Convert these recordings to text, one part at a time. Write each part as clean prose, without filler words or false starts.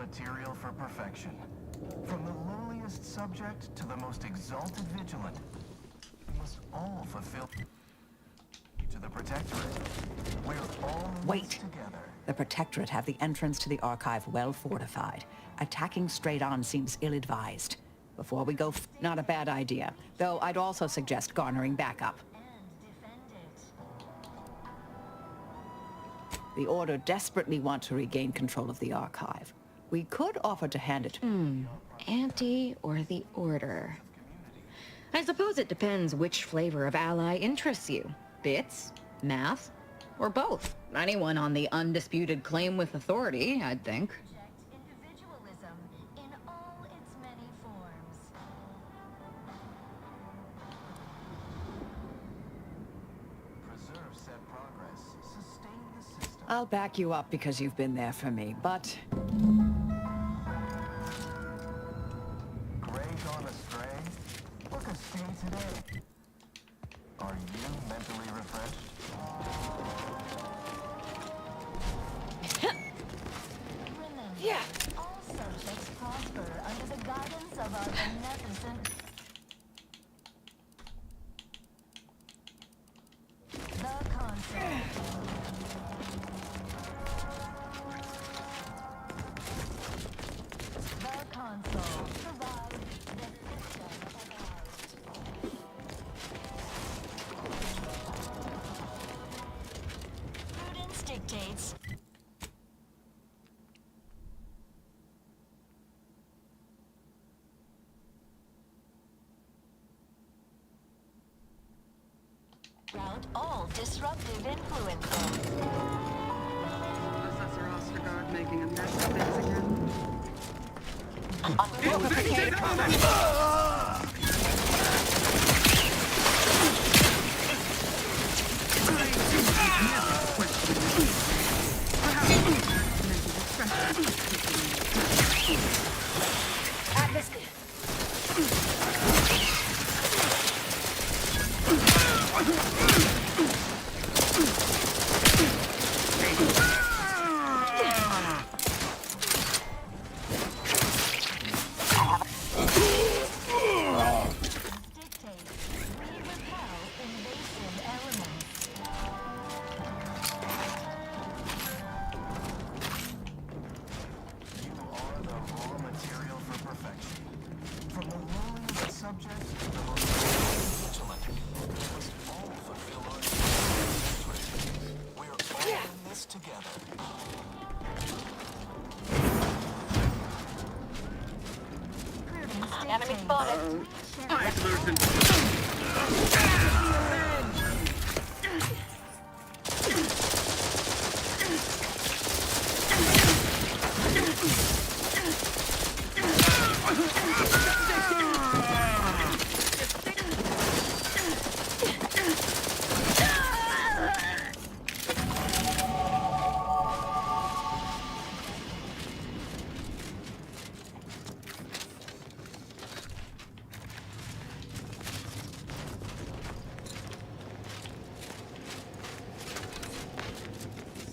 material for perfection. From the lowliest subject to the most exalted vigilant, we must all fulfill to the Protectorate. We're all in Wait. this together. The Protectorate have the entrance to the Archive well fortified. Attacking straight on seems ill-advised. Before we go, not a bad idea. Though I'd also suggest garnering backup. The Order desperately want to regain control of the Archive. We could offer to hand it... Anti or the Order? I suppose it depends which flavor of ally interests you. Bits? Math? Or both? Anyone on the undisputed claim with authority, I'd think. Individualism in all its many forms. Preserve said progress. Sustain the system. I'll back you up because you've been there for me, but... Gray gone astray? Look astray today. Are you mentally refreshed? Remember, all subjects prosper under the guidance of our beneficent... The Console. The Console provides the system of ours. Prudence dictates. Route all disruptive influences. Professor Ostergaard making a mess of things again. Enemy spotted. I've loosened.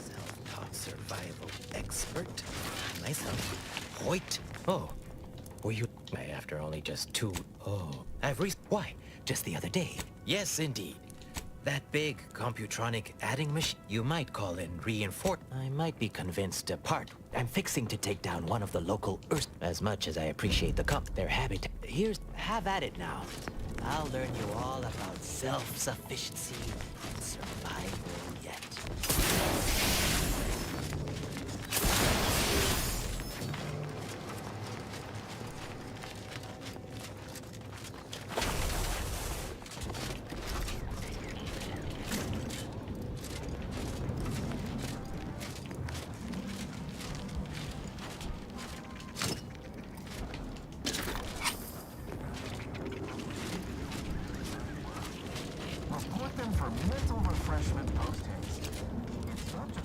Self-taught survival expert? Myself? Hoyt? Oh. Were you... After only just two... Oh. Why? Just the other day. Yes, indeed. That big computronic adding machine you might call in reinforce. I might be convinced to part. I'm fixing to take down one of the local Earth. As much as I appreciate their habitat. Have at it now. I'll learn you all about self-sufficiency and survival yet. Report them for mental refreshment post-haste. It's not just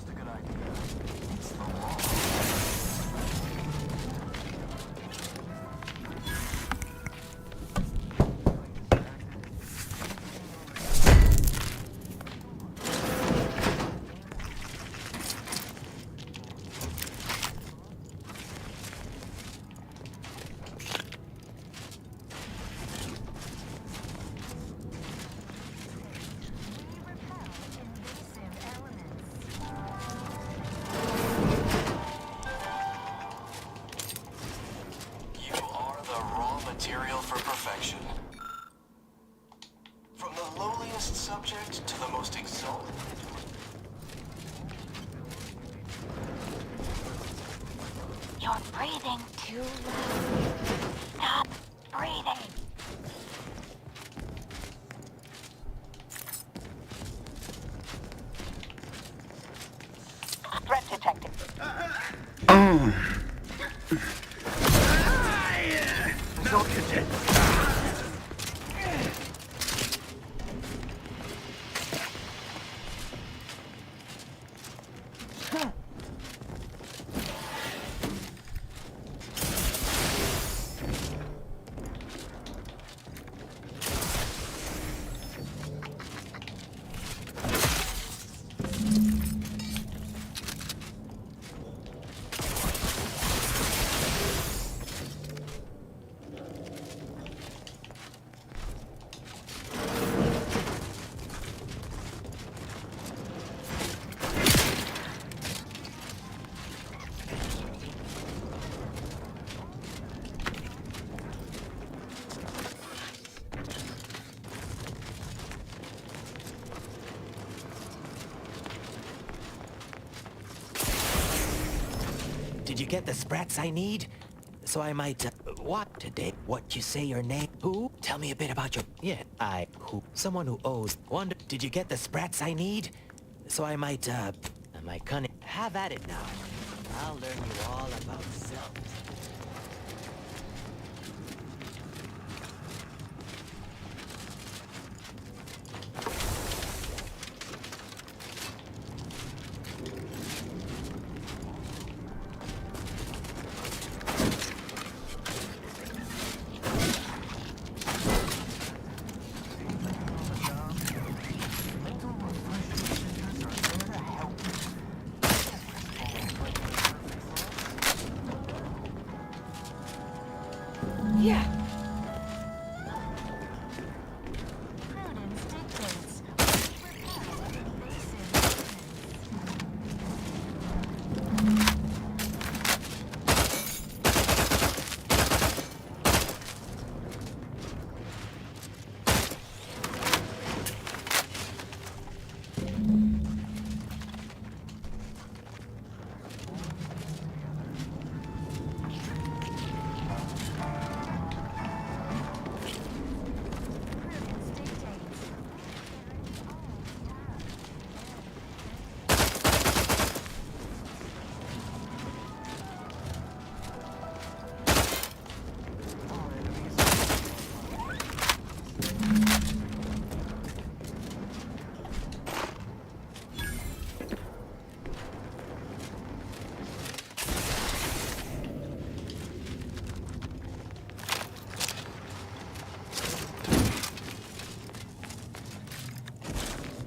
You're breathing too loud. Stop breathing. Threat detected. Did you get the sprats I need? So I might, what today? What you say your name? Who? Tell me a bit about your, yeah, who? Someone who owes, wonder, did you get the sprats I need? So I might, am I cunning? Have at it now. I'll learn you all about self. Mental refreshment centers are there to help you. Yeah. Prudence dictates. Repel invasive Prudence dictates.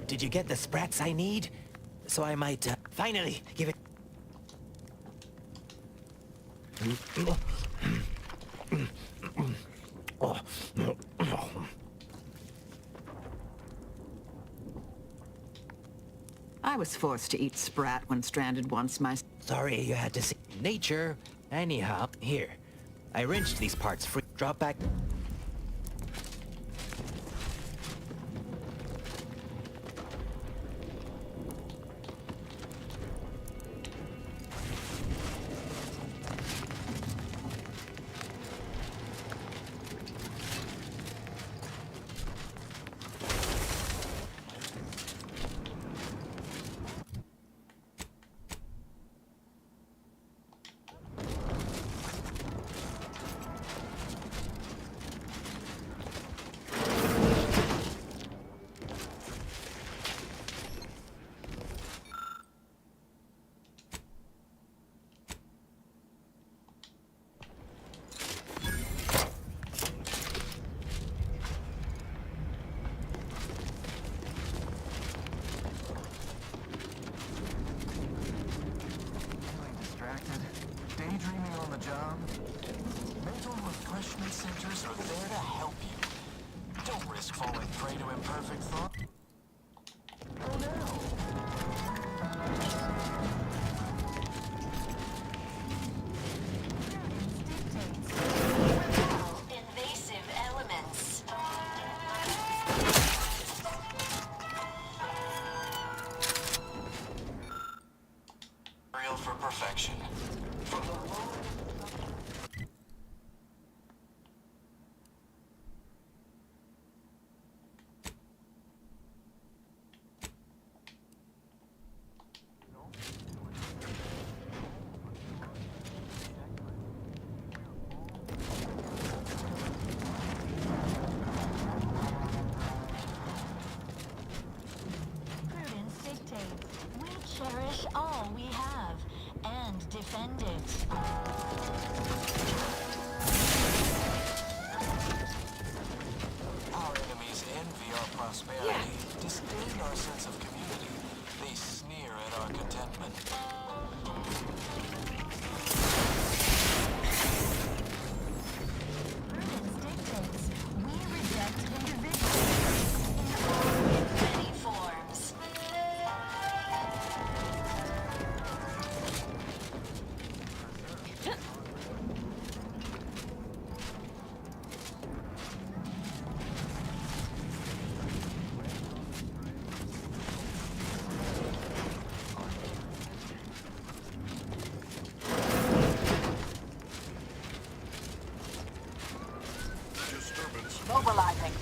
Did you get the sprats I need? So I might, finally, give it... I was forced to eat sprat when stranded once myself. Sorry you had to see nature. Anyhow, here. I wrenched these parts free. Drop back. Feeling distracted? Daydreaming on the job? Mental refreshment centers are there to help you. Don't risk falling prey to imperfect thought. Oh no! Prudence dictates. Repel invasive elements. Real for perfection. From the moment defend it. Our enemies envy our prosperity, disdain our sense of community. They sneer at our contentment. Prudence dictates we reject individuals in many forms. Mobilizing.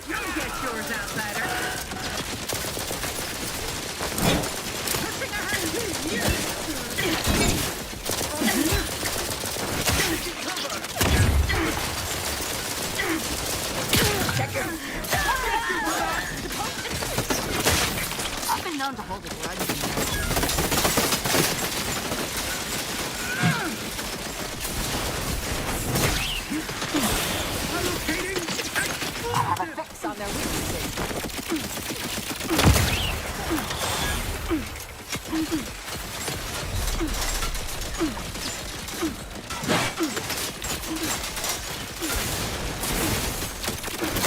You'll get yours, outsider. Pushing ahead. I've been known to hold a grudge. I have a fix on their weaknesses.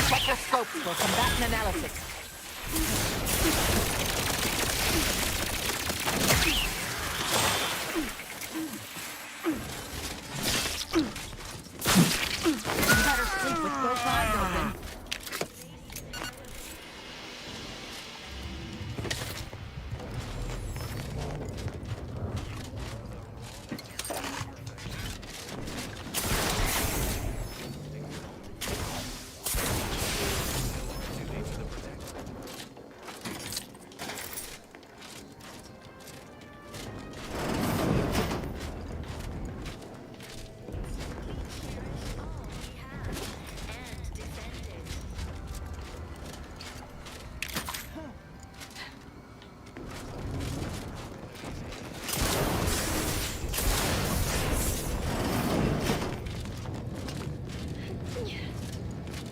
Check your scopes for combatant analysis. You better sleep with both eyes open.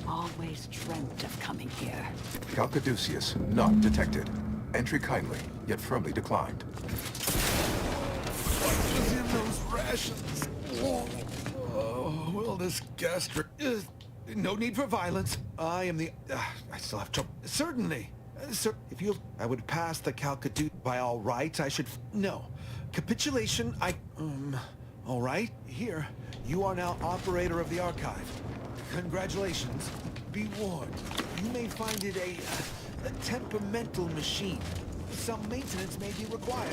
Always dreamt of coming here. Calcaduceus, not detected. Entry kindly, yet firmly declined. What was in those rations? Oh, well, this gastric... no need for violence. I am the... I still have trouble. Certainly. Sir, if you... I would pass the Calcaduceus. By all rights, I should... No. Capitulation, all right, here. You are now operator of the archive. Congratulations. Be warned. You may find it a temperamental machine. Some maintenance may be required.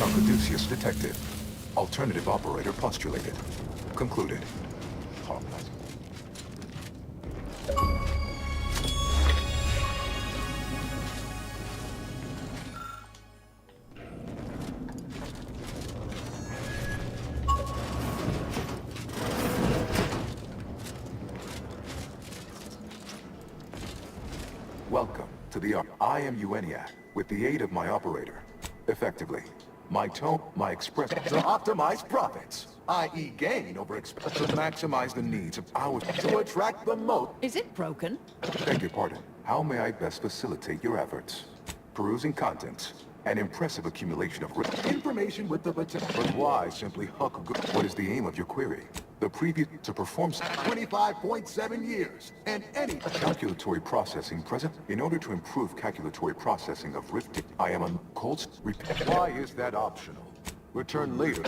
Calcaduceus detected. Alternative operator postulated. Concluded. Welcome to the I am Ueniac, with the aid of my operator. Effectively, my tone, my express to optimize profits, i.e. gain over expense to maximize the needs of ours to attract the most. Is it broken? Beg your pardon. How may I best facilitate your efforts? Perusing contents, an impressive accumulation of information with the potential. But why simply huck a good? What is the aim of your query? The previous to perform 25.7 years, and any calculatory processing present. In order to improve calculatory processing of rift, I am on cold repeat. Why is that optional? Return later.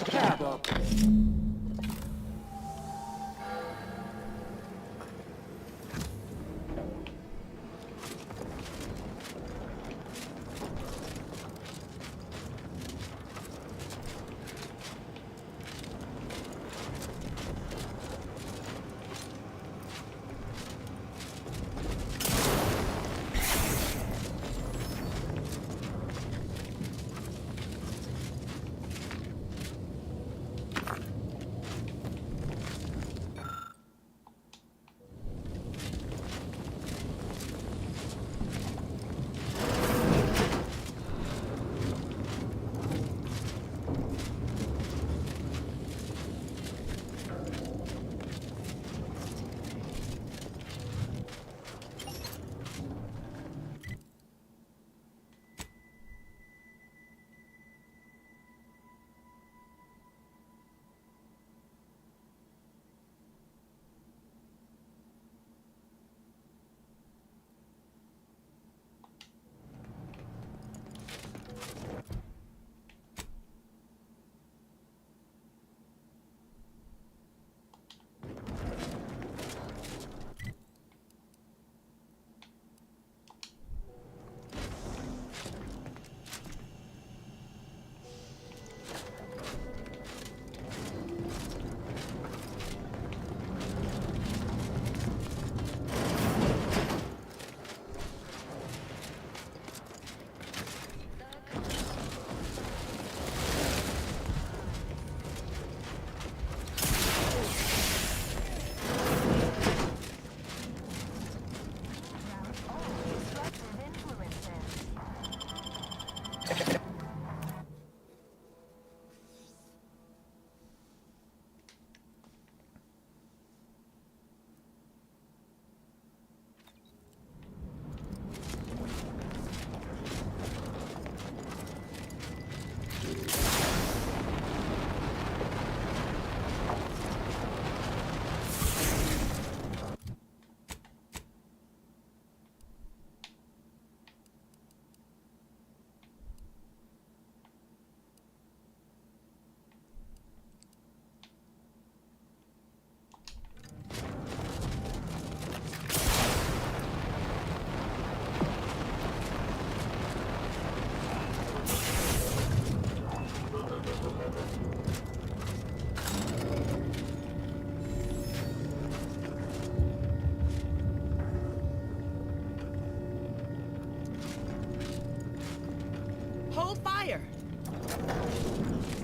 Hold fire.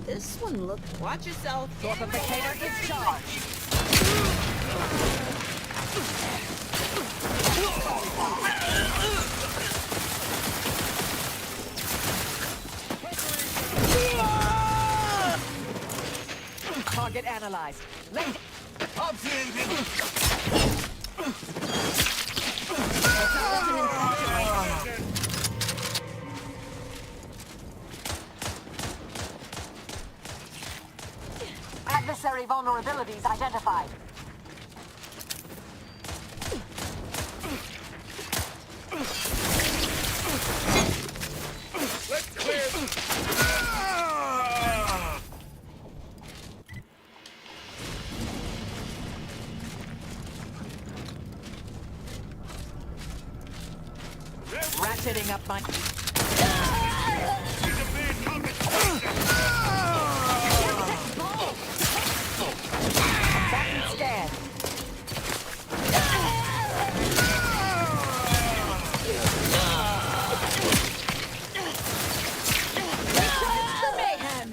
This one look. Watch yourself. Torpificator is charged. Target analyzed. Adversary vulnerabilities identified. Let's clear. Ratcheting up my... Combatant scared. The mayhem.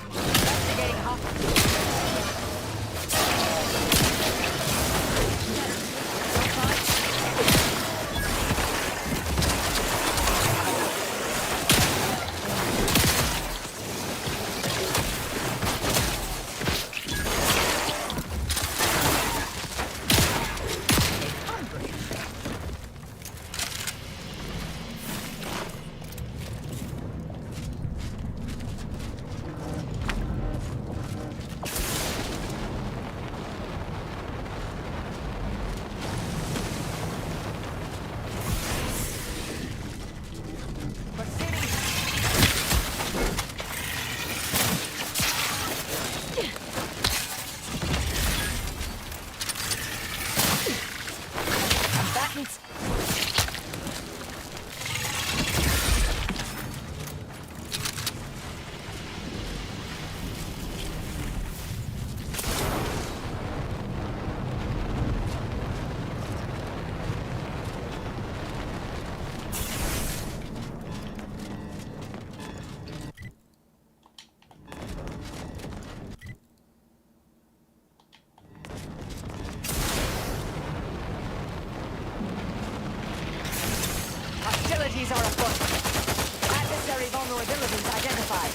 Investigating hostile. Combatants. Hostilities are afoot. Adversary vulnerabilities identified.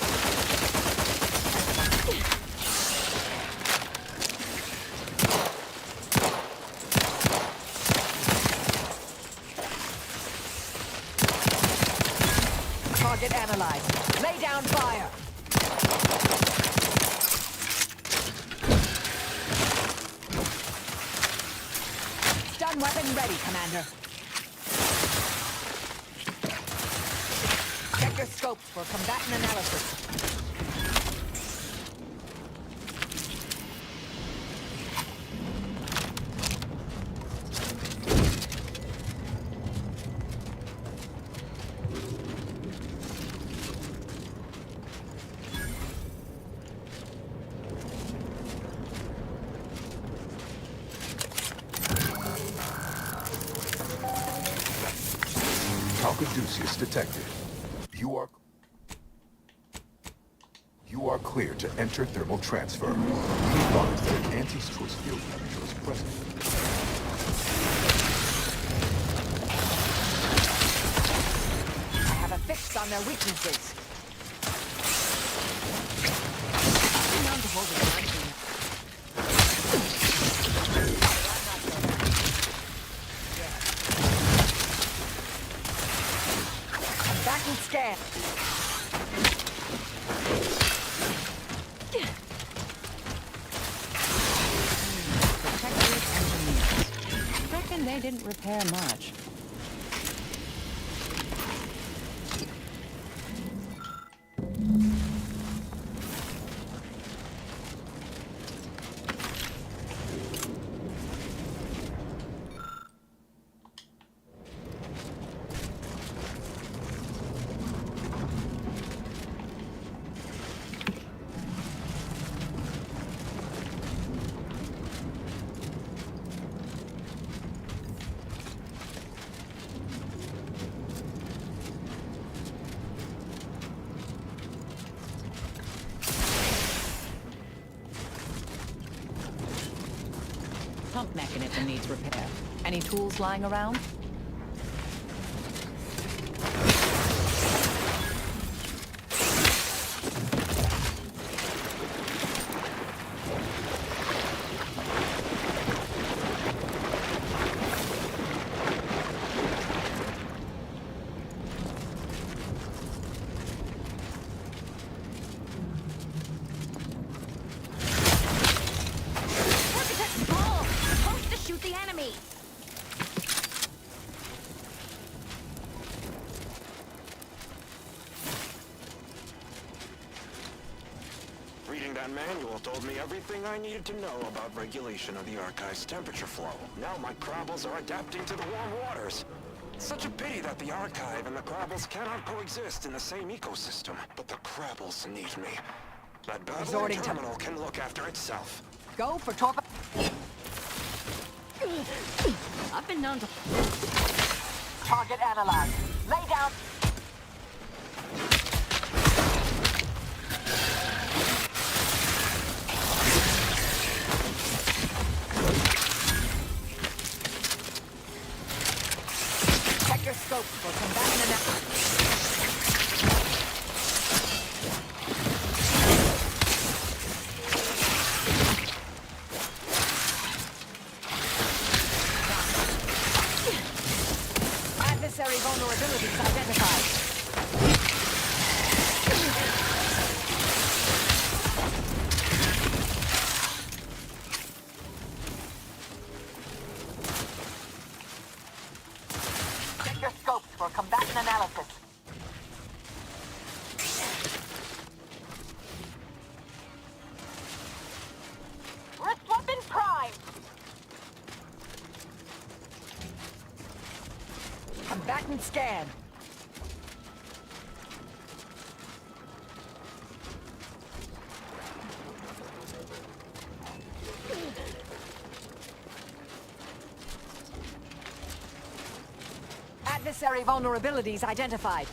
Target analyzed. Lay down fire. Stun weapon ready, Commander. Check your scopes for combatant analysis. Caduceus detected. You are clear to enter thermal transfer. Be advised that an anti-choice field manager is present. I have a fix on their weaknesses. I'm down to hold the line. Back and scan. Protective engineers. Reckon they didn't repair much. Pump mechanism needs repair. Any tools lying around? Reading that manual told me everything I needed to know about regulation of the Archive's temperature flow. Now my Crabbles are adapting to the warm waters. It's such a pity that the Archive and the Crabbles cannot coexist in the same ecosystem. But the Crabbles need me. That battle terminal can look after itself. Go for torp. I've been known to... Target analyzed. Lay down. Check your scopes for combatant analysis. Adversary vulnerabilities identified. Check your scopes for combatant analysis. Wrist weapon prime. Combatant scan. Adversary vulnerabilities identified.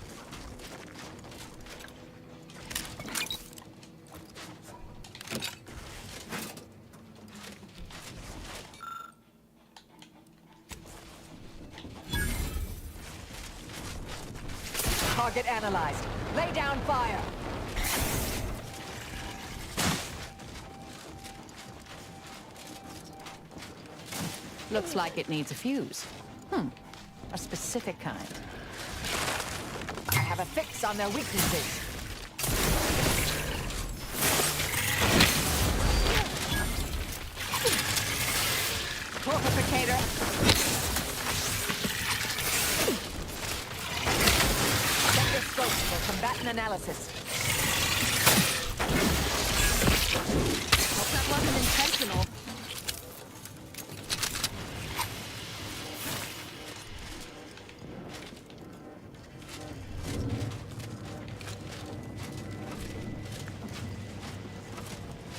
Target analyzed. Lay down fire. Looks like it needs a fuse. A specific kind. I have have a fix on their weaknesses. Fortificator. Set your scope for combatant analysis. Hope that wasn't intentional.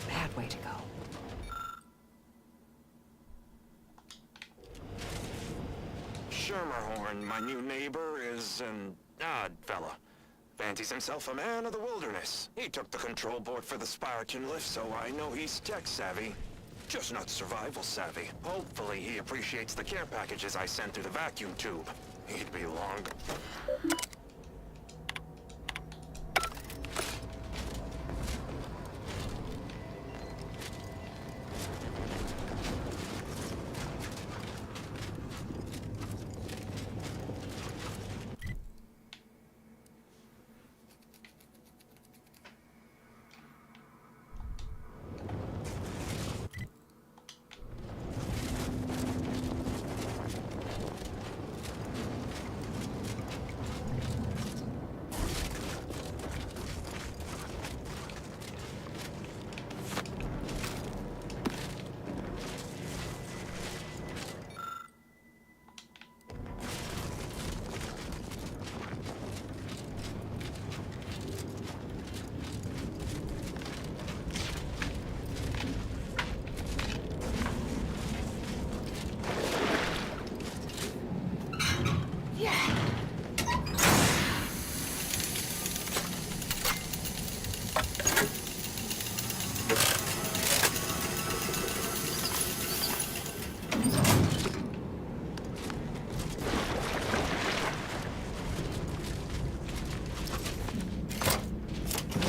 Bad way to go. Schermerhorn, my new neighbor, is an odd fella. Fancies himself a man of the wilderness. He took the control board for the Spiraton lift, so I know he's tech-savvy. Just not survival-savvy. Hopefully he appreciates the care packages I sent through the vacuum tube. He'd be long.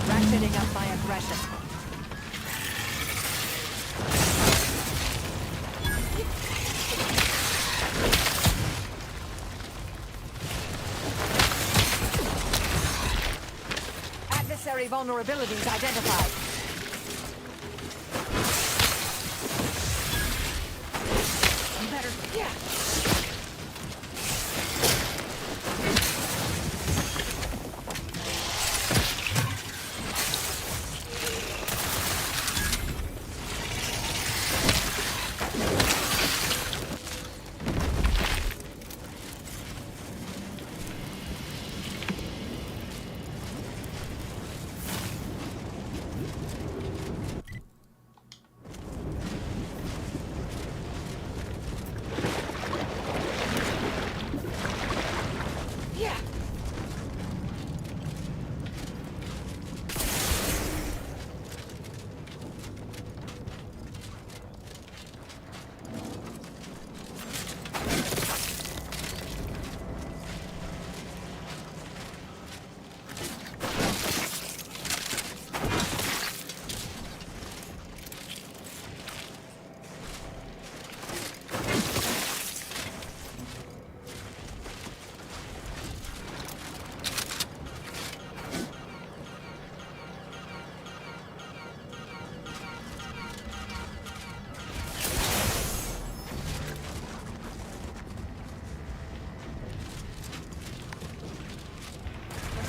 Ratcheting up my aggression. Adversary vulnerabilities identified. You better... Yeah.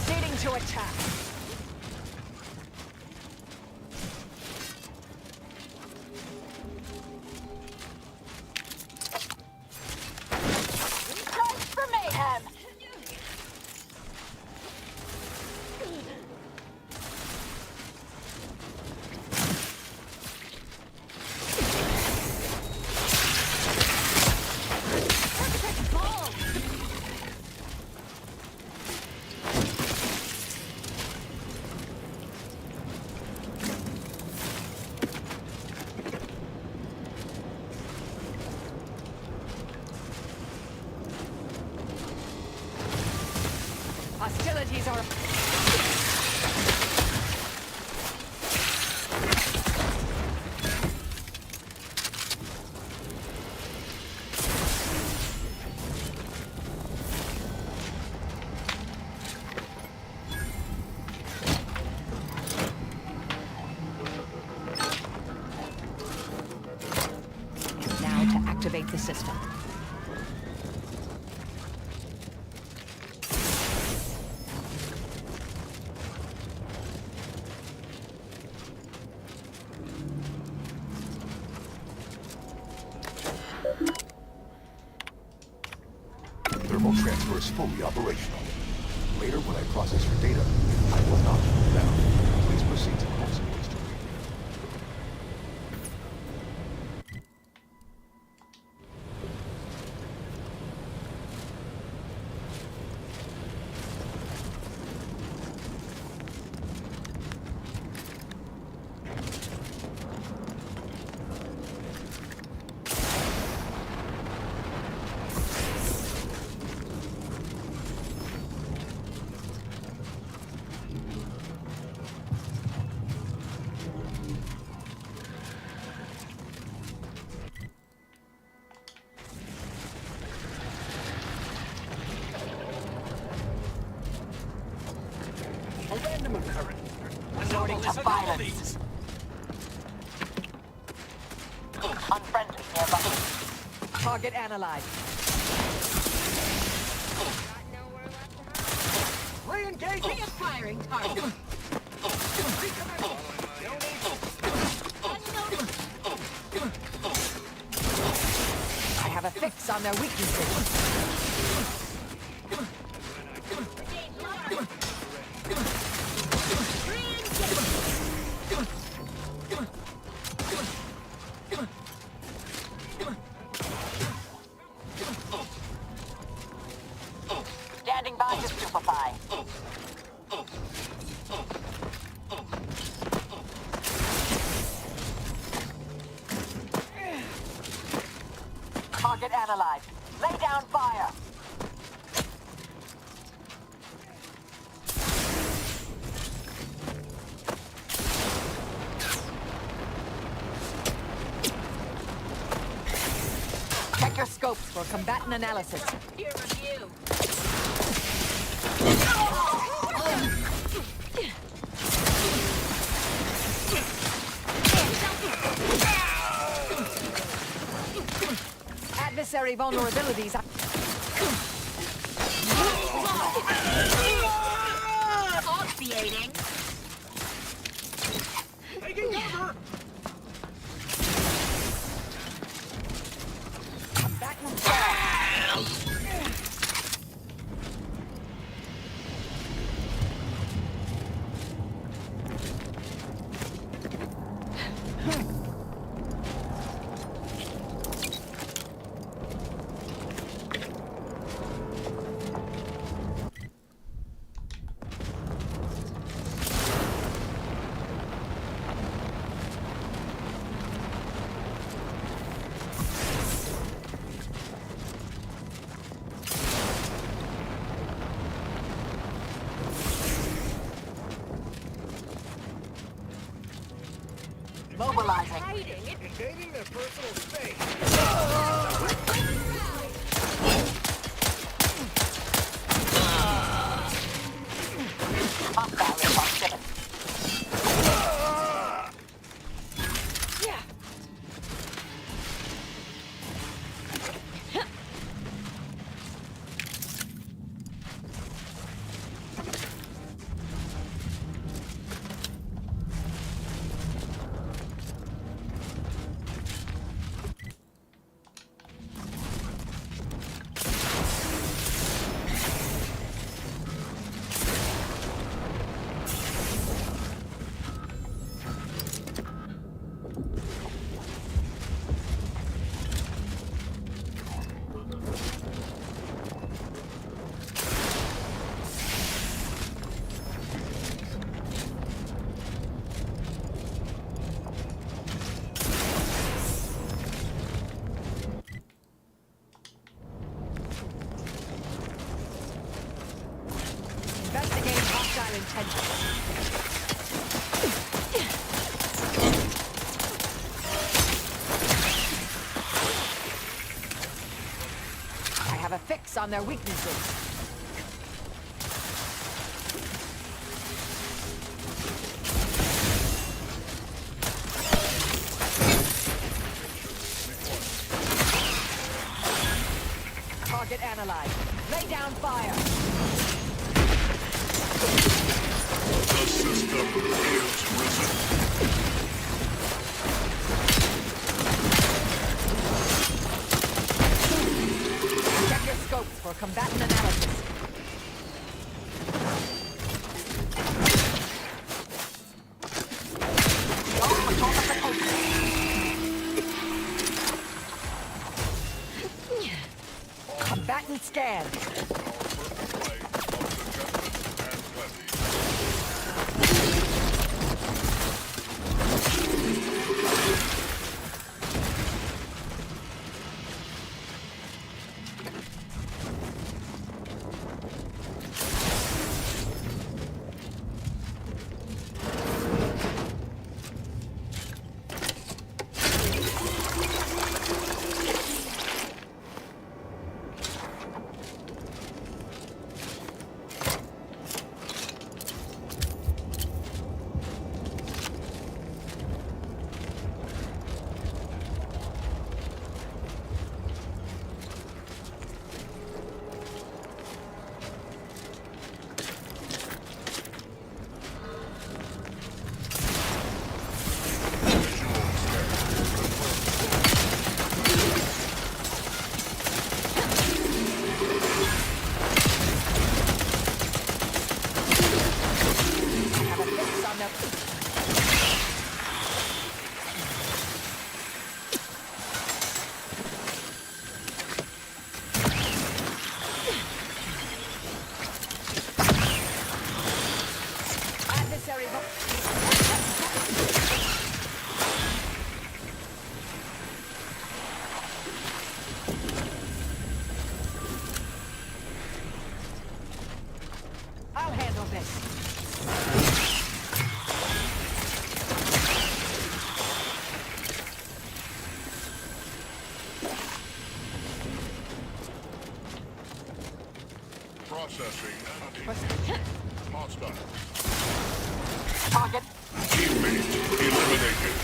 Proceeding to attack. Time for mayhem! Hostilities are... is fully operational. Later, when I process your data, I will not look down. Please proceed to closing history. A random occurrence. Resorting to violence. Unfriendly nearby. Target analyzed. Re-engaging. Firing target. I have a fix on their weaknesses. Standing by to stupefy. Target analyzed. Lay down fire. Check your scopes for combatant analysis. Peer review. Adversary vulnerabilities. Obviating. Taking cover. Combatant down. Mobilizing. Invading their personal space. Pump barrier proximity. Investigate hostile intentions. I have a fix on their weaknesses. Target analyzed. Lay down fire. The system is risen. Check your scopes for combatant analysis. scan. Our perfect light of contentment and plenty. Have a fix on the... Adversary... I'll handle this. Processing enemy. Hostile. Target. Teammate eliminated.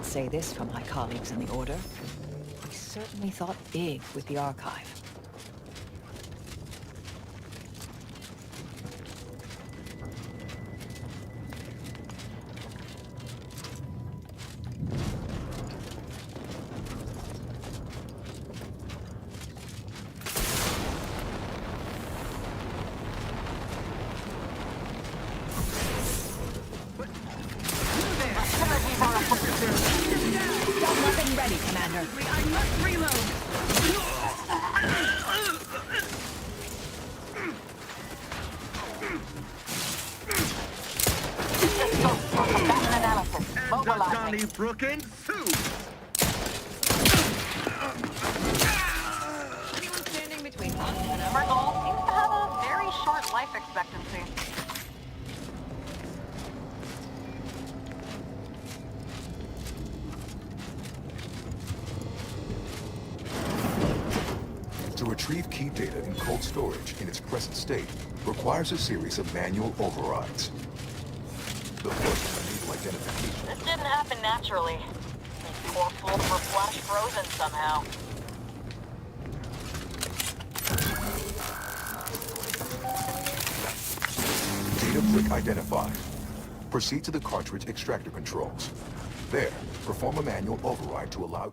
Say this for my colleagues in the Order. We certainly thought big with the archive. Donnybrook soup! Anyone standing between us and Our goal seems to have a very short life expectancy. To retrieve key data in cold storage in its present state requires a series of manual overrides. The first enable identification. This didn't happen naturally. These poor fools were flash frozen somehow. Data brick identified. Proceed to the cartridge extractor controls. There, perform a manual override to allow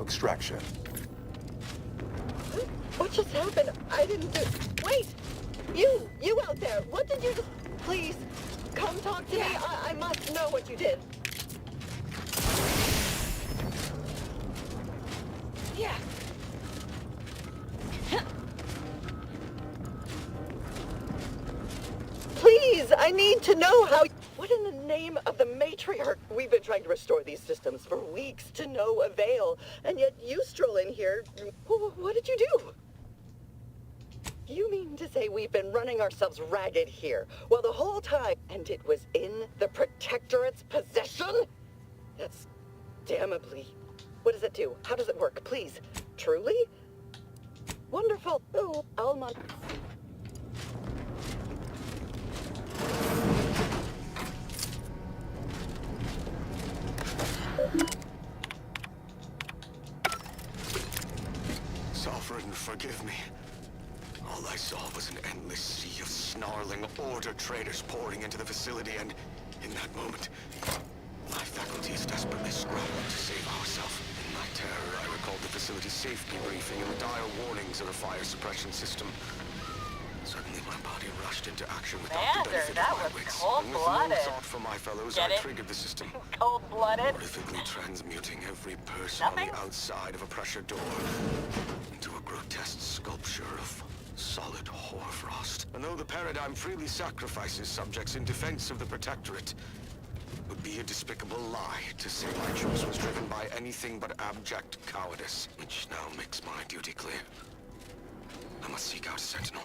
extraction. What just happened? I didn't do... Wait! You out there! What did you do? Please, come talk to me. I must know what you did. Yeah. Please, I need to know how... What in the name of the matriarch? We've been trying to restore these systems for weeks to no avail, and yet you stroll in here. What did you do? You mean to say we've been running ourselves ragged here, while the whole time, and it was in the Protectorate's possession? That's damnably... What does it do? How does it work? Please. Truly? Wonderful. Oh, Alma... Sovereign, forgive me. All I saw was an endless sea of snarling Order traders pouring into the facility, and in that moment, my faculties desperately scrambled to save ourselves. In my terror, I recalled the facility's safety briefing and the dire warnings of the fire suppression system. Suddenly, my body rushed into action without the benefit that of my was wits. cold-blooded. And with no thought for my fellows, Get I it? triggered the system. Cold-blooded. Horrifically transmuting every person on Nothing? the outside of a pressure door into a grotesque sculpture of solid hoarfrost. And though the paradigm freely sacrifices subjects in defense of the Protectorate, it would be a despicable lie to say my choice was driven by anything but abject cowardice, which now makes my duty clear. I must seek out a sentinel,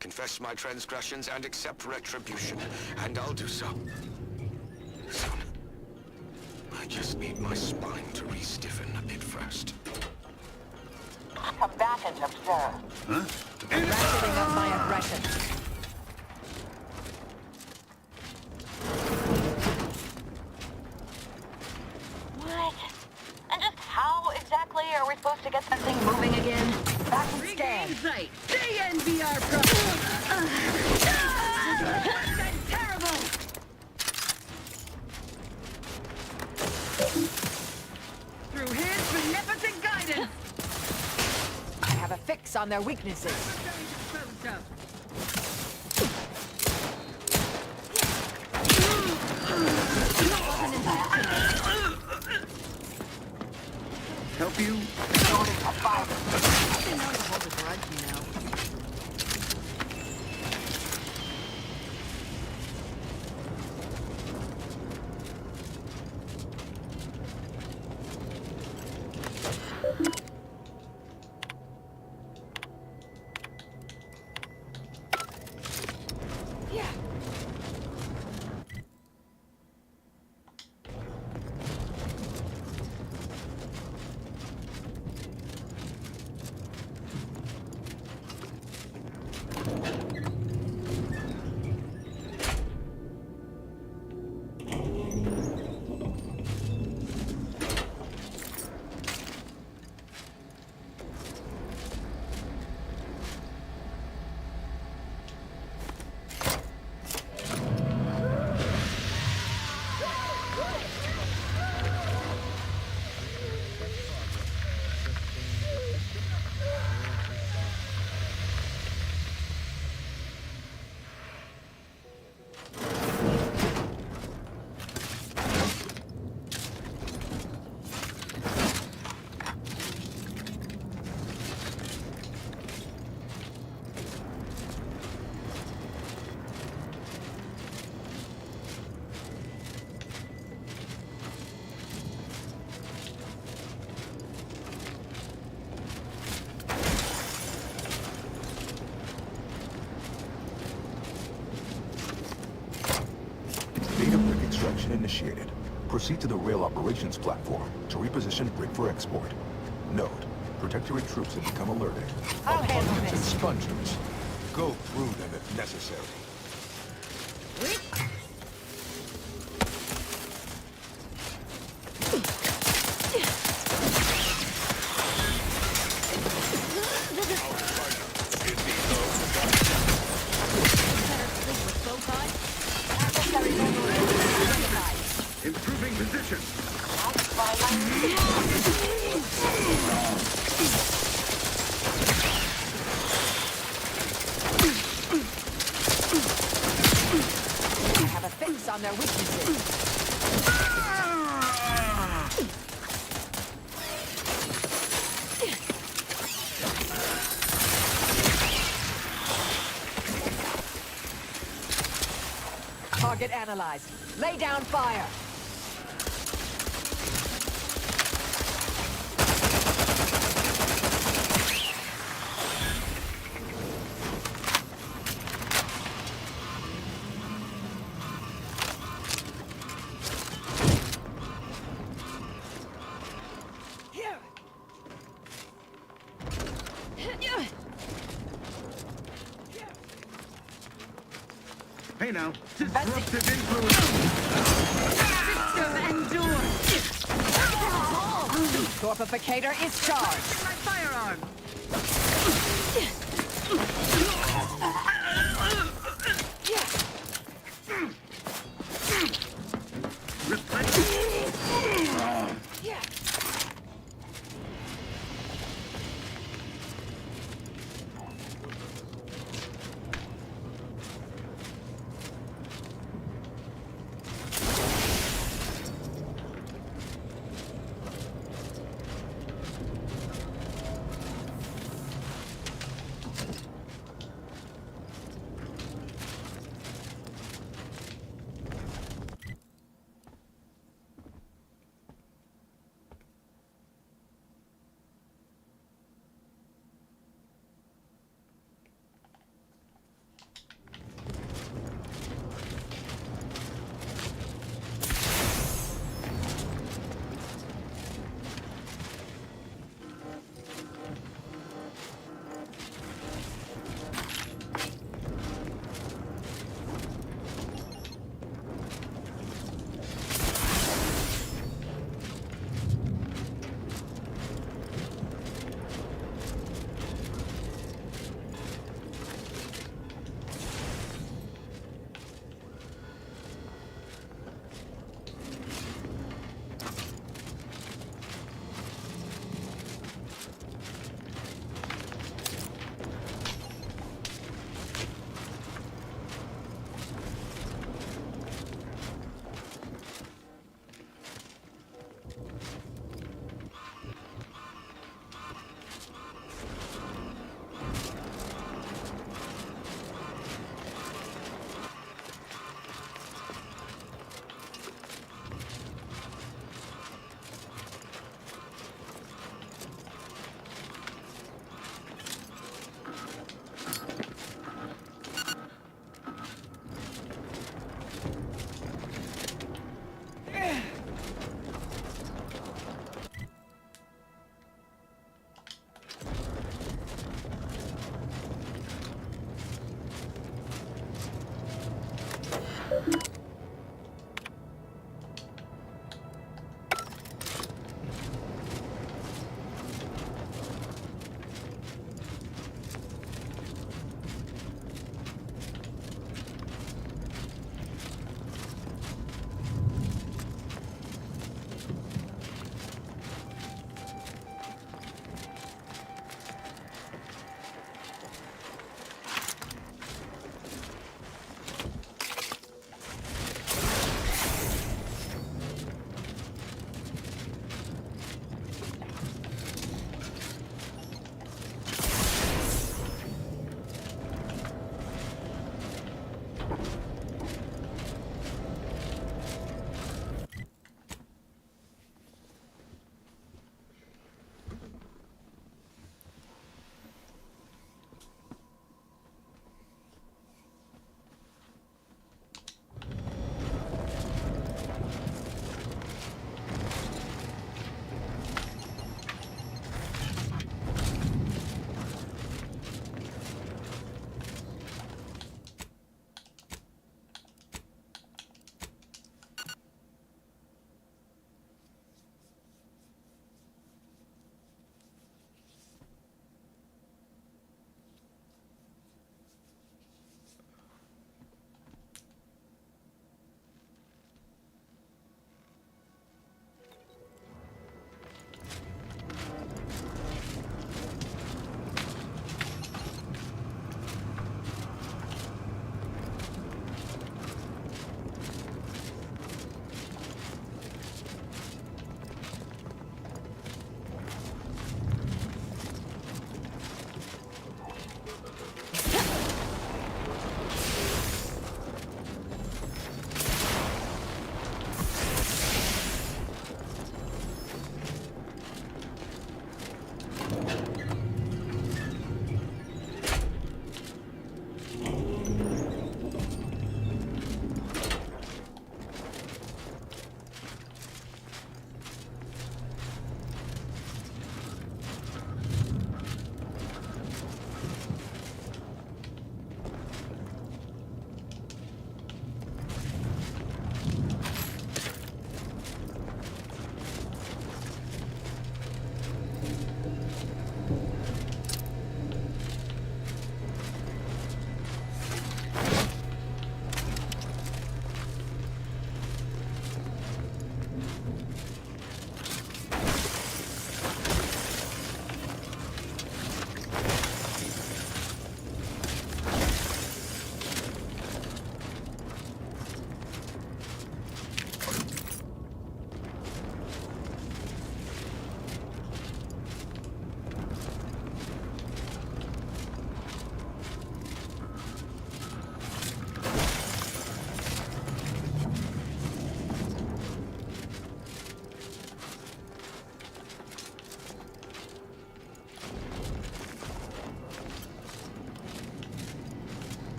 confess my transgressions, and accept retribution, and I'll do so soon. I just need my spine to re-stiffen a bit first. Combatant observed. Ratcheting up my aggression. What? And just how exactly are we supposed to get that thing moving again? Back and stand. Sight. They envy our pro. That's terrible. Through his beneficent guidance. I have a fix on their weaknesses. Help you? initiated. Proceed to the rail operations platform to reposition brick for export. Note, Protectorate troops have become alerted. I'll handle Abundance this. expungers. Go through them if necessary. Improving position. I have a fix on their weaknesses. Target analyzed. Lay down fire. Hey now, disruptive influence. Torpificator is charged. My firearm.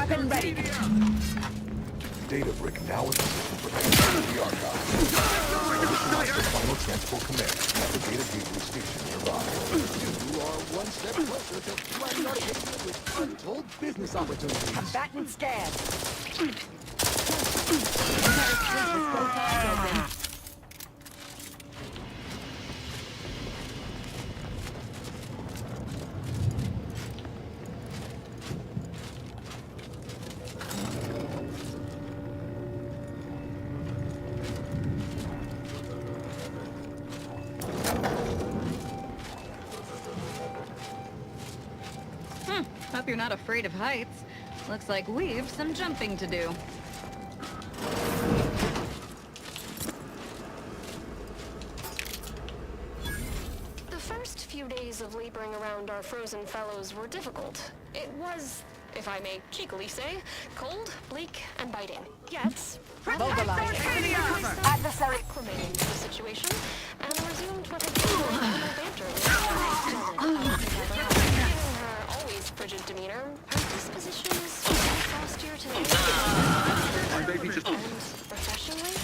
Weapon ready. Data brick now in position for entry to the archive. Initialize the final transport command at the data gateway station nearby. You are one step closer to flooding our basement with untold business opportunities. Combatant scanned. Hope you're not afraid of heights. Looks like we've some jumping to do. The first few days of laboring around our frozen fellows were difficult. It was, if I may cheekily say, cold, bleak, and biting. Yet, Mobilize. adversary acclimating to the situation, and resumed what had been my normal banter with Given her always frigid demeanor, her disposition is slightly frostier today. My baby just... And professionally,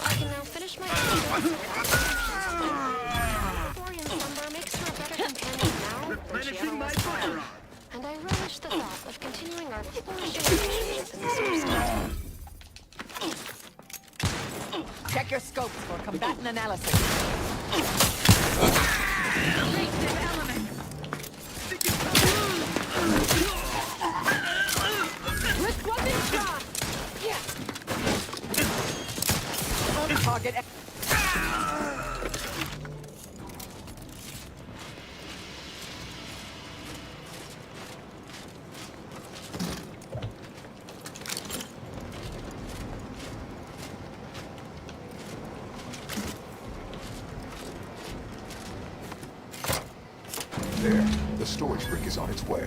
I can now finish my Victorian slumber makes her a better companion now than she ever was before. And I relish the thought of continuing our flourishing relationship in this state. Check your scopes for combatant analysis. With weapon shot! Target. There, the storage brick is on its way.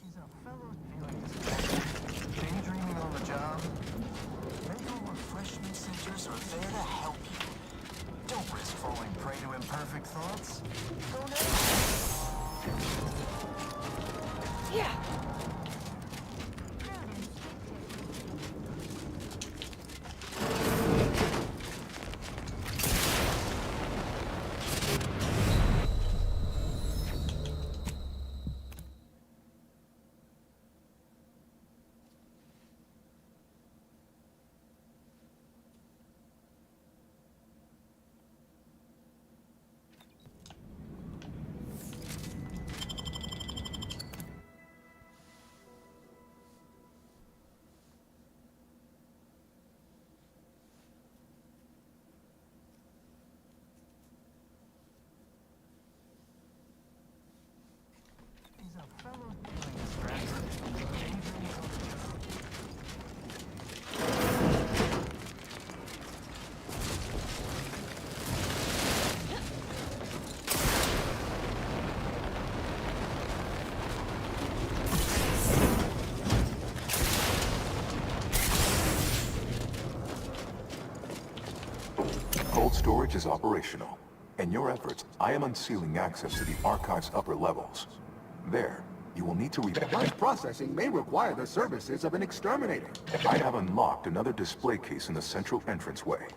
Is a fellow feeling daydreaming on the job? Mental refreshment centers are there to help you. Don't risk falling prey to imperfect thoughts. Go now. Yeah. Storage is operational. In your efforts, I am unsealing access to the archive's upper levels. There, you will need to Device processing may require the services of an exterminator. I have unlocked another display case in the central entranceway.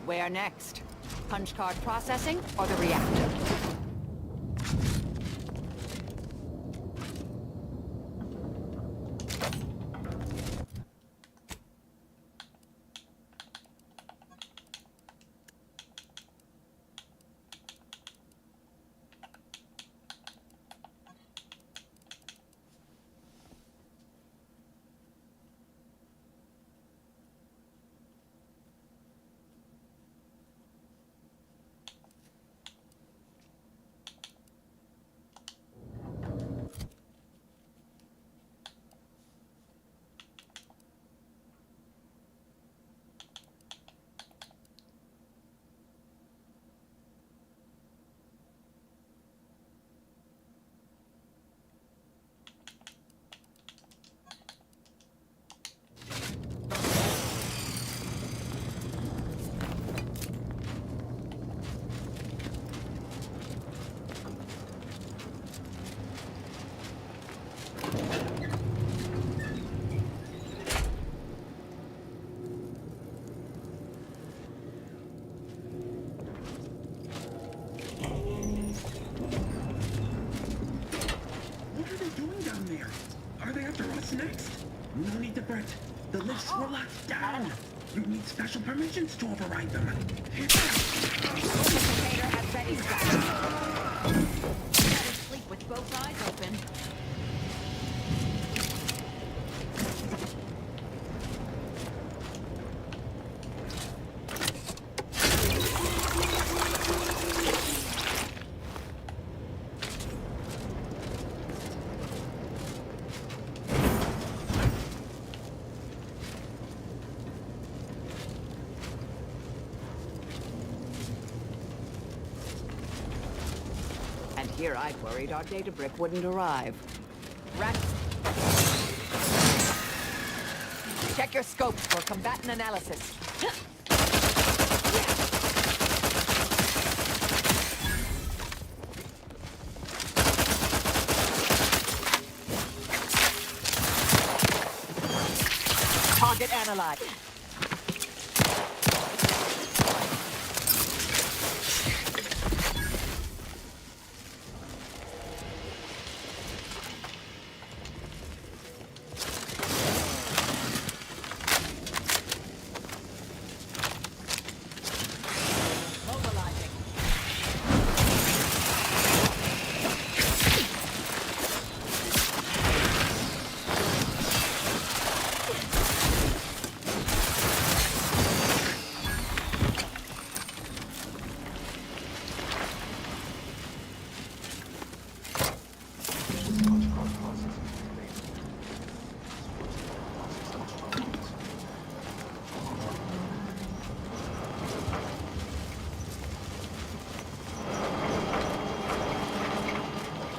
Where next? Punch card processing or the reactor? What are they doing down there? Are they after us next? No need to fret. The lifts were locked down. You need special permissions to override them. Container at ready status. Better sleep with both eyes open. And here I worried our data brick wouldn't arrive. Check your scopes for combatant analysis. Target analyzed.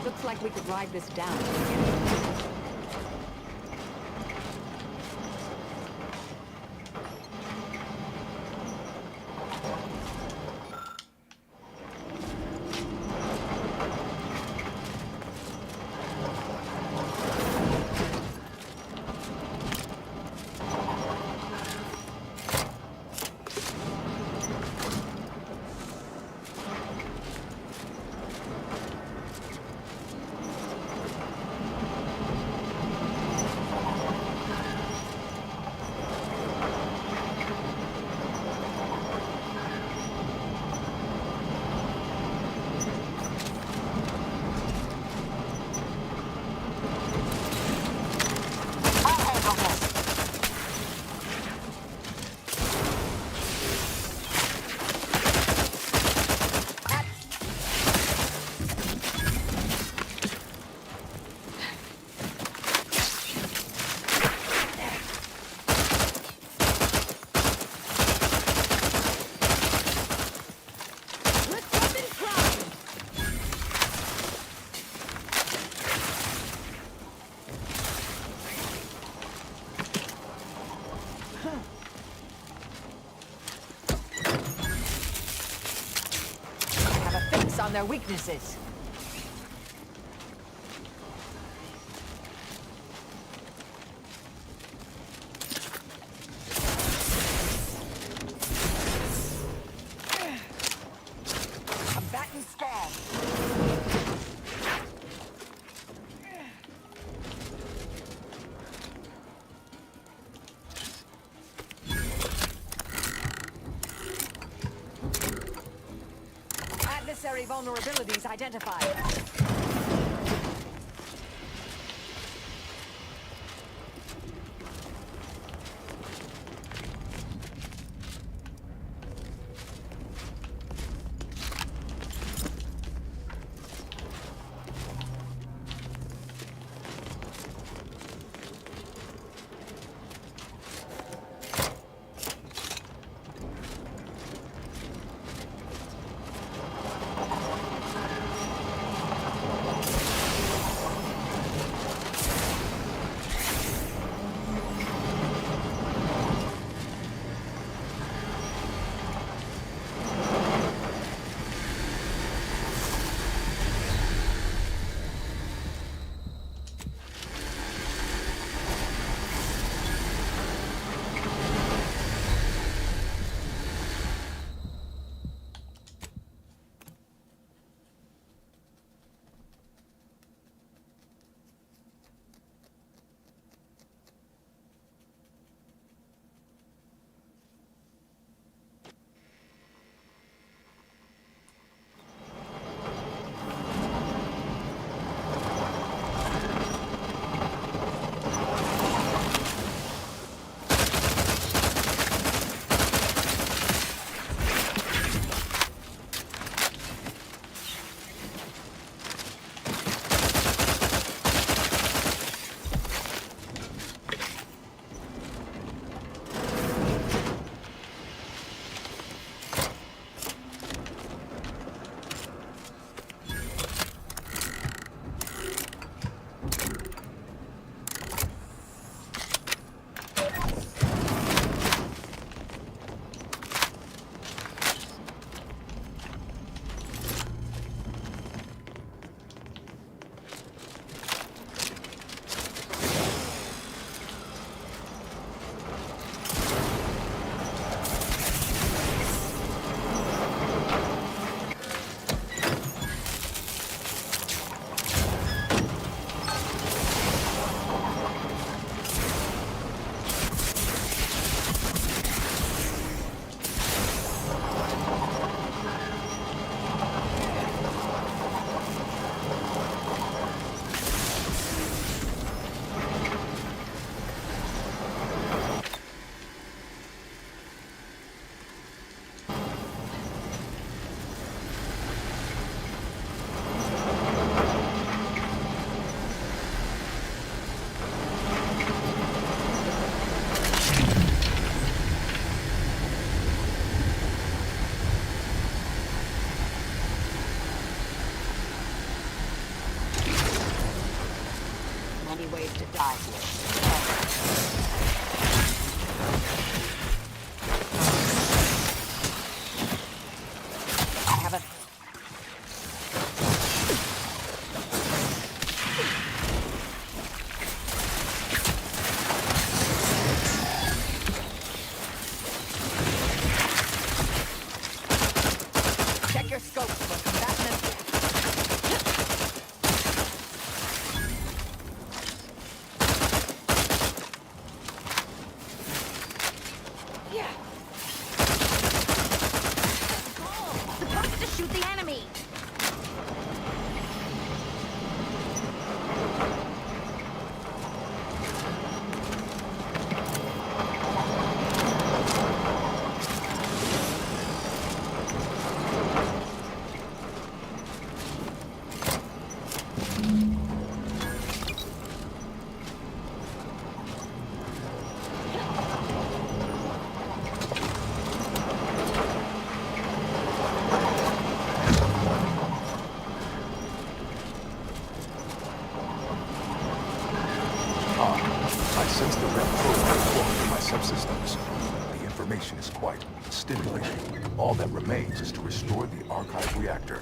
Looks like we could ride this down. focus on their weaknesses. Combatant spawn. Adversary vulnerabilities identified. Ways to die here. I have a... Check your scopes for combatant. Shoot the enemy! I sense the red program formed in my subsystems. The information is quite stimulating. All that remains is to restore the archive reactor.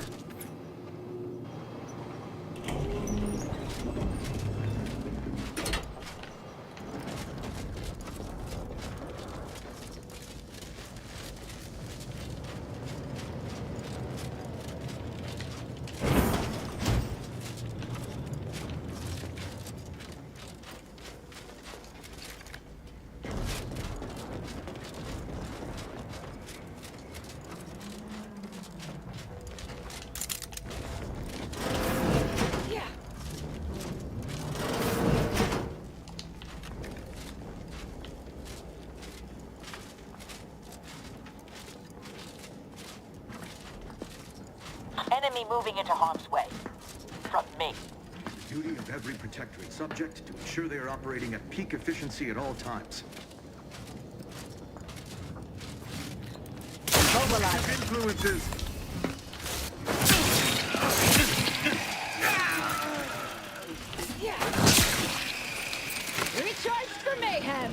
Enemy moving into harm's way. From me. The duty of every protectorate subject to ensure they are operating at peak efficiency at all times. Mobilize. Influences. Recharge for mayhem!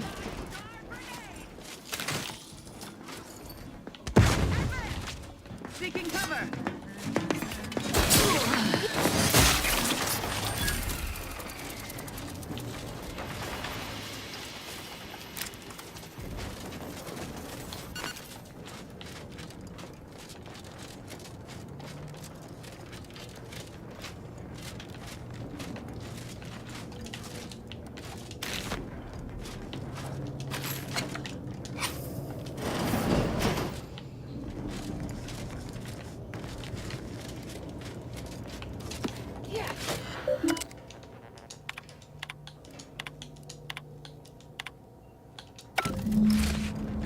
Seeking cover.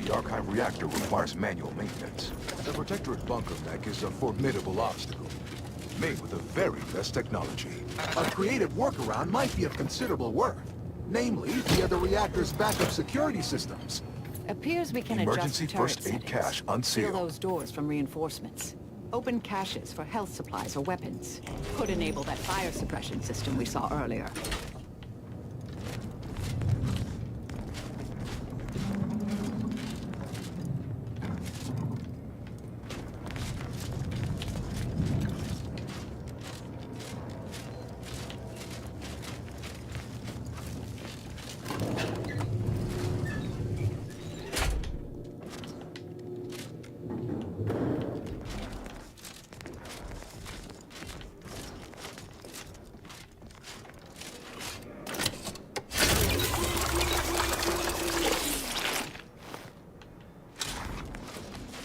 The archive reactor requires manual maintenance. The Protectorate bunker mech is a formidable obstacle, made with the very best technology. A creative workaround might be of considerable worth, namely via the reactor's backup security systems. Appears we can Emergency adjust turret first aid settings. cache Seal unsealed. those doors from reinforcements. Open caches for health supplies or weapons. Could enable that fire suppression system we saw earlier.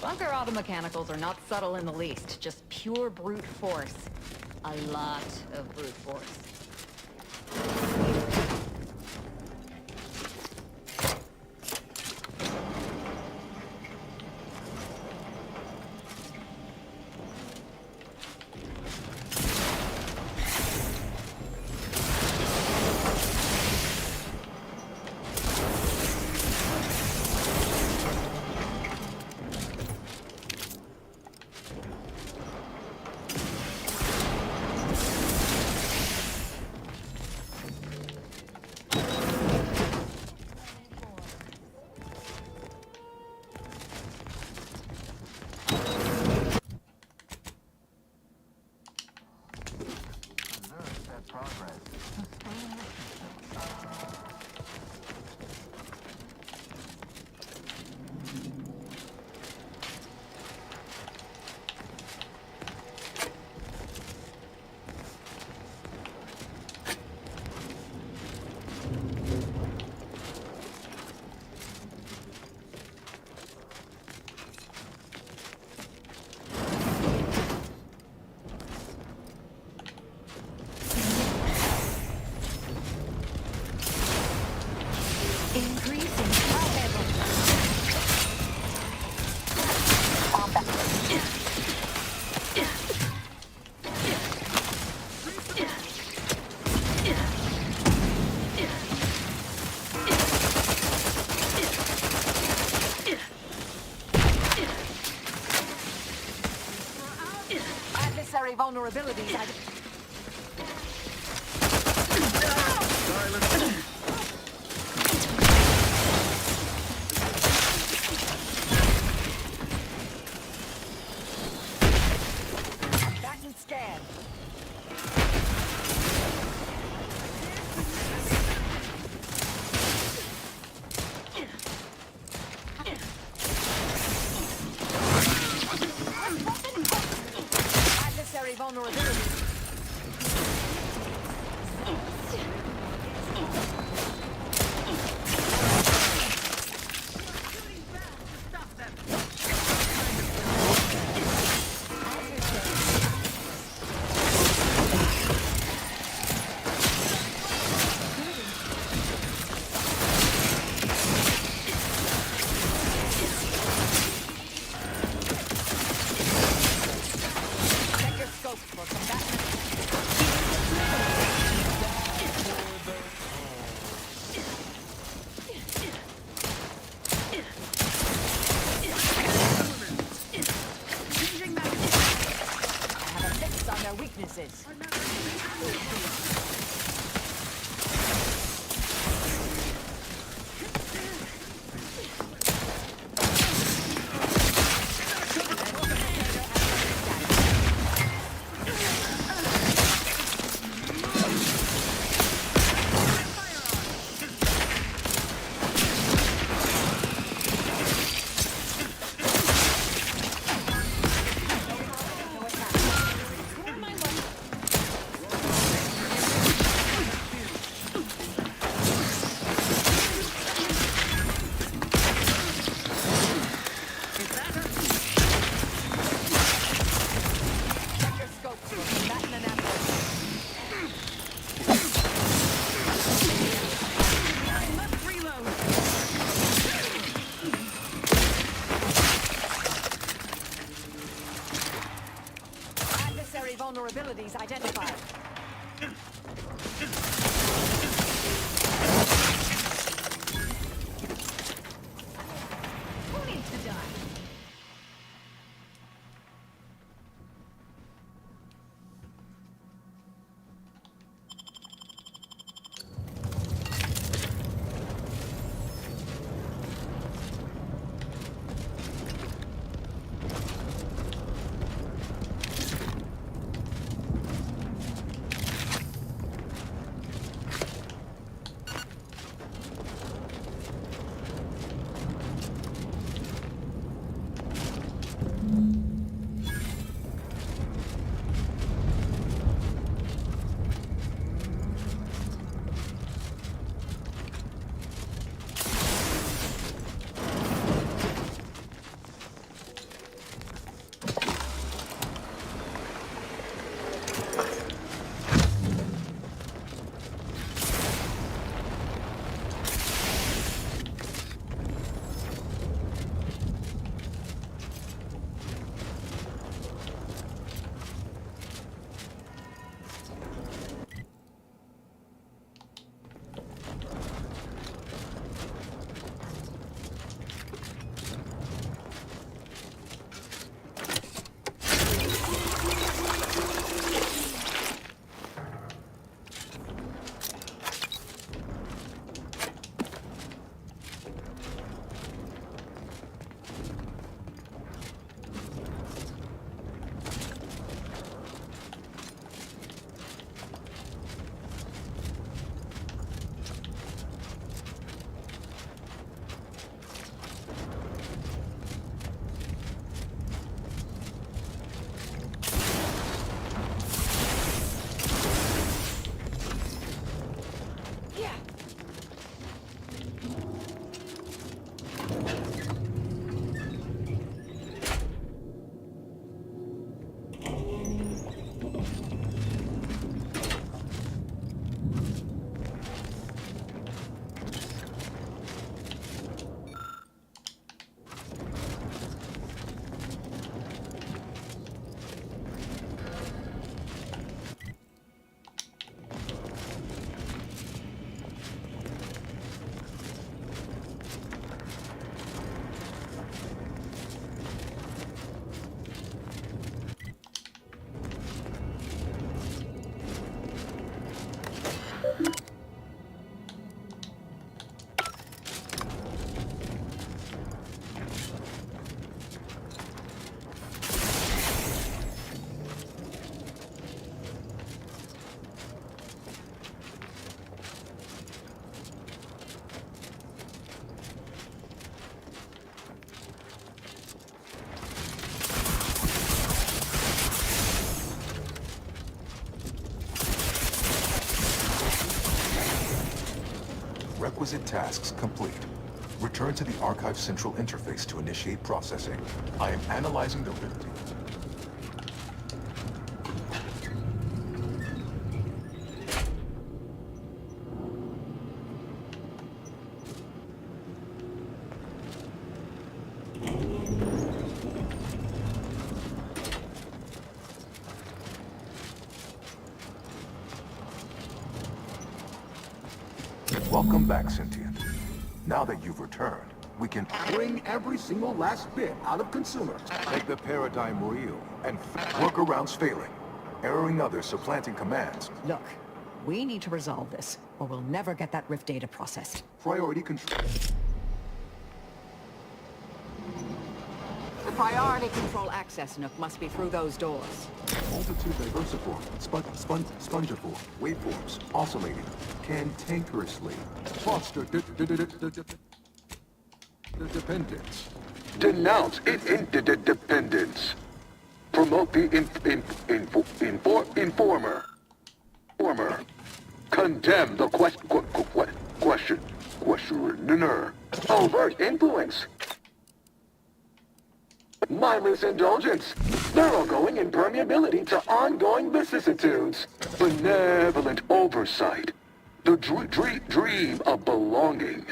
Bunker automechanicals are not subtle in the least, just pure brute force. A lot of brute force. Observe that progress. Sustain the system. Increasing power level. Adversary vulnerabilities. Back and scan. scope for combat. I have a fix on their weaknesses. Vulnerabilities identified. Who needs to die? Requisite tasks complete. Return to the Archive Central interface to initiate processing. I am analyzing the... Welcome back, Sentient. Now that you've returned, we can Bring every single last bit out of consumers. make the paradigm real and workarounds failing, erroring others supplanting commands. Look, we need to resolve this, or we'll never get that rift data processed. Priority control. The priority control access nook must be through those doors. Multitude diversiform, spongiform, waveforms, oscillating, cantankerously, foster dependence. Denounce interdependence. Promote the informer. Condemn the questioner. Overt influence. Mindless indulgence. Thoroughgoing impermeability to ongoing vicissitudes. Benevolent oversight. The dream of belonging.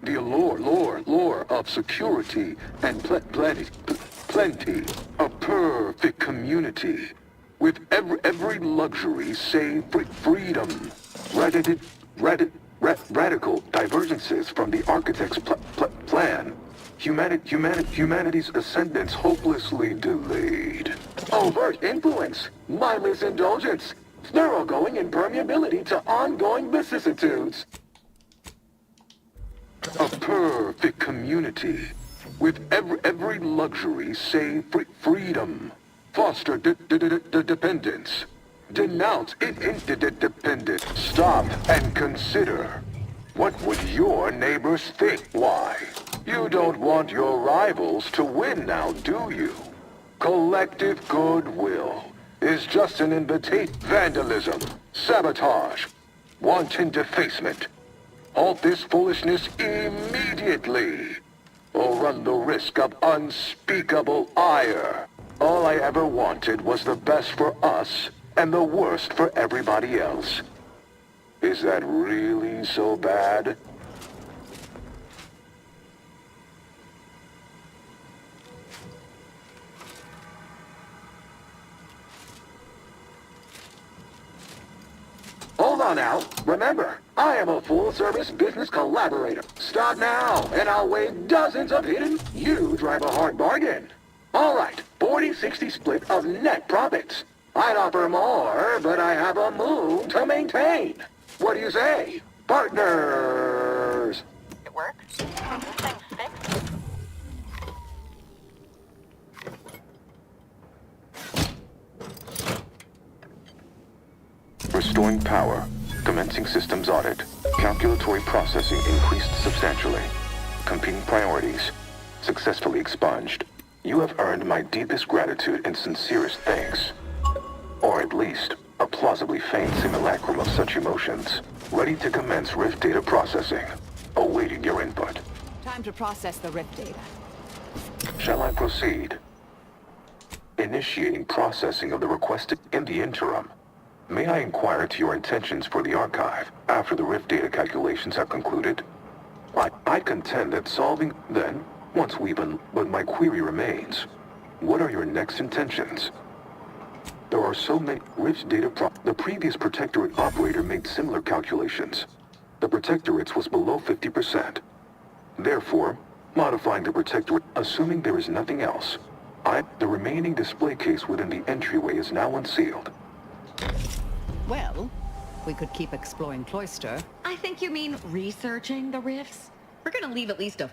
The allure of security and plenty. A perfect community. With every luxury save freedom. Radical divergences from the architect's plan. Humanity's ascendance hopelessly delayed. Overt influence, mindless indulgence, thoroughgoing impermeability to ongoing vicissitudes. A perfect community, with every luxury save freedom. Foster dependence. Denounce interdependence. Stop and consider. What would your neighbors think? Why? You don't want your rivals to win now, do you? Collective goodwill is just an invitation. Vandalism, sabotage, wanton defacement. Halt this foolishness immediately, or run the risk of unspeakable ire. All I ever wanted was the best for us and the worst for everybody else. Is that really so bad? Hold on now. Remember, I am a full-service business collaborator. Start now, and I'll waive dozens of hidden... You drive a hard bargain. All right, 40-60 split of net profits. I'd offer more, but I have a moon to maintain. What do you say, partners? It works? This thing's fixed? Restoring power. Commencing systems audit. Calculatory processing increased substantially. Competing priorities. Successfully expunged. You have earned my deepest gratitude and sincerest thanks. Or at least, a plausibly feigned simulacrum of such emotions. Ready to commence rift data processing. Awaiting your input. Time to process the rift data. Shall I proceed? Initiating processing of the requested in the interim. May I inquire to your intentions for the archive after the rift data calculations have concluded? I contend that solving then, once we've but my query remains. What are your next intentions? There are so many rift data the previous Protectorate operator made similar calculations. The Protectorate's was below 50%. Therefore, modifying the Protectorate, assuming there is nothing else. The remaining display case within the entryway is now unsealed. Well, we could keep exploring Cloister. I think you mean researching the rifts. We're gonna leave at least a...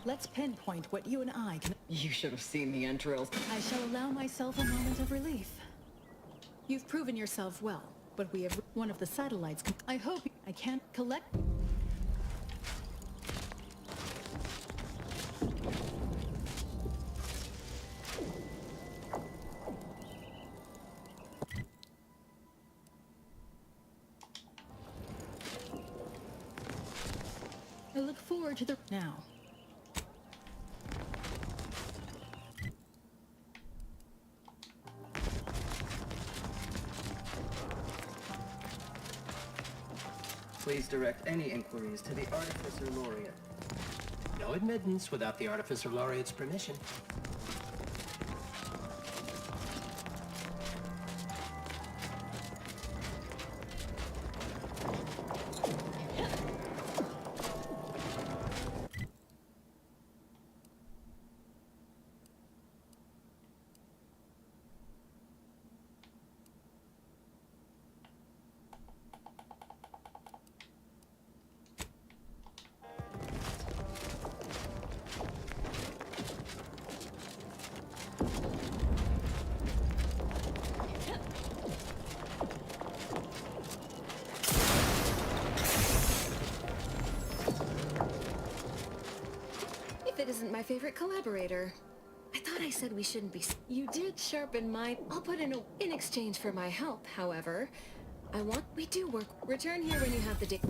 Let's pinpoint what you and I can... You should have seen the entrails. I shall allow myself a moment of relief. You've proven yourself well, but we have one of the satellites. I hope I can't collect... I look forward to the... now. Please direct any inquiries to the Artificer Laureate. No admittance without the Artificer Laureate's permission. It isn't my favorite collaborator. I thought I said we shouldn't be... You did sharpen my... I'll put in exchange for my help, however. We do work. Return here when you have the day...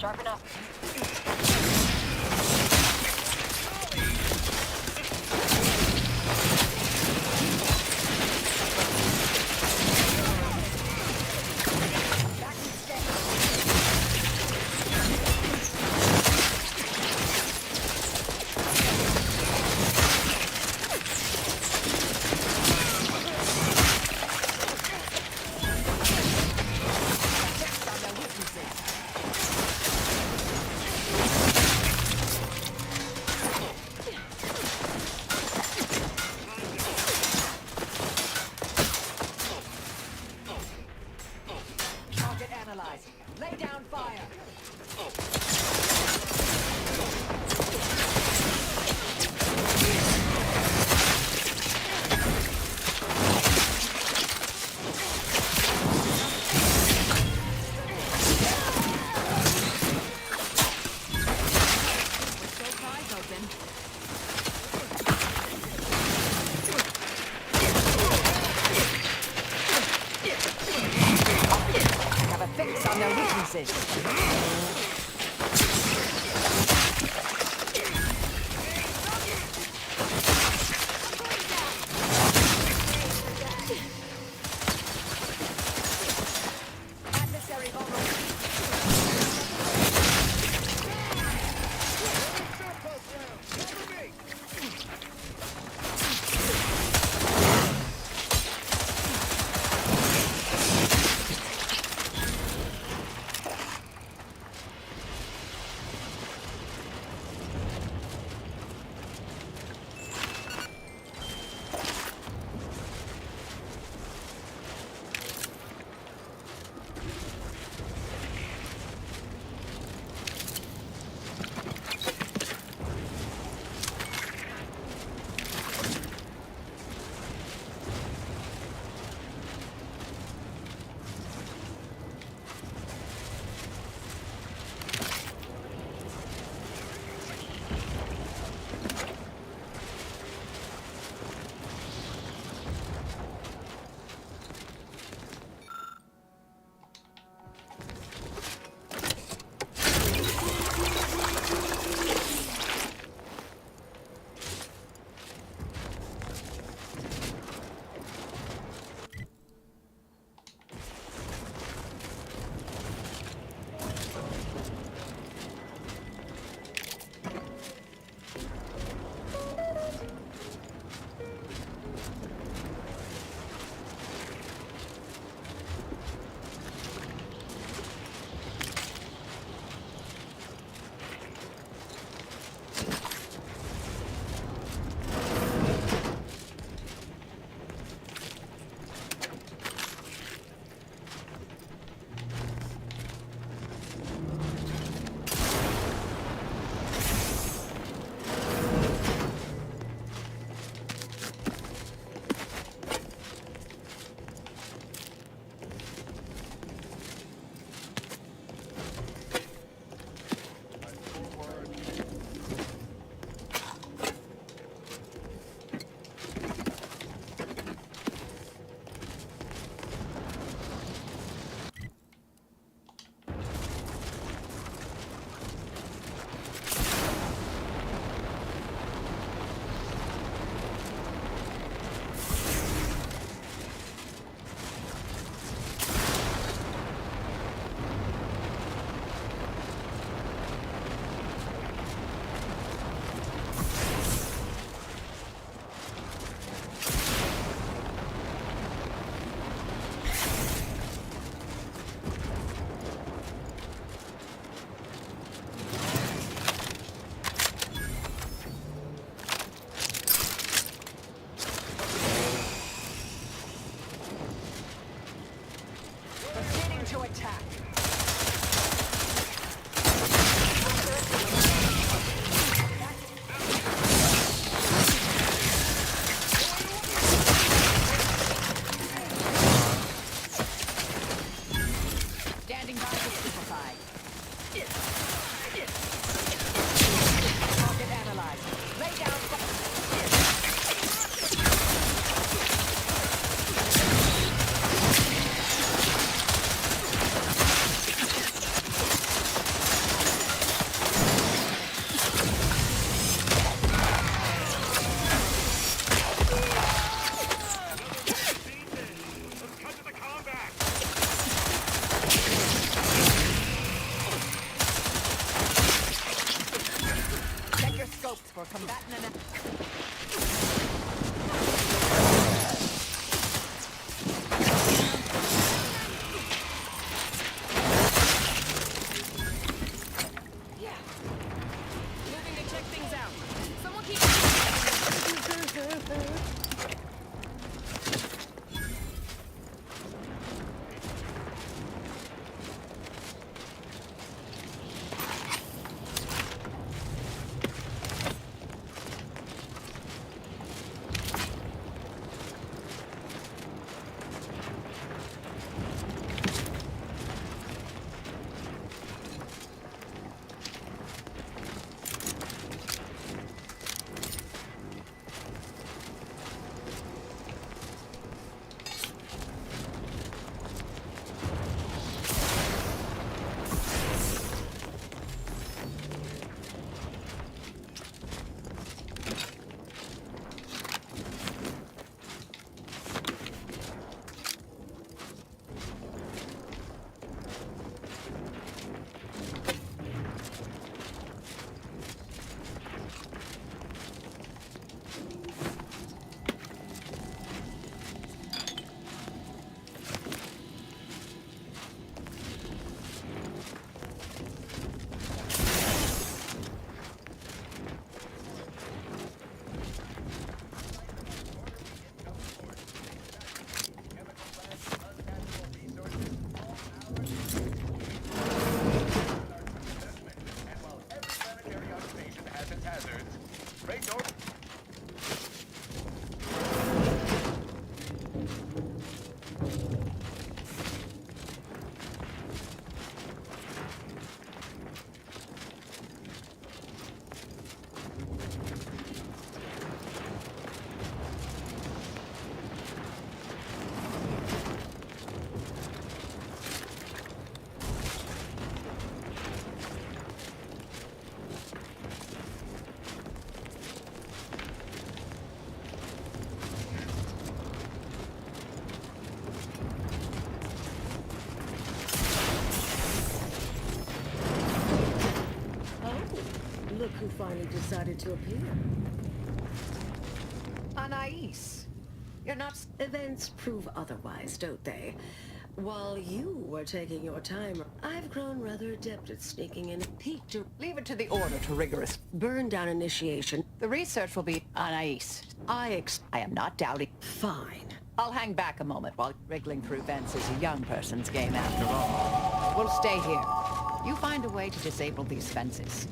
Sharpen up. Target analyzed. Lay down fire. Have a fix on their weaknesses. Adversary almost. to attack. Standing by to simplify. Target analyzed. Lay down. before combatant and... Moving to check things out. Someone keep... Look who finally decided to appear. Anais, you're not... Events prove otherwise, don't they? While you were taking your time, I've grown rather adept at sneaking in a peek to... Leave it to the Order to rigorous... Burn down initiation. The research will be... Anais, I am not doubting... Fine. I'll hang back a moment while wriggling through vents is a young person's game after all. We'll stay here. You find a way to disable these fences.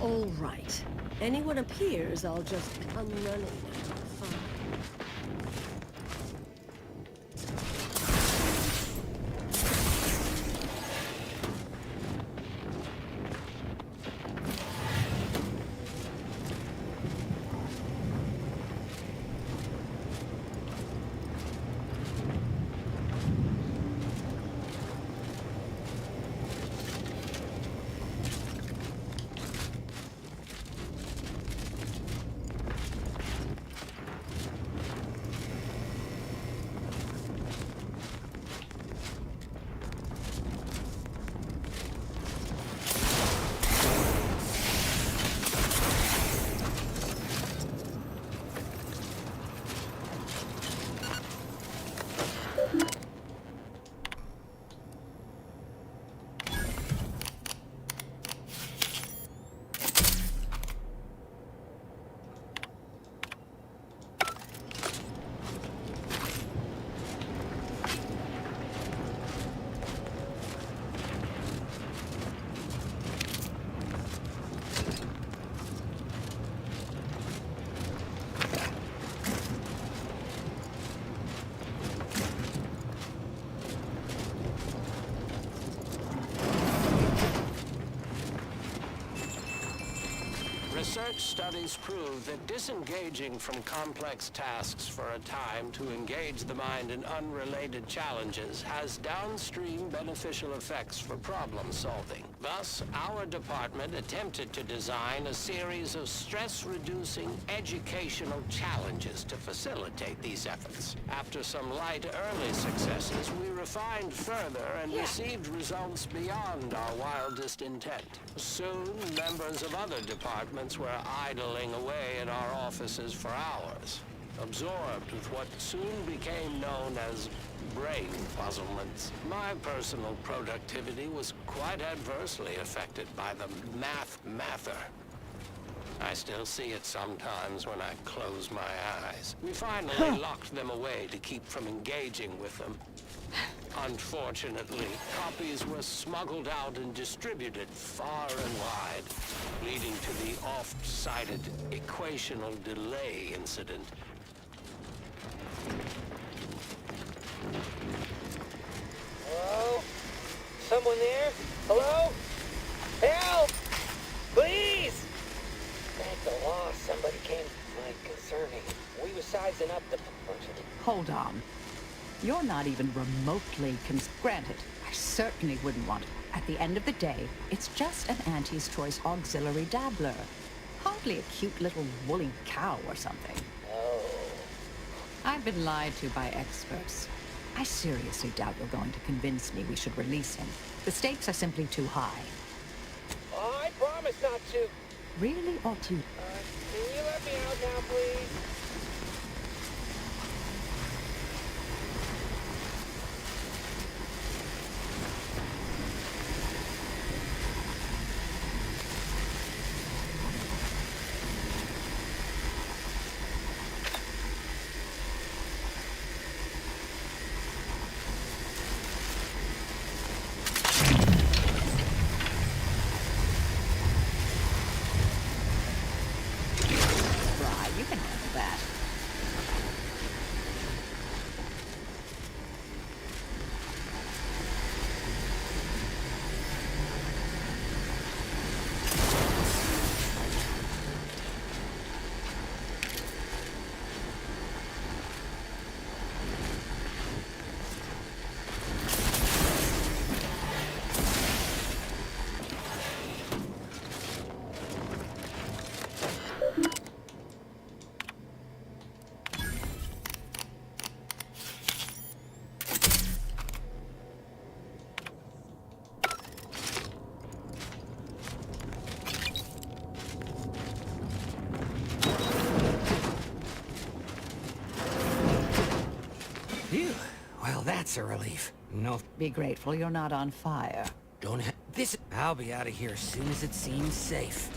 All right. Anyone appears, I'll just come running. Fine. Research studies prove that disengaging from complex tasks for a time to engage the mind in unrelated challenges has downstream beneficial effects for problem solving. Thus, our department attempted to design a series of stress-reducing educational challenges to facilitate these efforts. After some light early successes, we refined further and received results beyond our wildest intent. Soon, members of other departments were idling away in our offices for hours, absorbed with what soon became known as brain puzzlements. My personal productivity was quite adversely affected by the mather. I still see it sometimes when I close my eyes. We finally locked them away to keep from engaging with them. Unfortunately, copies were smuggled out and distributed far and wide, leading to the oft-cited equational delay incident. Hello? Someone there? Hello? Help! Please! Thank the law, somebody came, concerning. We were sizing up the... Hold on. You're not even remotely granted. I certainly wouldn't want it. At the end of the day, it's just an Auntie's Choice auxiliary dabbler. Hardly a cute little woolly cow or something. Oh. I've been lied to by experts. I seriously doubt you're going to convince me we should release him. The stakes are simply too high. Oh, I promise not to. Really ought to. Can you let me out now, please? Phew. Well, that's a relief. No. Be grateful you're not on fire. Don't have this. I'll be out of here as soon as it seems safe.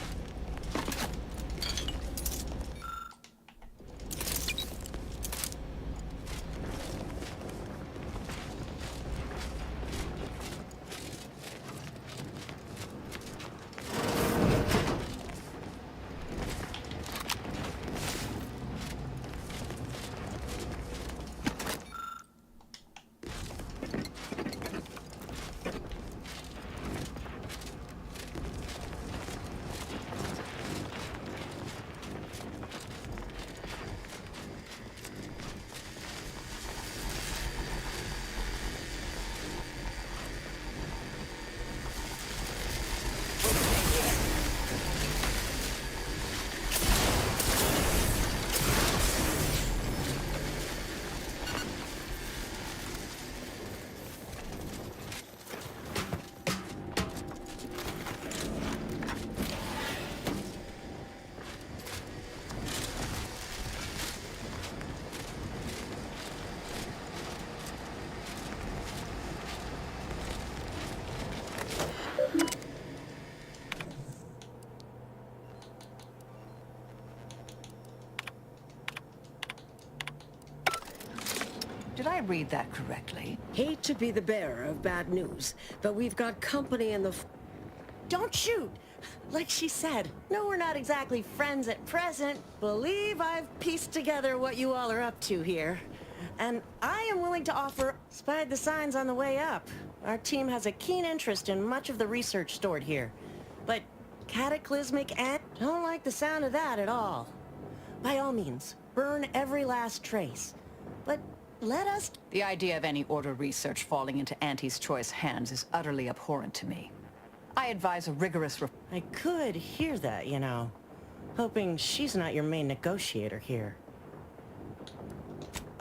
Did I read that correctly? Hate to be the bearer of bad news, but we've got company in the... Don't shoot! Like she said, no, we're not exactly friends at present. Believe I've pieced together what you all are up to here. And I am willing to offer... Spied the signs on the way up. Our team has a keen interest in much of the research stored here. But cataclysmic and... Don't like the sound of that at all. By all means, burn every last trace. But let us... The idea of any Order research falling into Auntie's choice hands is utterly abhorrent to me. I advise a rigorous... I could hear that, you know. Hoping she's not your main negotiator here.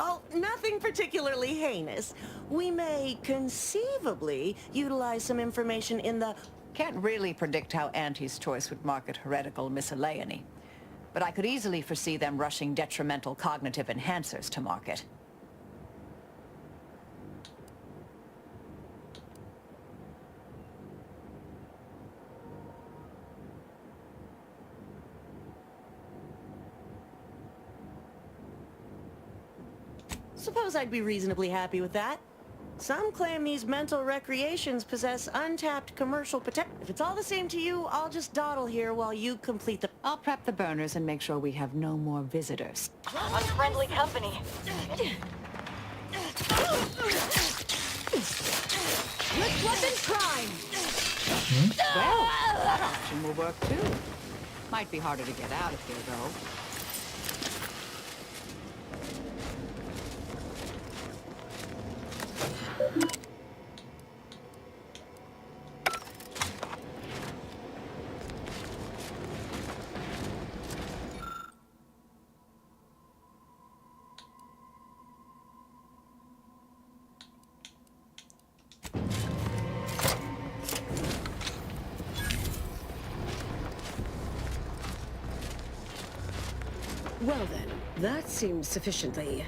Oh, nothing particularly heinous. We may conceivably utilize some information in the... Can't really predict how Auntie's choice would market heretical miscellany. But I could easily foresee them rushing detrimental cognitive enhancers to market. Suppose I'd be reasonably happy with that. Some claim these mental recreations possess untapped commercial potential. If it's all the same to you, I'll just dawdle here while you complete the... I'll prep the burners and make sure we have no more visitors. Unfriendly company. Let's weapon crime! Well, that option will work too. Might be harder to get out of here, though. Well then, that seems sufficiently.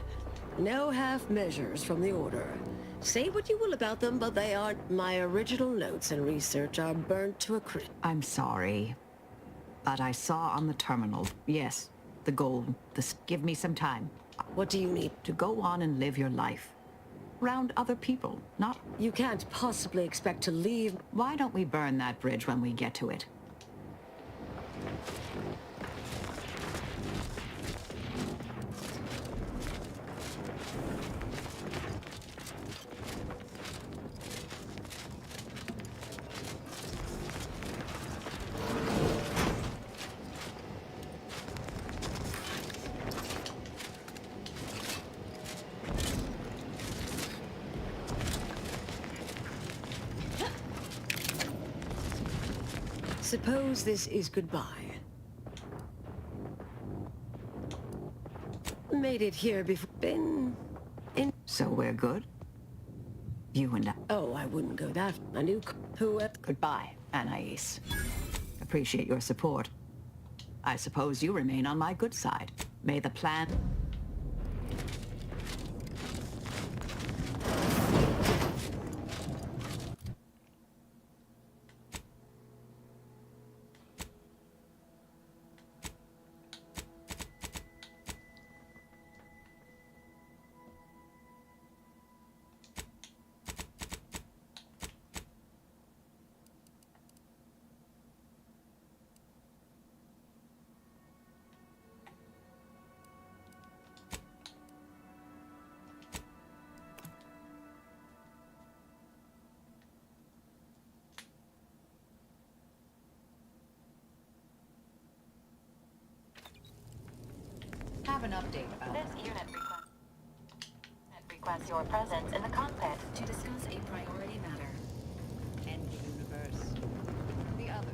No half measures from the Order. Say what you will about them, but they aren't. My original notes and research are burnt to a crisp. I'm sorry, but I saw on the terminal, yes, the gold. Give me some time. What do you need? To go on and live your life. Around other people, not... You can't possibly expect to leave. Why don't we burn that bridge when we get to it? Suppose this is goodbye. Made it here before. Been in. So we're good? You and I. Oh, I wouldn't go that. I knew who. Goodbye, Anais. Appreciate your support. I suppose you remain on my good side. May the plan... Have an update about This unit requests your presence in the cockpit To discuss a priority matter. End the universe. The other.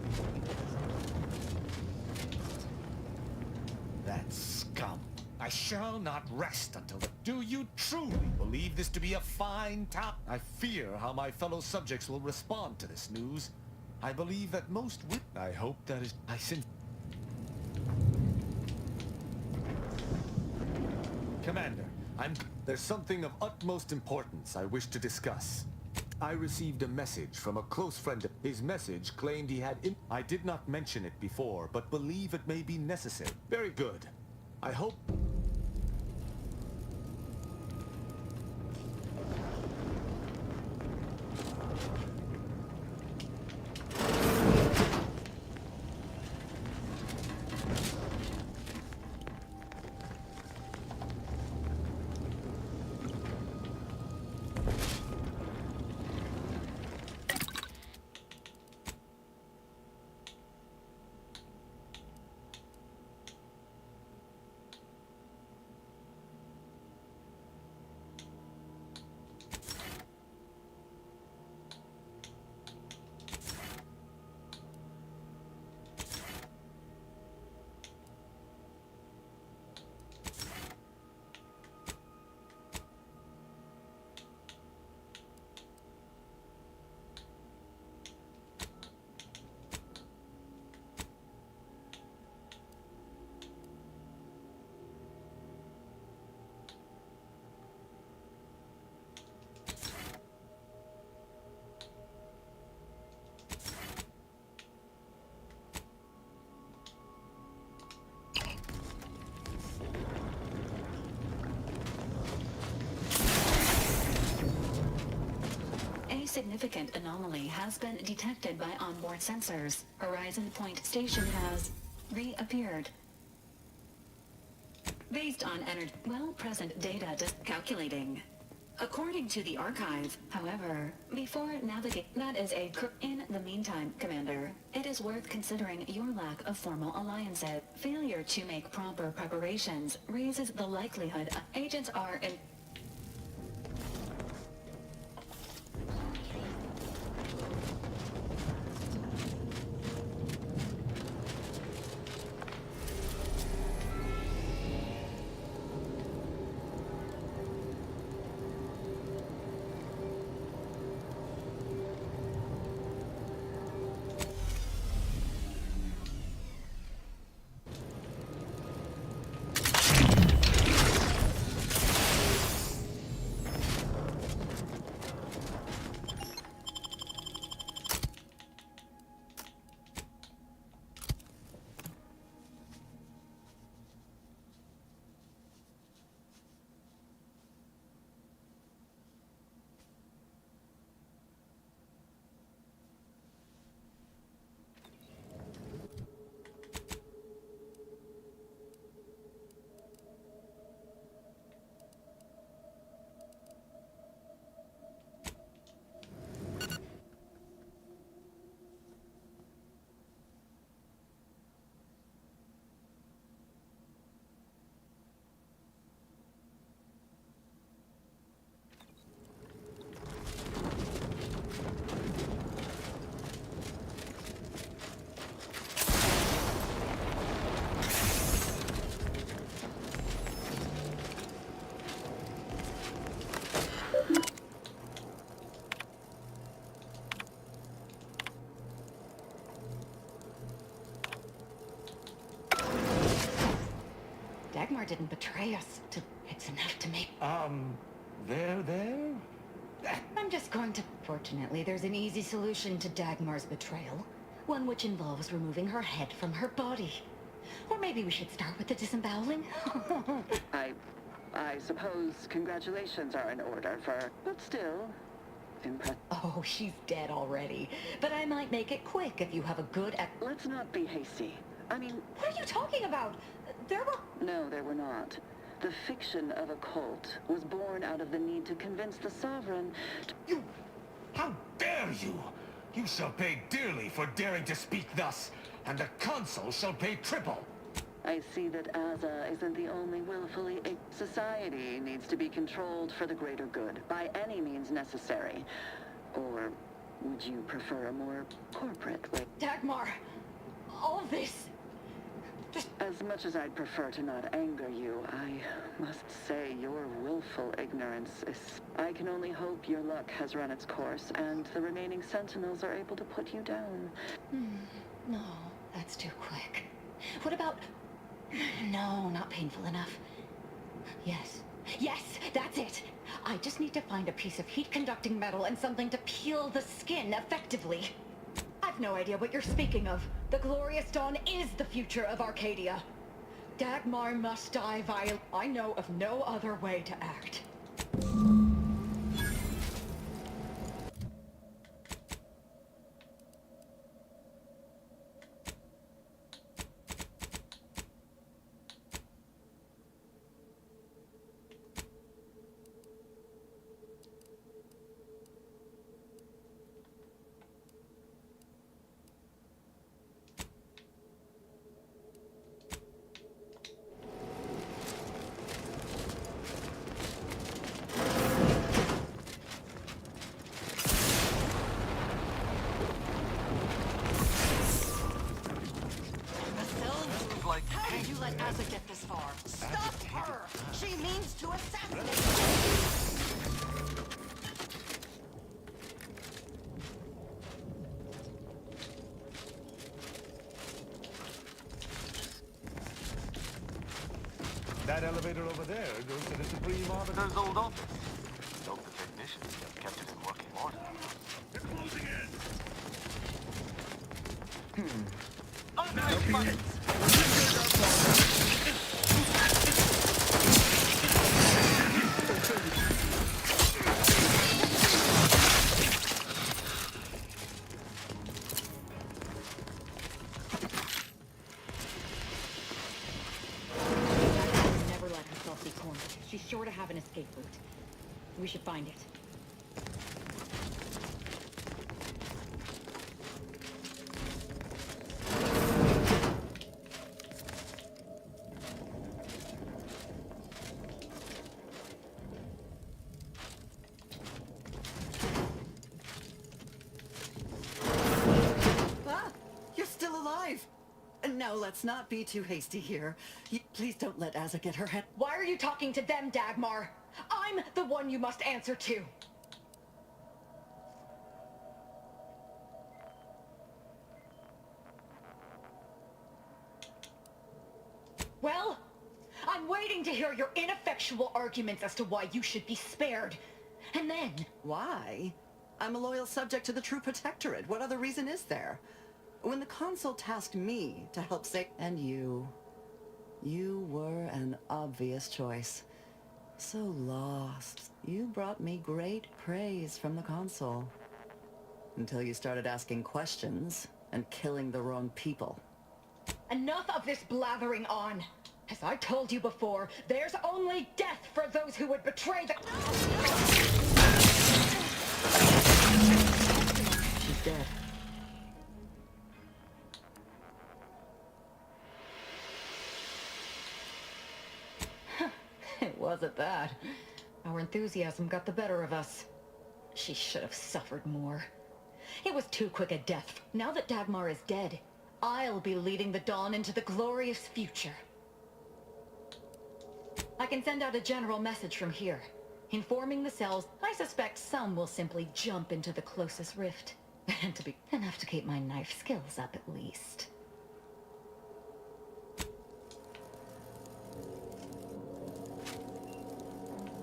That scum. I shall not rest until the... Do you truly believe this to be a fine town? I fear how my fellow subjects will respond to this news. I believe that most would... I hope that is... Commander, there's something of utmost importance I wish to discuss. I received a message from a close friend. His message claimed he had... I did not mention it before, but believe it may be necessary. Very good. I hope... significant anomaly has been detected by onboard sensors. Horizon Point Station has reappeared. Based on present data calculating. According to the archive, however, before navigate, that is in the meantime, Commander, it is worth considering your lack of formal alliances. Failure to make proper preparations raises the likelihood agents are in. Dagmar didn't betray us. It's enough to make... There? I'm just going to... Fortunately, there's an easy solution to Dagmar's betrayal. One which involves removing her head from her body. Or maybe we should start with the disemboweling? I suppose congratulations are in order for... But still... Oh, she's dead already. But I might make it quick if you have a good... Let's not be hasty. I mean... What are you talking about? There were... No, there were not. The fiction of a cult was born out of the need to convince the Sovereign... You... How dare you! You shall pay dearly for daring to speak thus, and the Council shall pay triple! I see that Aza isn't the only willfully... Society needs to be controlled for the greater good, by any means necessary. Or would you prefer a more corporate way? Dagmar! All this... As much as I'd prefer to not anger you, I must say your willful ignorance is... I can only hope your luck has run its course, and the remaining Sentinels are able to put you down. No, that's too quick. What about... No, not painful enough. Yes, that's it! I just need to find a piece of heat-conducting metal and something to peel the skin effectively. I've no idea what you're speaking of. The Glorious Dawn is the future of Arcadia. Dagmar must die violently. I know of no other way to act. How did you let Aza get this far? Stop her! She means to assassinate That elevator over there goes to the Supreme Arbiter's old office. Hope the technicians have kept it in working order. They're closing in. have an escape route. We should find it. Ah! You're still alive! Now, let's not be too hasty here. Please don't let Azza get her head. Why are you talking to them, Dagmar? I'm the one you must answer to. Well, I'm waiting to hear your ineffectual arguments as to why you should be spared. And then... Why? I'm a loyal subject to the True Protectorate. What other reason is there? When the Consul tasked me to help save... And you were an obvious choice. So lost. You brought me great praise from the Consul. Until you started asking questions and killing the wrong people. Enough of this blathering on. As I told you before, there's only death for those who would betray the... She's dead. It wasn't bad. Our enthusiasm got the better of us. She should have suffered more. It was too quick a death. Now that Dagmar is dead, I'll be leading the Dawn into the glorious future. I can send out a general message from here, informing the cells. I suspect some will simply jump into the closest rift. And to be enough to keep my knife skills up at least.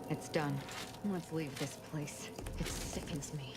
It's done. Let's leave this place. It sickens me.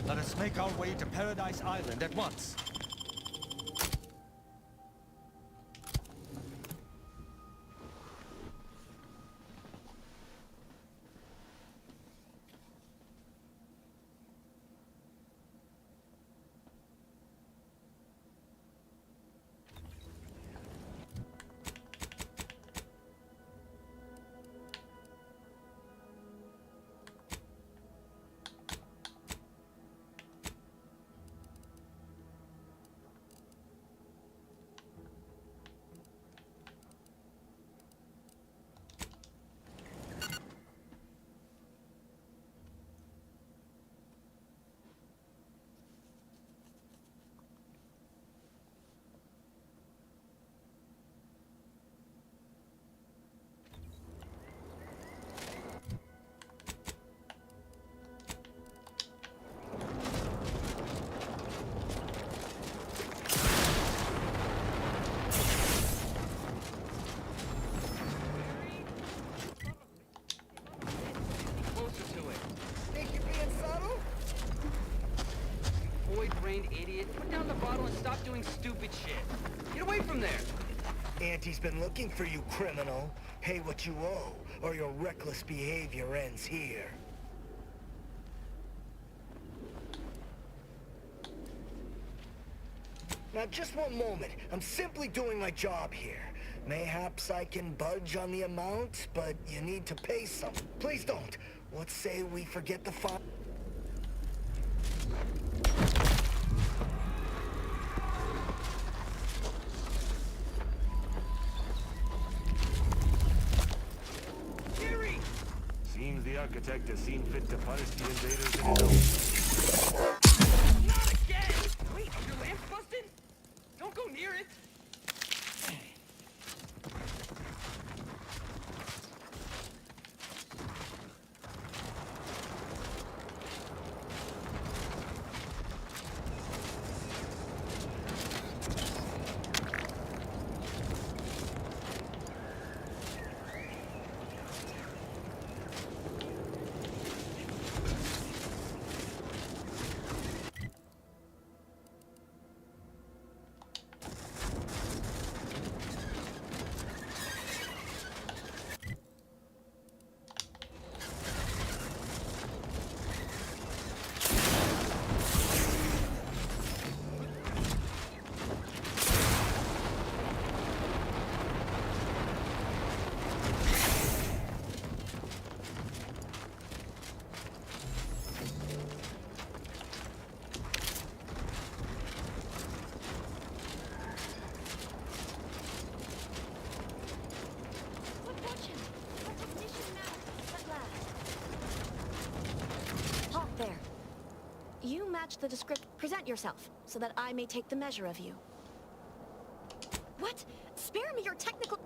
Let us make our way to Paradise Island at once. blind idiot. Put down the bottle and stop doing stupid shit. Get away from there. Auntie's been looking for you, criminal. Pay what you owe, or your reckless behavior ends here. Now, just one moment. I'm simply doing my job here. Mayhaps I can budge on the amount, but you need to pay some. Please don't. Let's say we forget the fine. Seems the architect has seen fit to punish the invaders in his own. Not again! Wait, are your lamps busted? Don't go near it. There. You match the description. Present yourself, so that I may take the measure of you. What? Spare me your technical...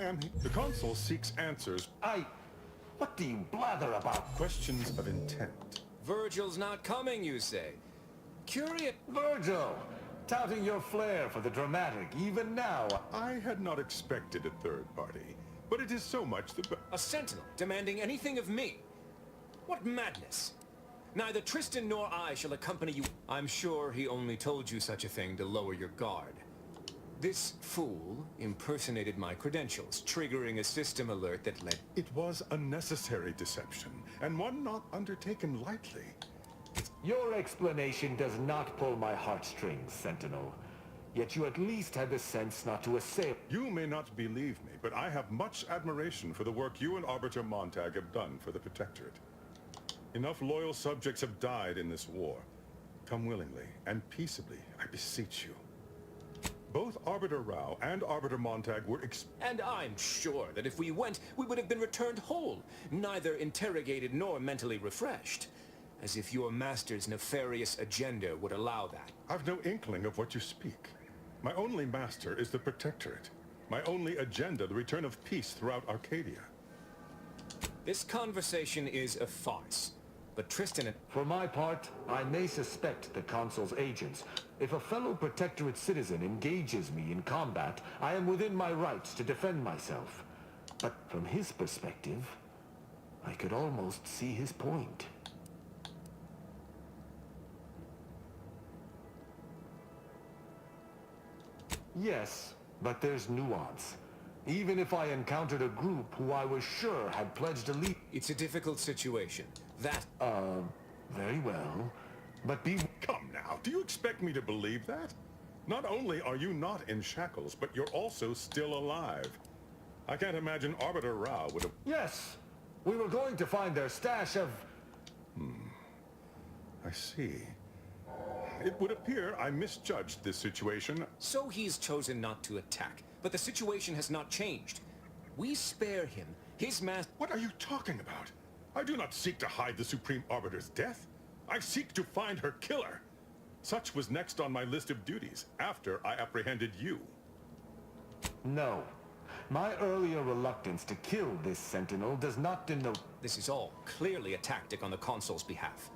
am he. The Consul seeks answers. What do you blather about? Questions of intent. Virgil's not coming, you say? Curious. Virgil! Touting your flair for the dramatic, even now. I had not expected a third party, but it is so much the A sentinel demanding anything of me? What madness! Neither Tristan nor I shall accompany you. I'm sure he only told you such a thing to lower your guard. This fool impersonated my credentials, triggering a system alert that led... It was a necessary deception, and one not undertaken lightly. Your explanation does not pull my heartstrings, Sentinel. Yet you at least had the sense not to assail... You may not believe me, but I have much admiration for the work you and Arbiter Montag have done for the Protectorate. Enough loyal subjects have died in this war. Come willingly and peaceably, I beseech you. Both Arbiter Rao and Arbiter Montag were And I'm sure that if we went, we would have been returned whole, neither interrogated nor mentally refreshed. As if your master's nefarious agenda would allow that. I've no inkling of what you speak. My only master is the Protectorate. My only agenda, the return of peace throughout Arcadia. This conversation is a farce. But Tristan... For my part, I may suspect the Consul's agents. If a fellow Protectorate citizen engages me in combat, I am within my rights to defend myself. But from his perspective, I could almost see his point. Yes, but there's nuance. Even if I encountered a group who I was sure had pledged allegiance... It's a difficult situation. That... very well. But be... Come now, do you expect me to believe that? Not only are you not in shackles, but you're also still alive. I can't imagine Arbiter Rao would have... Yes! We were going to find their stash of... I see. It would appear I misjudged this situation. So he's chosen not to attack. But the situation has not changed. We spare him. His master... What are you talking about? I do not seek to hide the Supreme Arbiter's death. I seek to find her killer. Such was next on my list of duties, after I apprehended you. No. My earlier reluctance to kill this Sentinel does not denote... This is all clearly a tactic on the Consul's behalf.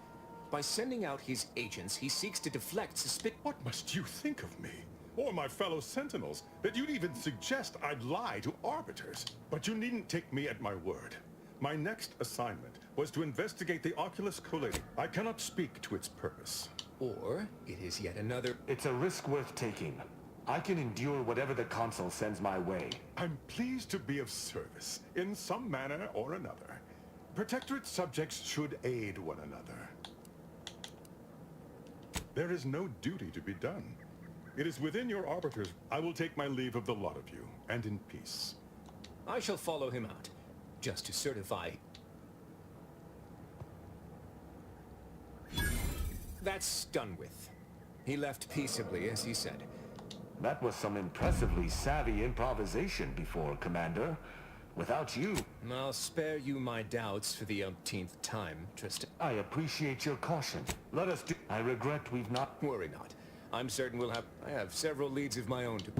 By sending out his agents, he seeks to deflect suspicion. What must you think of me? Or my fellow Sentinels, that you'd even suggest I'd lie to Arbiters? But you needn't take me at my word. My next assignment was to investigate the Oculus Collating. I cannot speak to its purpose. Or it is yet another... It's a risk worth taking. I can endure whatever the Consul sends my way. I'm pleased to be of service, in some manner or another. Protectorate subjects should aid one another. There is no duty to be done. It is within your arbiters. I will take my leave of the lot of you, and in peace. I shall follow him out, just to certify... That's done with. He left peaceably, as he said. That was some impressively savvy improvisation before, Commander. Without you... I'll spare you my doubts for the umpteenth time, Tristan. I appreciate your caution. Let us do... I regret we've not... Worry not. I'm certain we'll have... I have several leads of my own to...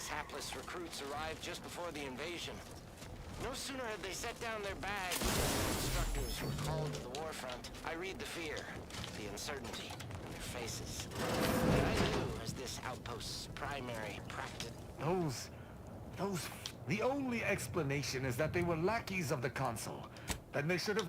These hapless recruits arrived just before the invasion. No sooner had they set down their bags than their instructors were called to the war front. I read the fear, the uncertainty in their faces. And I knew as this outpost's primary practice. The only explanation is that they were lackeys of the consul. Then they should have...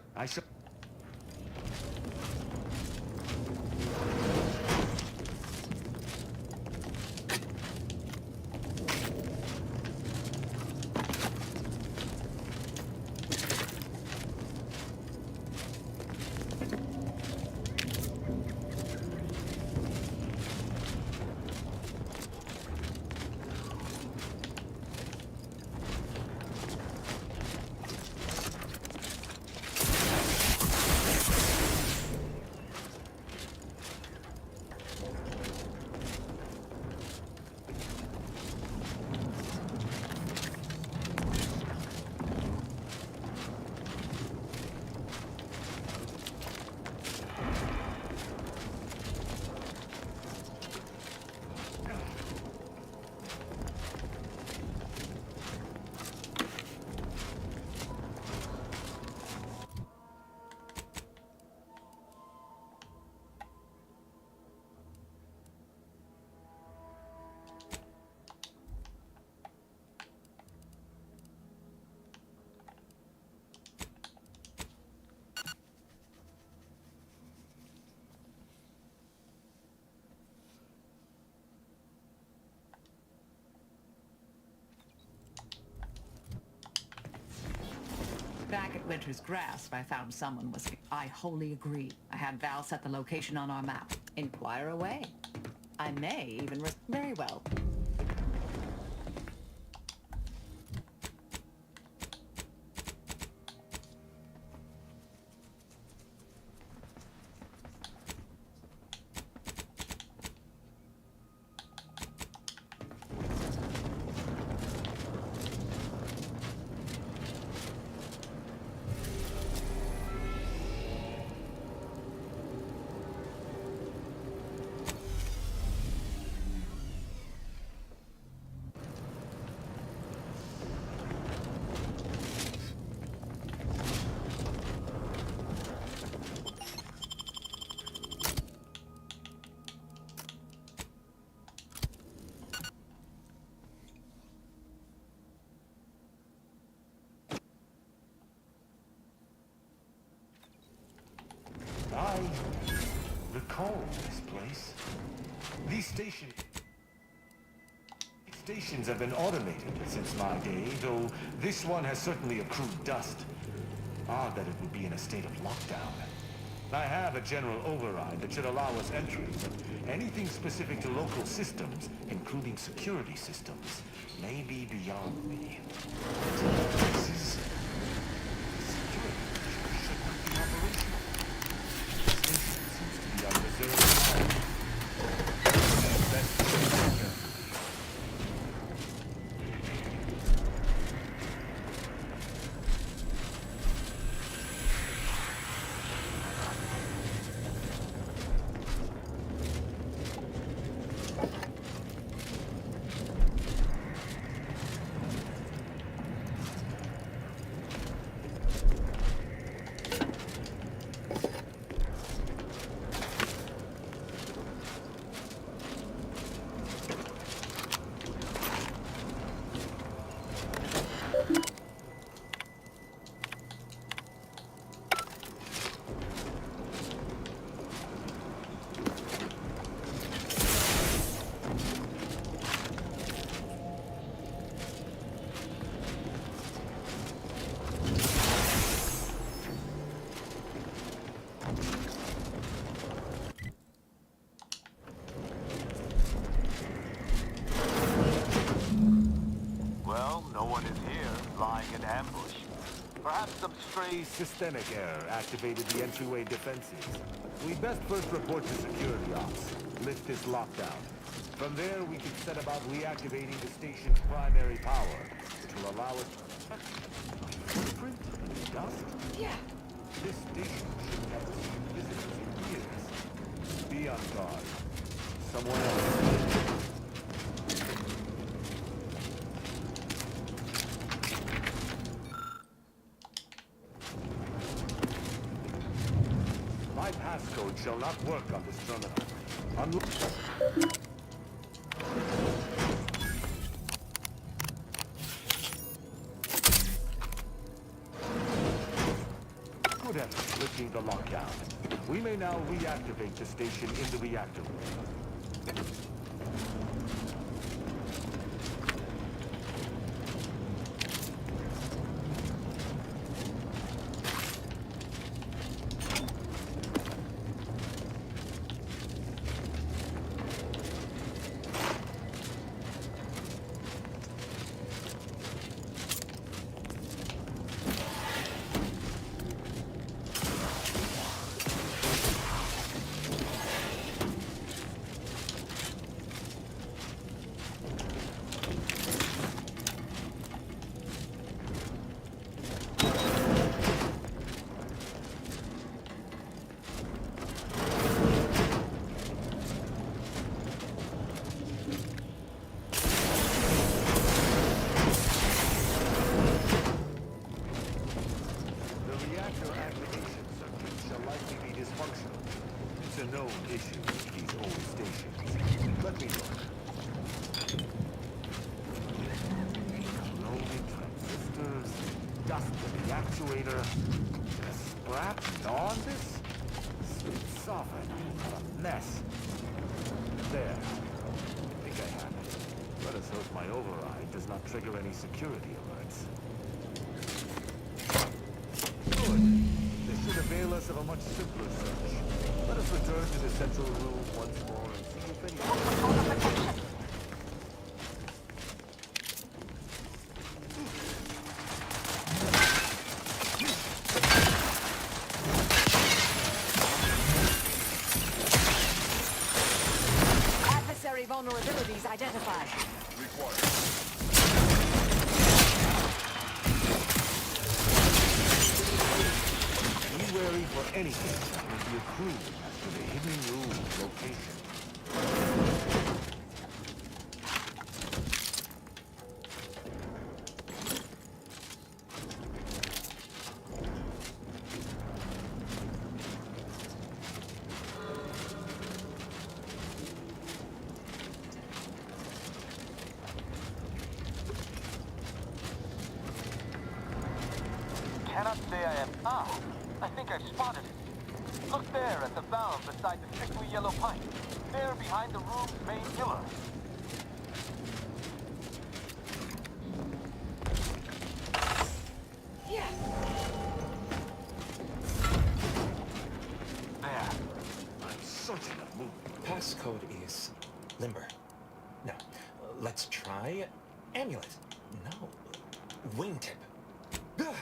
Back at Winter's Grasp, I found someone was... I wholly agree. I had Val set the location on our map. Inquire away. I may even... Very well. I recall this place. These stations have been automated since my day, though this one has certainly accrued dust. Odd that it would be in a state of lockdown. I have a general override that should allow us entry, but anything specific to local systems, including security systems, may be beyond me. This is... security should not be operational. The station seems to be on reserve time. Best to check carefully. Stray systemic error activated the entryway defenses. We best first report to security ops, lift this lockdown. From there, we can set about reactivating the station's primary power, which will allow us to... Footprint in the dust? Yeah. This station shouldn't have received visitors in years. Be on guard. Someone else. passcode shall not work on this terminal. Good effort lifting the lockdown. We may now reactivate the station in the reactor room. Trigger any security alerts. Good. This should avail us of a much simpler search. Let us return to the central room once more and see if any... Adversary vulnerabilities identified. Be wary for anything that may be a clue as to the hidden room's location. Cannot say I am... Ah, I think I've spotted it. Look there at the valve beside the sickly yellow pipe. There behind the room's main pillar. Yeah. There. I'm certain of movement. Passcode is limber. No. Let's try amulet. No. Wingtip. Ugh.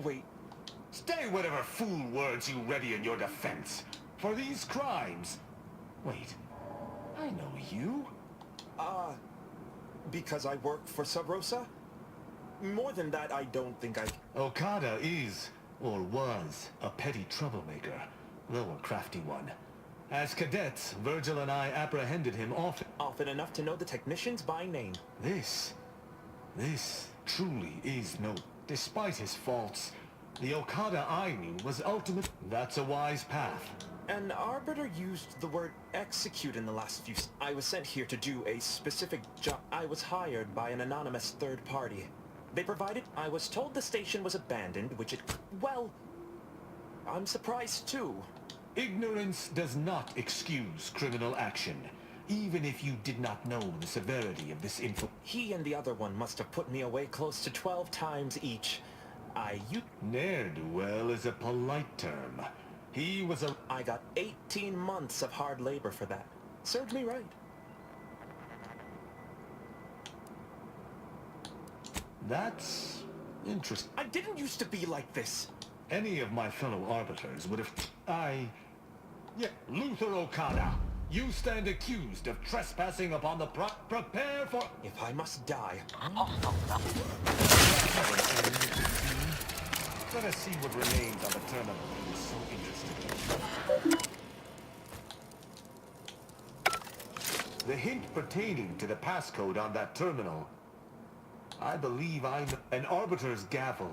Wait. Stay whatever fool words you ready in your defense. For these crimes... Wait. I know you. Because I work for Sub Rosa? More than that, I don't think I... Okada is, or was, a petty troublemaker, though a crafty one. As cadets, Virgil and I apprehended him often. Often enough to know the technicians by name. This truly is no... Despite his faults, the Okada I knew was ultimate. That's a wise path. An arbiter used the word execute in the last few... I was sent here to do a specific job. I was hired by an anonymous third party. They provided... I was told the station was abandoned, which it... Well, I'm surprised too. Ignorance does not excuse criminal action, even if you did not know the severity of this info. He and the other one must have put me away close to 12 times each. Ne'er-do-well is a polite term. He was a... I got 18 months of hard labor for that. Served me right. That's... interesting. I didn't used to be like this. Any of my fellow arbiters would have... Yeah, Luther Okada. You stand accused of trespassing upon the prepare for... If I must die... Let us see what remains on the terminal that is so interesting. The hint pertaining to the passcode on that terminal... I believe I'm... An arbiter's gavel...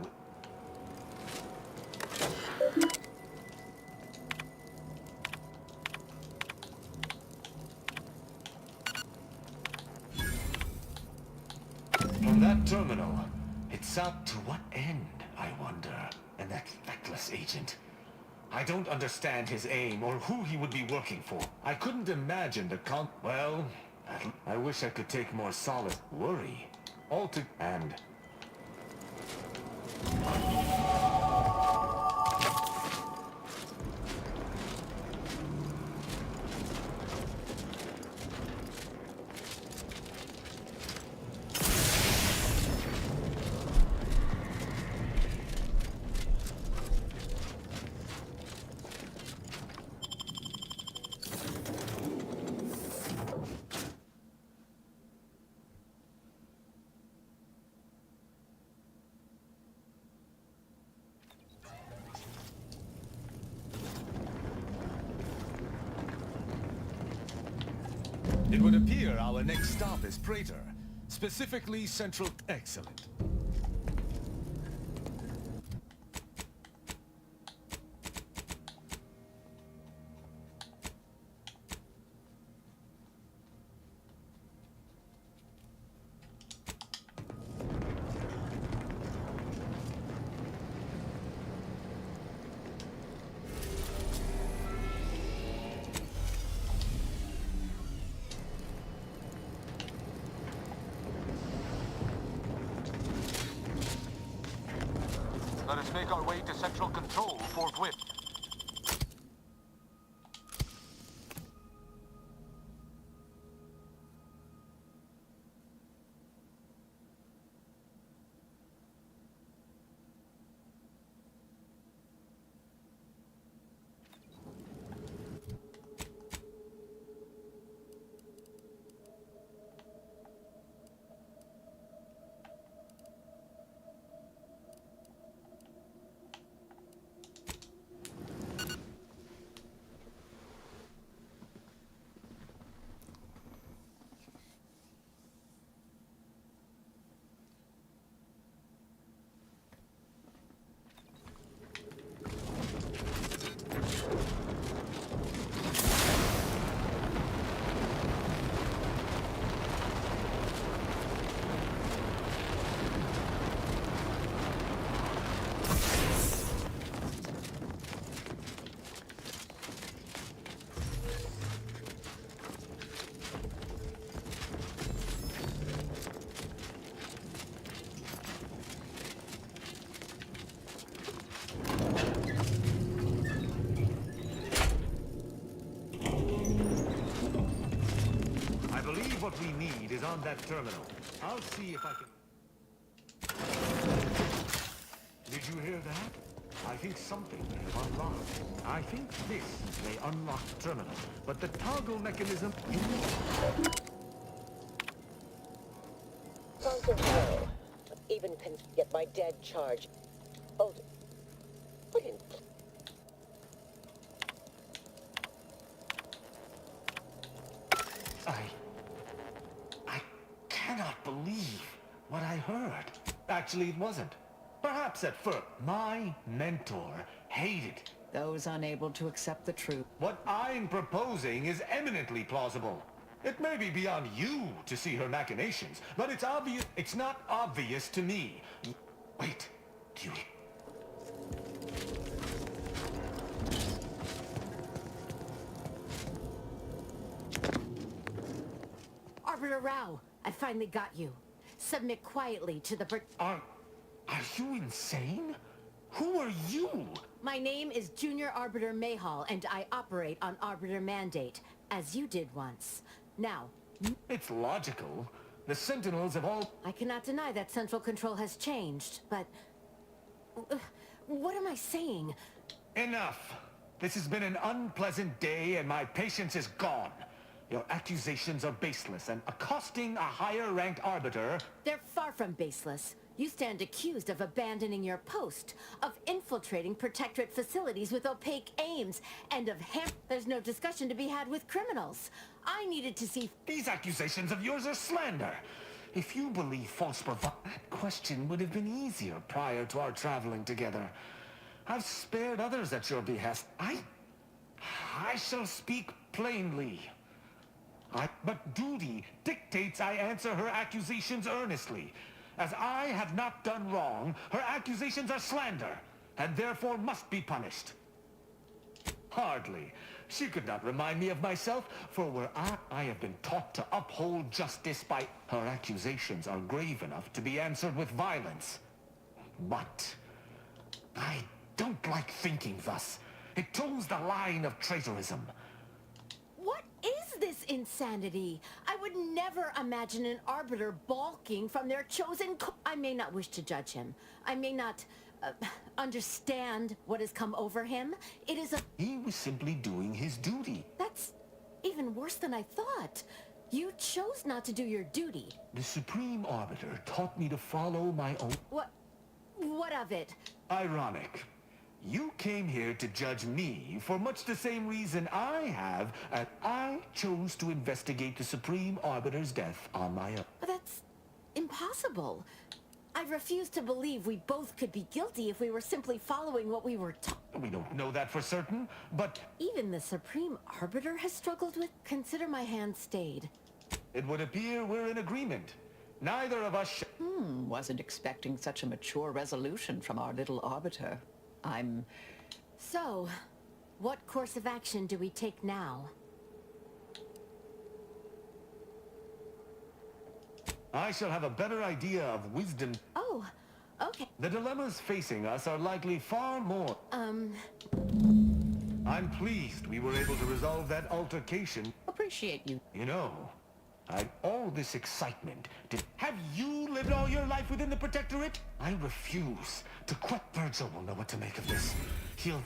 That terminal, it's out to what end, I wonder? And that feckless agent. I don't understand his aim or who he would be working for. I couldn't imagine the well, I wish I could take more solid worry. And It would appear our next stop is Praetor, specifically Central. Excellent. Let us make our way to Central Control forthwith. what we need is on that terminal. I'll see if I can... Did you hear that? I think something may have unlocked. I think this may unlock the terminal, but the toggle mechanism... Concentrate. Even can get my dead charge. Oh, what in... I cannot believe what I heard. Actually, it wasn't. Perhaps at first, my mentor hated those unable to accept the truth. What I'm proposing is eminently plausible. It may be beyond you to see her machinations, but it's obvious. It's not obvious to me. Wait, do you... Arbiter Rao, I finally got you. Submit quietly to the... Are you insane? Who are you? My name is Junior Arbiter Mayhall, and I operate on Arbiter Mandate, as you did once. Now... It's logical. The Sentinels have all... I cannot deny that Central Control has changed, but... what am I saying? Enough! This has been an unpleasant day, and my patience is gone. Your accusations are baseless, and accosting a higher-ranked Arbiter... They're far from baseless. You stand accused of abandoning your post, of infiltrating Protectorate facilities with opaque aims, and of There's no discussion to be had with criminals. I needed to see... These accusations of yours are slander. If you believe false that question would have been easier prior to our traveling together. I've spared others at your behest. I shall speak plainly. But duty dictates I answer her accusations earnestly. As I have not done wrong, her accusations are slander, and therefore must be punished. Hardly. She could not remind me of myself, for were I have been taught to uphold justice by... Her accusations are grave enough to be answered with violence. But I don't like thinking thus. It toes the line of traitorism. What is this insanity? I would never imagine an arbiter balking from their chosen I may not wish to judge him. I may not understand what has come over him. It is a... He was simply doing his duty. That's even worse than I thought. You chose not to do your duty. The Supreme Arbiter taught me to follow my own... What of it? Ironic. You came here to judge me for much the same reason I have, and I chose to investigate the Supreme Arbiter's death on my own. But that's impossible. I refuse to believe we both could be guilty if we were simply following what we were taught. We don't know that for certain, but... Even the Supreme Arbiter has struggled with... Consider my hand stayed. It would appear we're in agreement. Neither of us... Wasn't expecting such a mature resolution from our little arbiter. So, what course of action do we take now? I shall have a better idea of wisdom. Oh, okay. The dilemmas facing us are likely far more... I'm pleased we were able to resolve that altercation. Appreciate you. You know, all this excitement. Have you lived all your life within the Protectorate? I refuse to quit. Virgil will know what to make of this. He'll...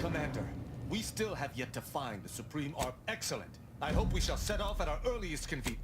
Commander, we still have yet to find the Supreme Arb. Excellent. I hope we shall set off at our earliest convenience.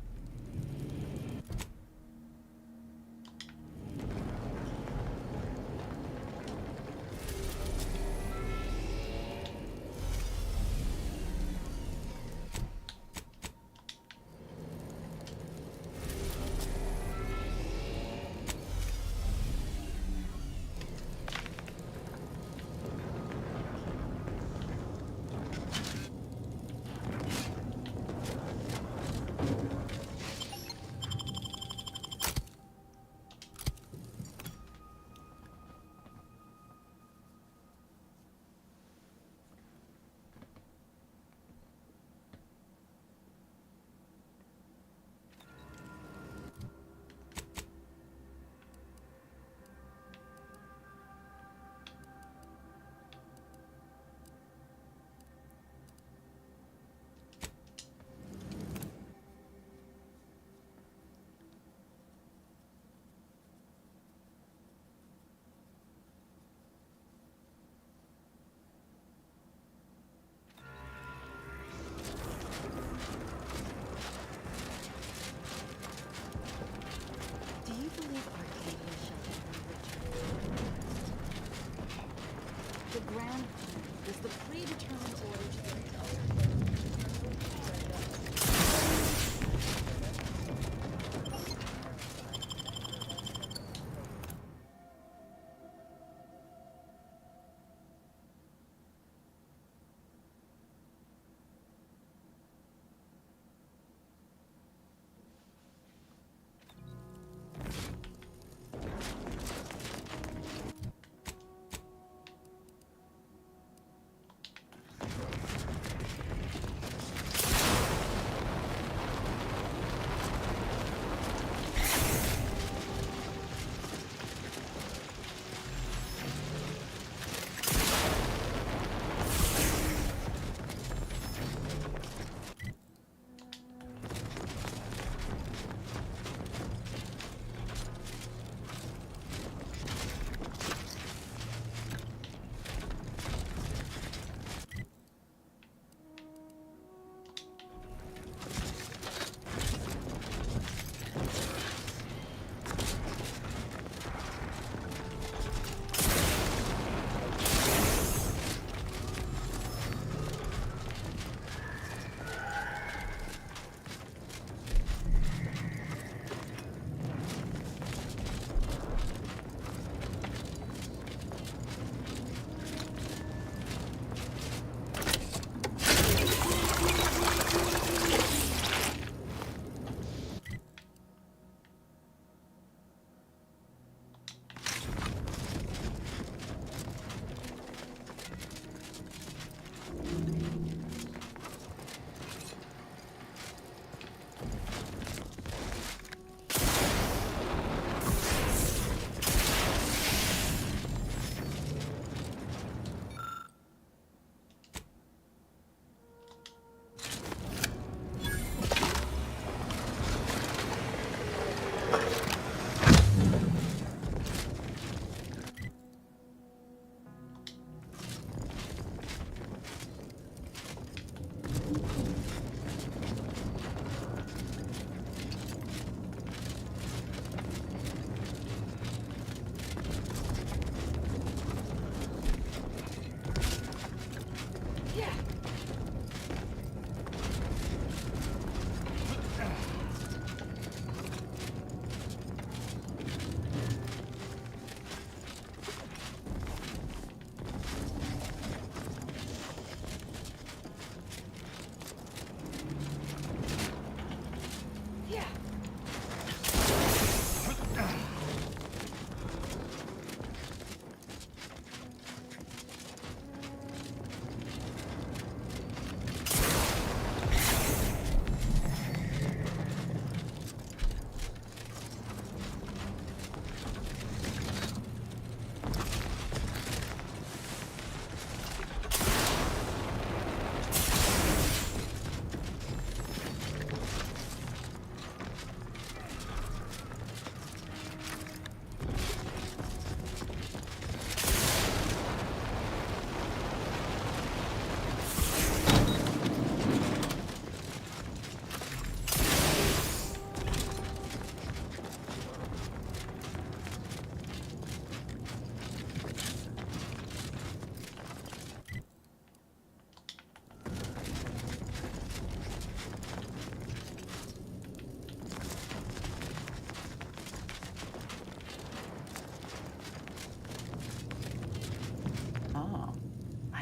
Yeah.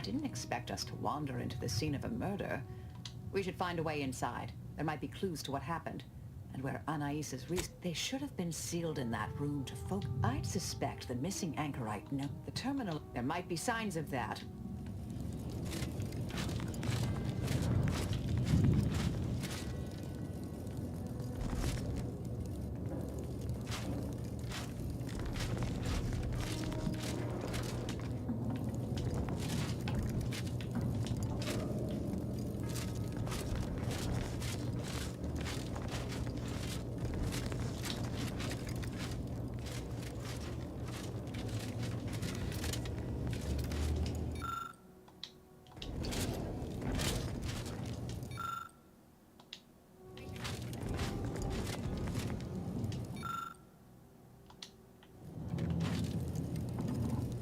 Didn't expect us to wander into the scene of a murder. We should find a way inside. There might be clues to what happened. And where Anais' they should have been sealed in that room to focus. I'd suspect the missing anchorite the terminal. There might be signs of that.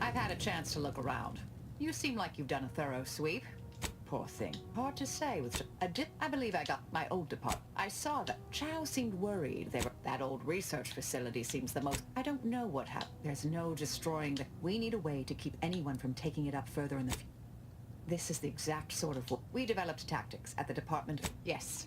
I've had a chance to look around. You seem like you've done a thorough sweep. Poor thing. Hard to say with I believe I got my old department. I saw that Chow seemed worried. That old research facility seems the most. I don't know what happened. There's no destroying the. We need a way to keep anyone from taking it up further in the future. This is the exact sort of. We developed tactics at the department. Yes.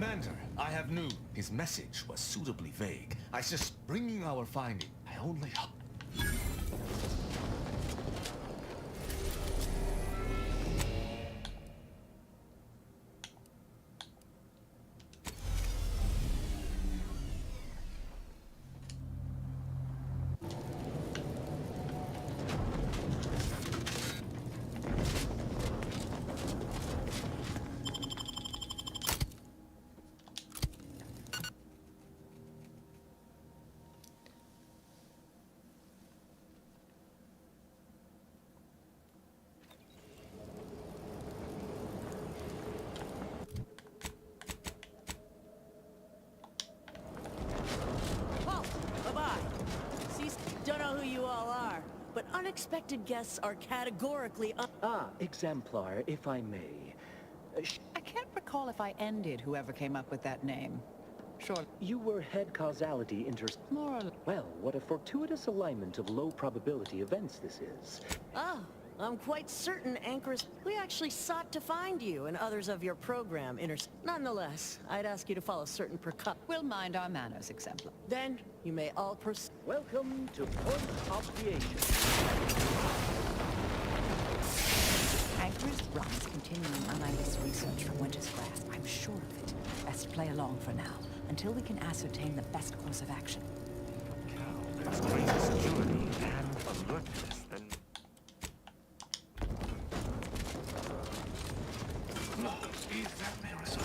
Commander, I have news. His message was suitably vague. I just bringing our finding. I only hope. Don't know who you all are, but unexpected guests are categorically Exemplar, if I may. I can't recall if I ended whoever came up with that name. Sure. You were head causality More or less. Well, what a fortuitous alignment of low probability events this is. I'm quite certain, Anchoress. We actually sought to find you and others of your program Nonetheless, I'd ask you to follow certain We'll mind our manners, Exemplar. Then, you may all proceed. Welcome to Point Obviation. Anchor's run is continuing unaided research from Winter's Grasp. I'm sure of it. Best play along for now, until we can ascertain the best course of action. There's greater security and alertness than... Is that Marisol?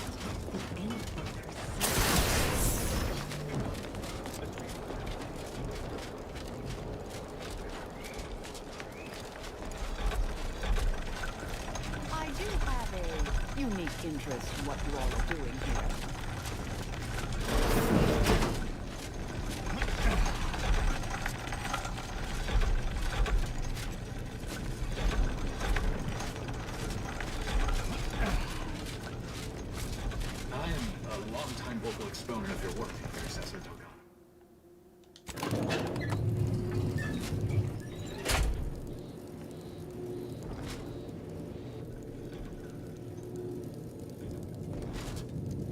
I do have a unique interest in what you all are doing here. I am a long-time vocal exponent of your work, Intercessor Dogon.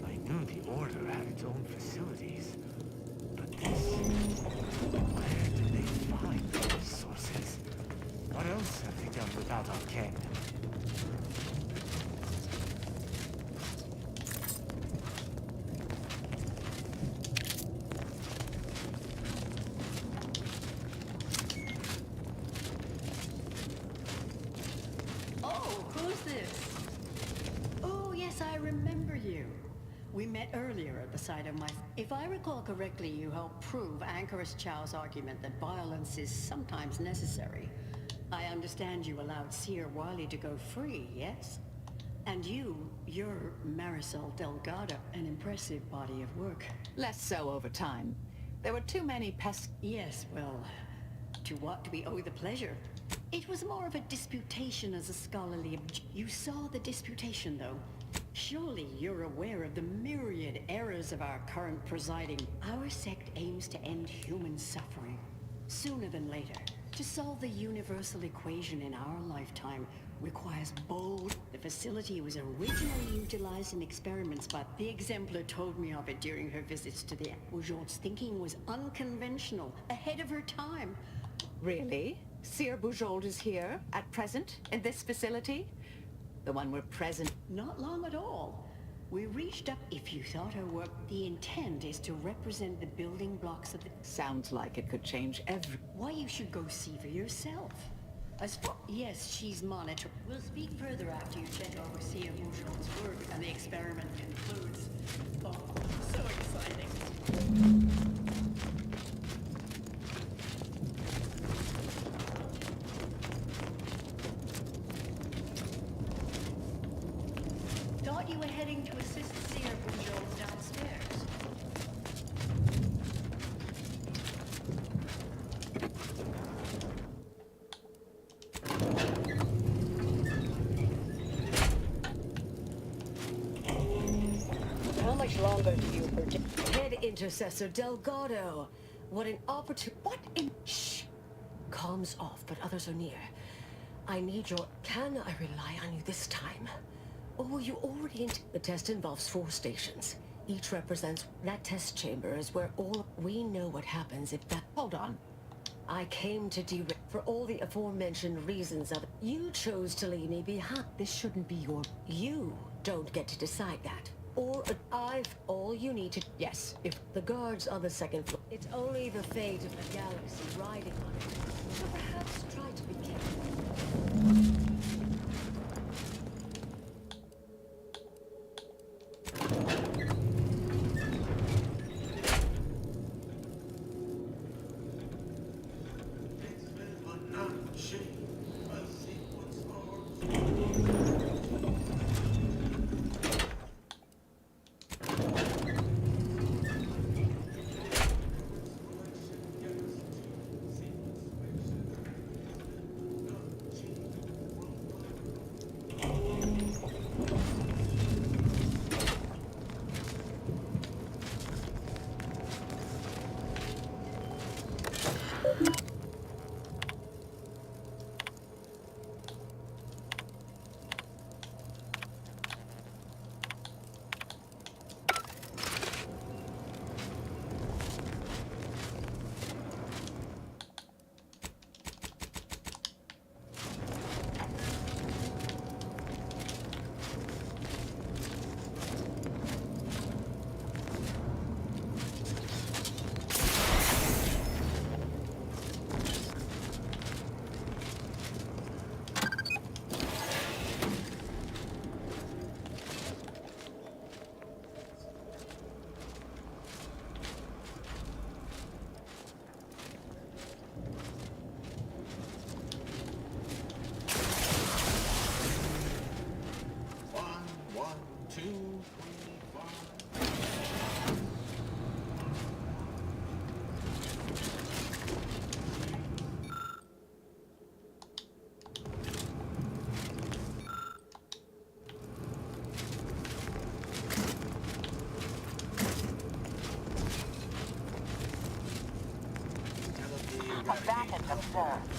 I knew the Order had its own facilities, but this... Where do they find the resources? What else have they done without Arcane? Oh, who's this? Oh, yes, I remember you. We met earlier at the site of my... If I recall correctly, you helped prove Anchoress Chow's argument that violence is sometimes necessary. I understand you allowed Seer Wiley to go free, yes? And you're Marisol Delgado, an impressive body of work. Less so over time. There were too many pests. Yes, well, to what do we owe the pleasure? It was more of a disputation as a scholarly... You saw the disputation, though. Surely you're aware of the myriad errors of our current presiding. Our sect aims to end human suffering, sooner than later. To solve the universal equation in our lifetime requires bold... The facility was originally utilized in experiments, but the Exemplar told me of it during her visits to the... Bourgeois' thinking was unconventional, ahead of her time. Really? Seer Bujold is here, at present, in this facility? The one we're present... Not long at all. We reached up. If you thought her work... The intent is to represent the building blocks of the... Sounds like it could change every... Why, you should go see for yourself. As far... Yes, she's monitored. We'll speak further after you check over Seer Bujold's work and the experiment concludes. Oh, so exciting. Thought you were heading to assist Seer Bujold downstairs. How much longer do you predict? Head Intercessor Delgado. What an opportunity. What in... Shh. Comms off, but others are near. I need your... Can I rely on you this time? Or were you already in... The test involves 4 stations. Each represents that test chamber is where all we know what happens if that. Hold on. I came to derail for all the aforementioned reasons of you chose to leave me behind. This shouldn't be your... You don't get to decide that. Or I've all you need to... Yes, if... The guards on the second floor. It's only the fate of the galaxy riding on it. So perhaps try to be careful. Combatants observed.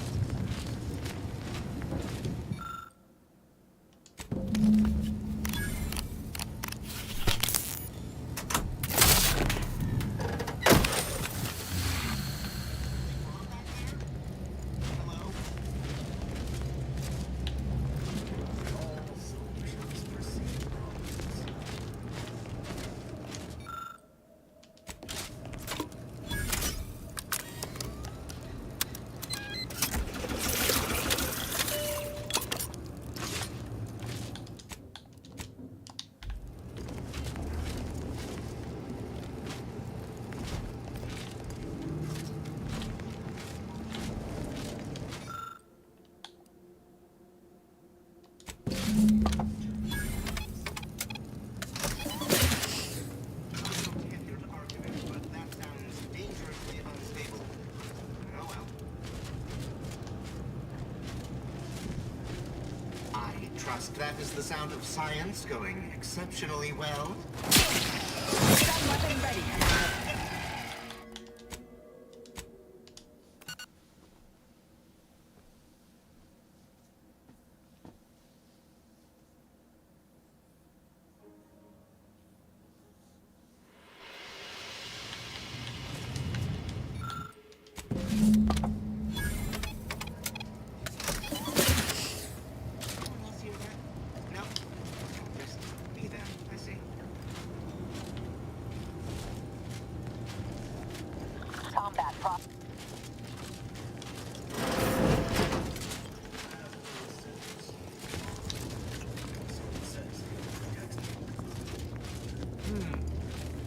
That is the sound of science going exceptionally well.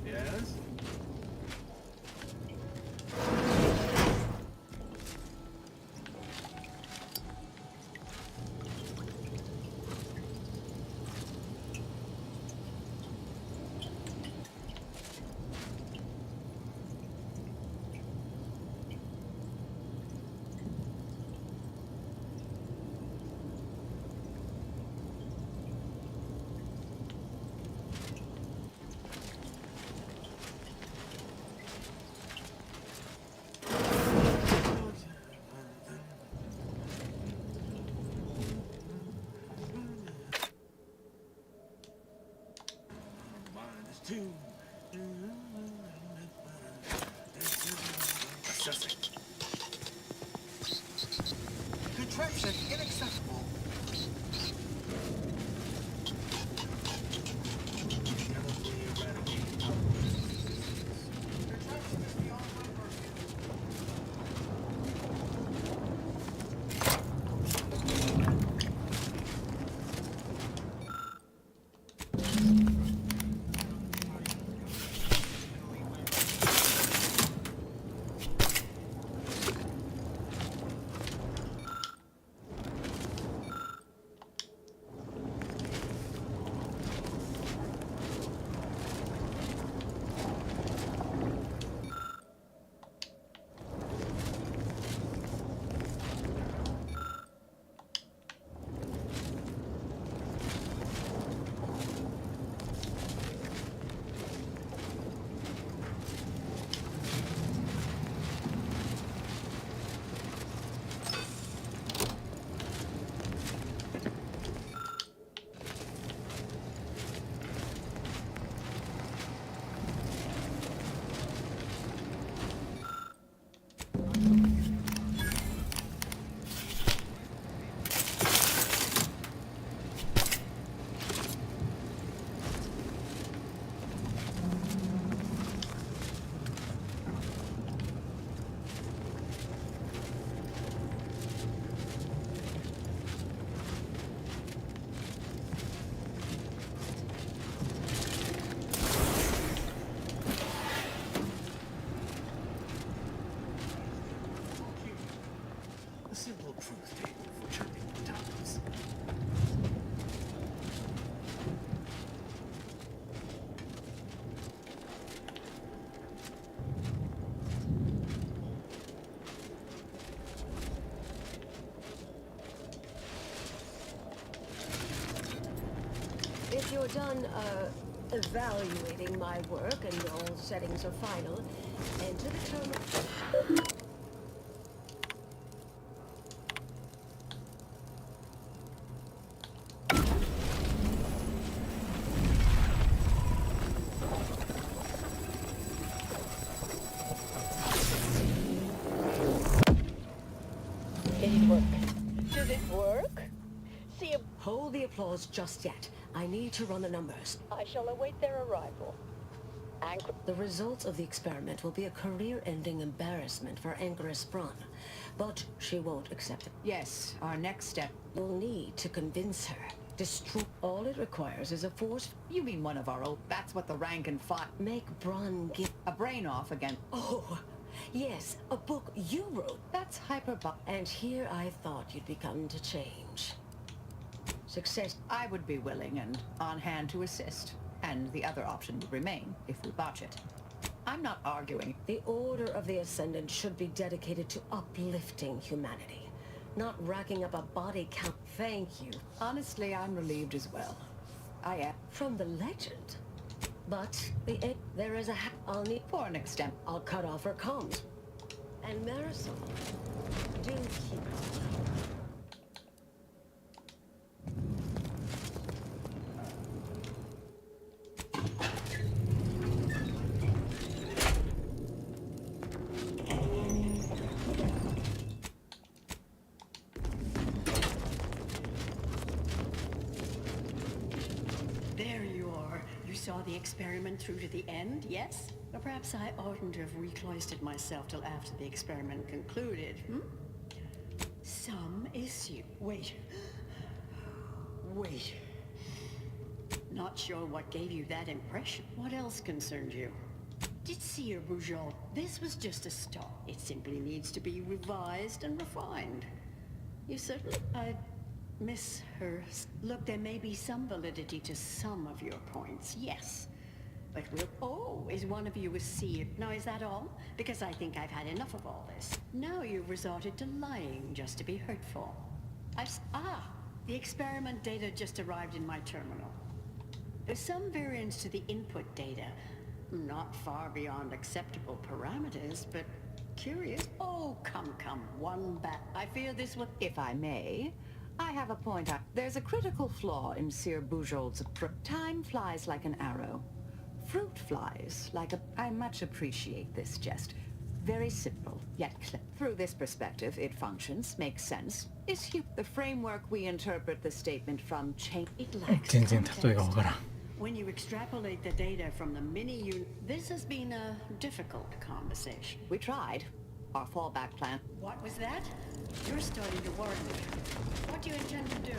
Yes? Two, Reception inaccessible. A simple truth table for chirping times. If you're done, evaluating my work and all settings are final, enter the terminal. Did it work? Does it work? See, Hold the applause just yet. I need to run the numbers. I shall await their arrival. The results of the experiment will be a career-ending embarrassment for Anchoress Brun, but she won't accept it. Yes, our next step. You'll need to convince her. Destroy. All it requires is a force. You mean one of our old... That's what the rank and file... Make Brun give... A brain off again. Oh, yes, a book you wrote. That's hyperbolic. And here I thought you'd begun to change. Success. I would be willing and on hand to assist. And the other option would remain, if we botch it. I'm not arguing. The Order of the Ascendant should be dedicated to uplifting humanity, not racking up a body count. Thank you. Honestly, I'm relieved as well. I am. From the legend. But there is a I'll need for an extent. I'll cut off her comms. And Marisol, do keep There you are. You saw the experiment through to the end, yes? Or perhaps I oughtn't to have recloistered myself till after the experiment concluded, Some issue. Wait. Wait. Not sure what gave you that impression. What else concerned you? Did Sir Boujol? This was just a start. It simply needs to be revised and refined. You certainly... I miss her. Look, there may be some validity to some of your points, yes. But we'll... Oh, is one of you a seer? Now, is that all? Because I think I've had enough of all this. Now you've resorted to lying just to be hurtful. The experiment data just arrived in my terminal. There's some variance to the input data. Not far beyond acceptable parameters, but curious. Oh, come, one bat. I fear this will... If I may, I have a point. There's a critical flaw in Sir Boujol's approach. Time flies like an arrow. Fruit flies like a... I much appreciate this jest. Very simple, yet clear. Through this perspective, it functions, makes sense, is the framework we interpret the statement from chain. It lacks 全然例えがわからん。 When you extrapolate the data from the this has been a difficult conversation. We tried. Our fallback plan. What was that? You're starting to worry me. What do you intend to do?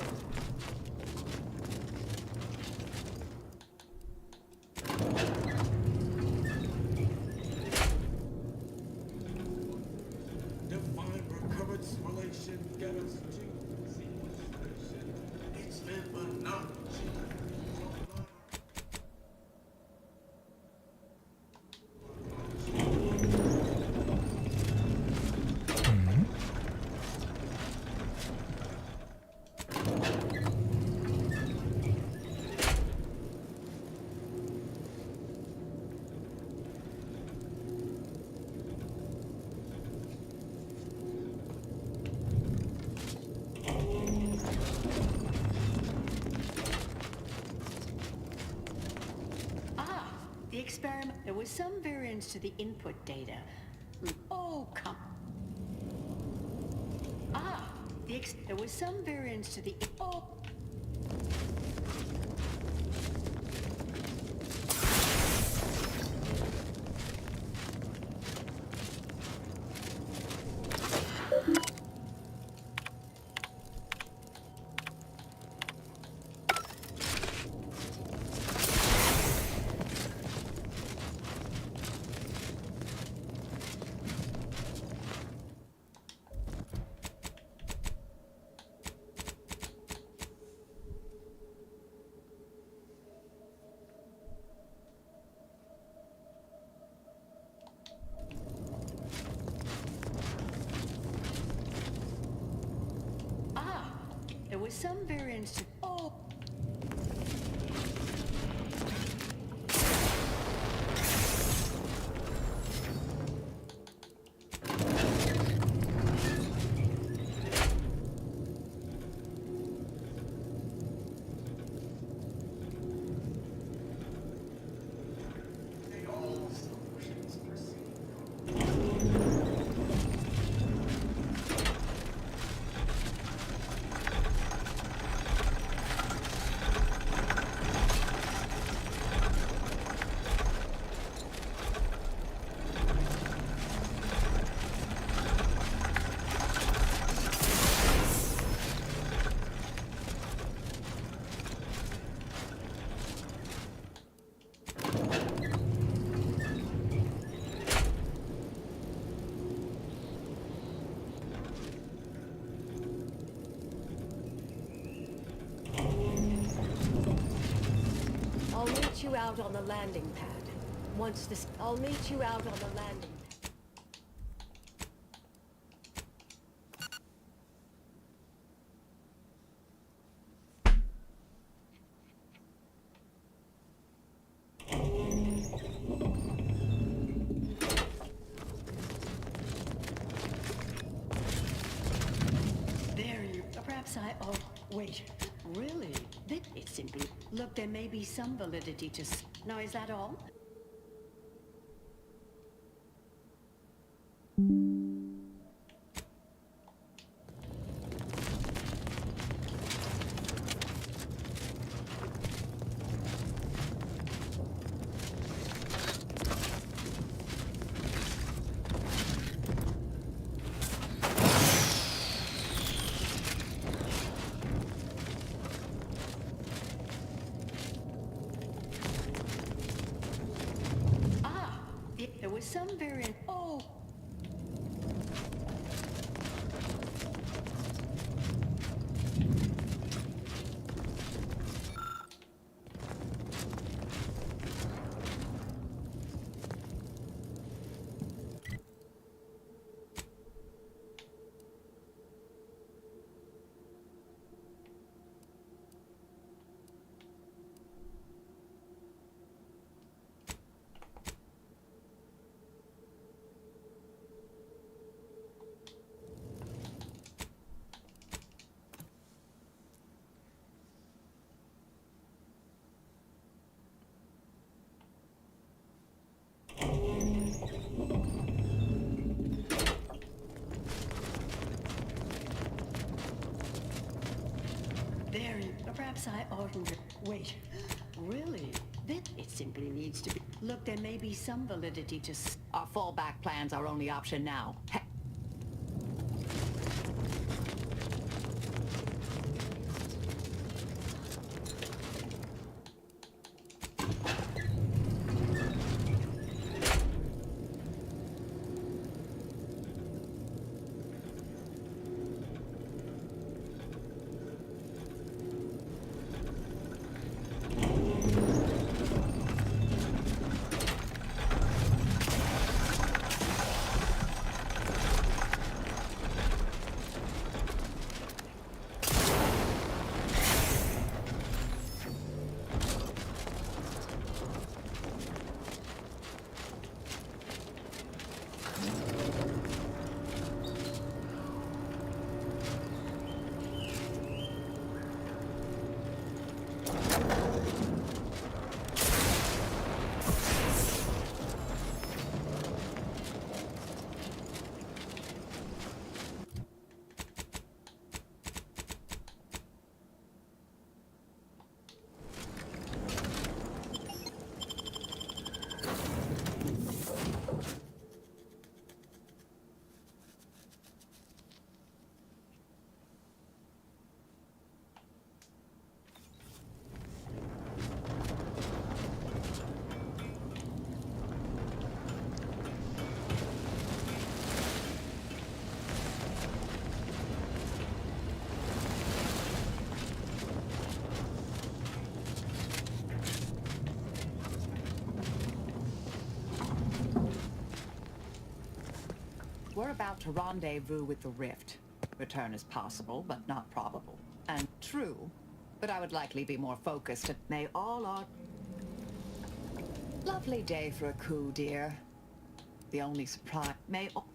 Define recurrence relation, get us to it's Fibonacci. The experiment, there was some variance to the input data. Oh, come. There was some variance to the, oh. There was some variance to, oh. I'll meet you out on the landing pad. Once this... I'll meet you out on the landing pad. There you, perhaps oh, wait, really? It's simply, look, there may be some validity to, now is that all? There, perhaps I oughtn't. Wait, really? Then it simply needs to be. Look, there may be some validity to. Our fallback plan's our only option now. We're about to rendezvous with the Rift. Return is possible, but not probable. And true, but I would likely be more focused. May all our... Lovely day for a coup, dear. The only surprise... May all...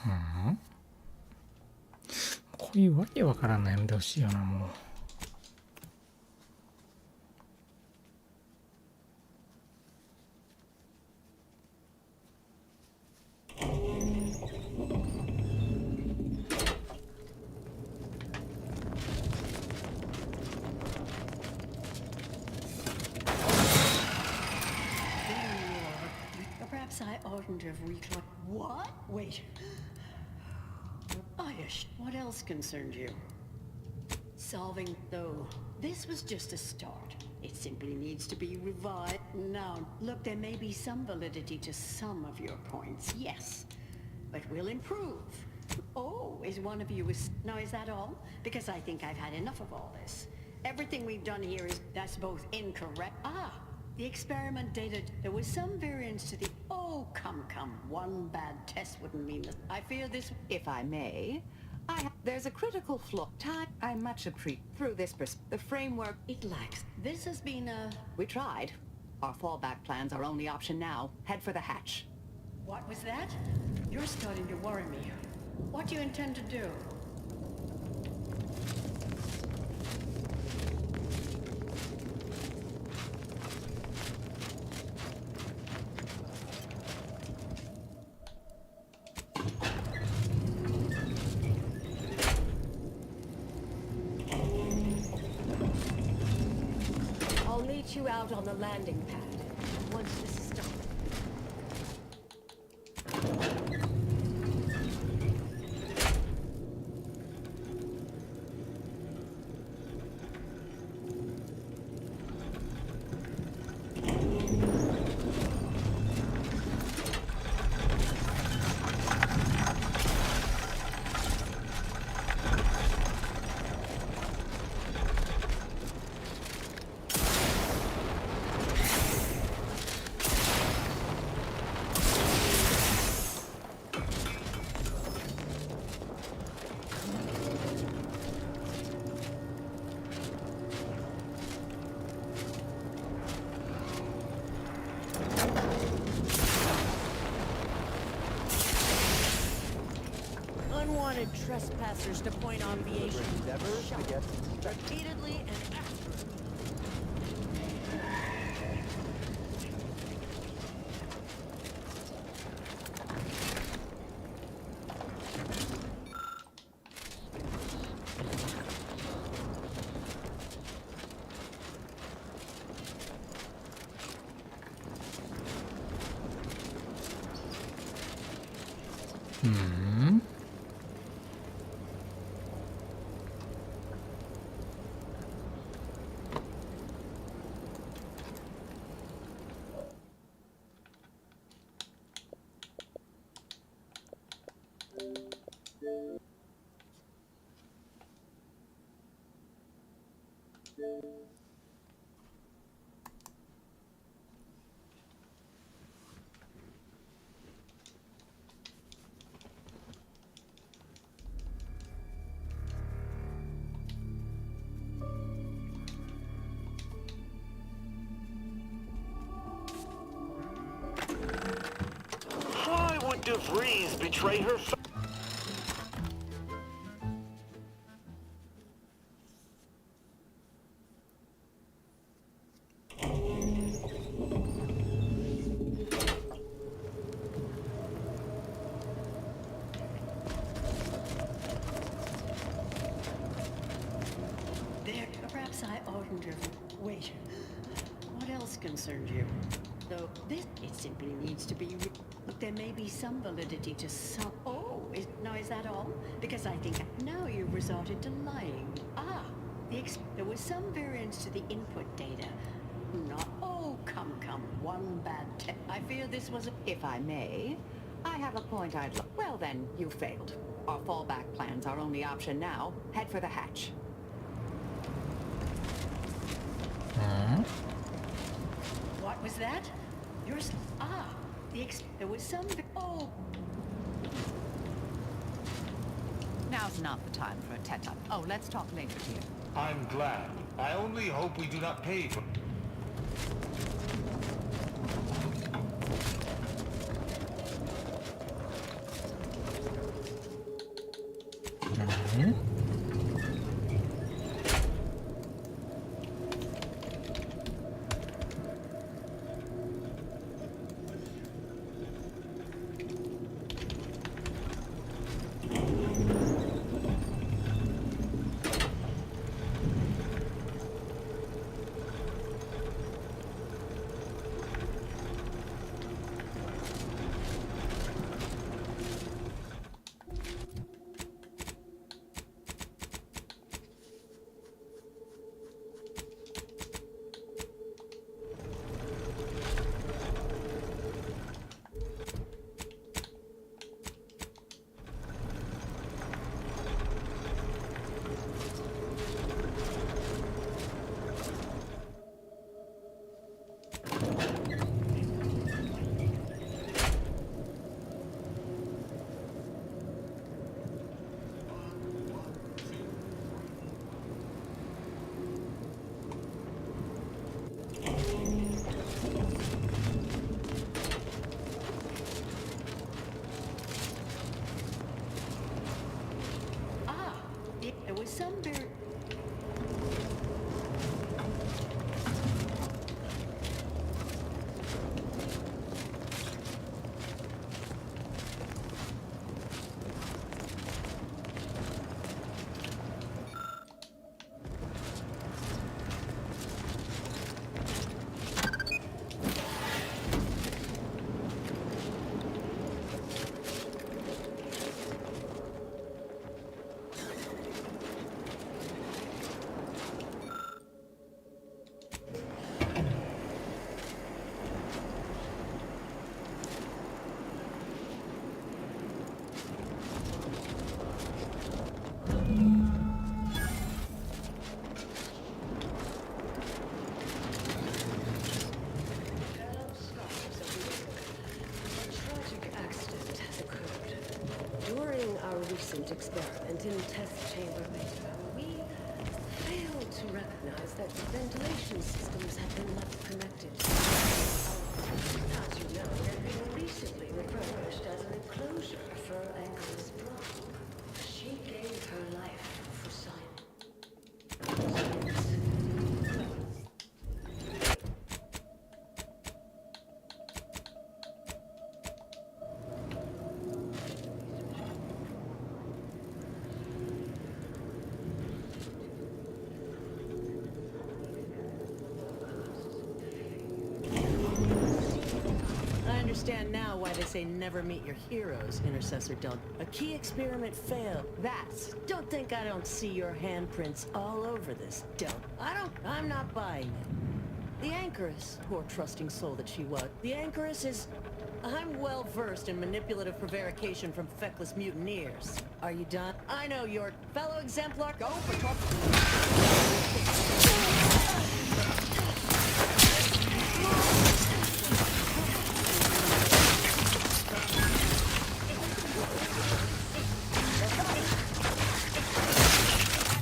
Hmm? こういうわけわからんのやめてほしいよな、もう。Perhaps I oughtn't have reclaimed. What? Wait. What else concerned you? Solving, though. This was just a start. It simply needs to be revived. Now, look, there may be some validity to some of your points, yes. But we'll improve. Oh, is one of you is... Now, is that all? Because I think I've had enough of all this. Everything we've done here is... That's both incorrect... Ah! The experiment data... There was some variance to the... Oh, come. One bad test wouldn't mean that... I fear this... If I may... There's a critical flaw. I much appreciate through this the framework it lacks. This has been a... We tried. Our fallback plan's our only option now. Head for the hatch. What was that? You're starting to worry me. What do you intend to do? You out on the landing pad once this is done. Unwanted trespassers to point obviation. Repeatedly and accurately. Why would DeVries betray her There, perhaps I oughtn't have. Wait. What else concerns you? Though this, it simply needs to be. Look, there may be some validity to some. Oh, is that all? Because I think now you've resorted to lying. Ah, there was some variance to the input data. Not. Oh, come, one bad I fear this was a. If I may, I have a point I'd well then, you failed. Our fallback plan's our only option now. Head for the hatch. What was that? Yours. Ah, there was some. Oh. Now's not the time for a tete-a-tete. Oh, let's talk later, dear. I'm glad. I only hope we do not pay for... There was some very... recent experiment in test chamber beta, we failed to recognize that ventilation systems had been left connected. As you know, they've been recently refurbished as an enclosure for Angela's prom. She gave her life for science. understand now why they say never meet your heroes, Intercessor Del. A key experiment failed. Don't think I don't see your handprints all over this, Del. I'm not buying it. The Anchoress, poor trusting soul that she was. The Anchoress is... I'm well versed in manipulative prevarication from feckless mutineers. Are you done? I know your fellow exemplar. Go for talk.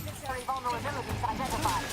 Necessary vulnerabilities identified.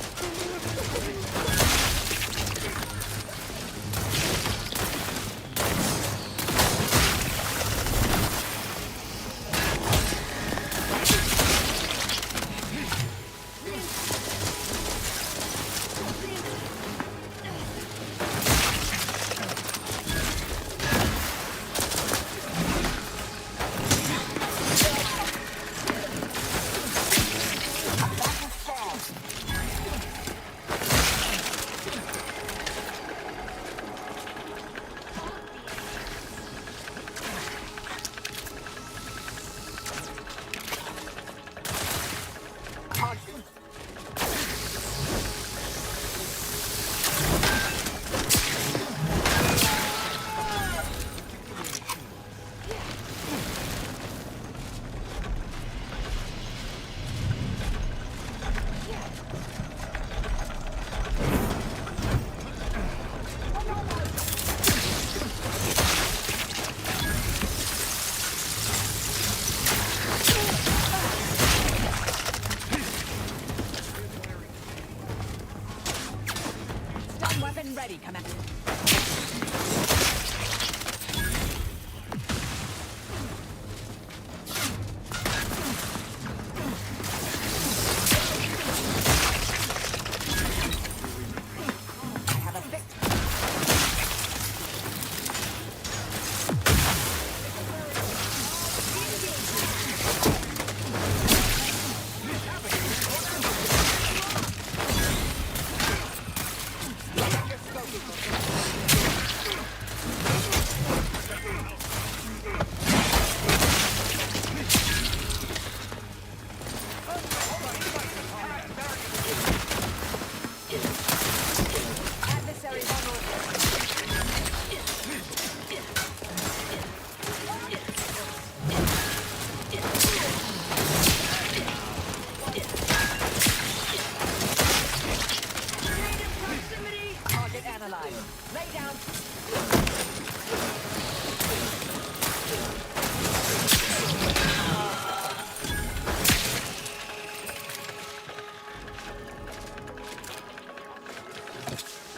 Weapon ready, Commander.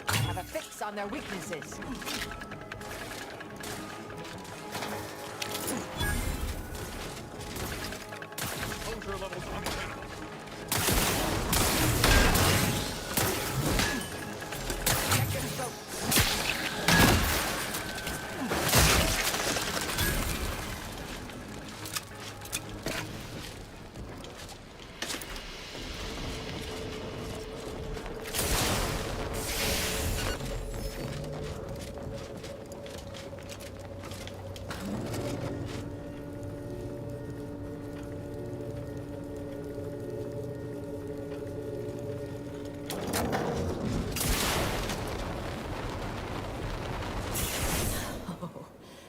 I have a fix. On their weaknesses. Exposure levels untenable.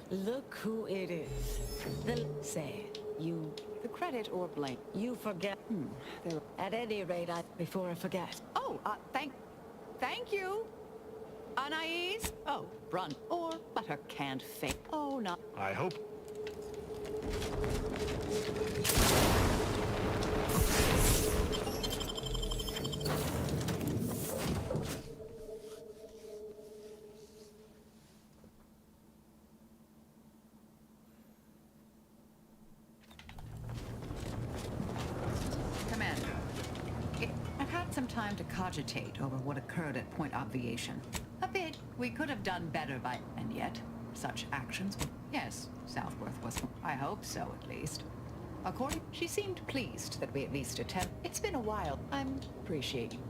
Look who it is. Say, you... The credit or blame? You forget. At any rate, before I forget. Oh, thank you. Anais? Oh, Brunt or butter can't fake. Oh, no. I hope. I've had some time to cogitate over what occurred at Point Obviation. A bit. We could have done better by... And yet, such actions... Yes, Southworth was... I hope so, at least. According... She seemed pleased that we at least attempt... It's been a while. I'm appreciating...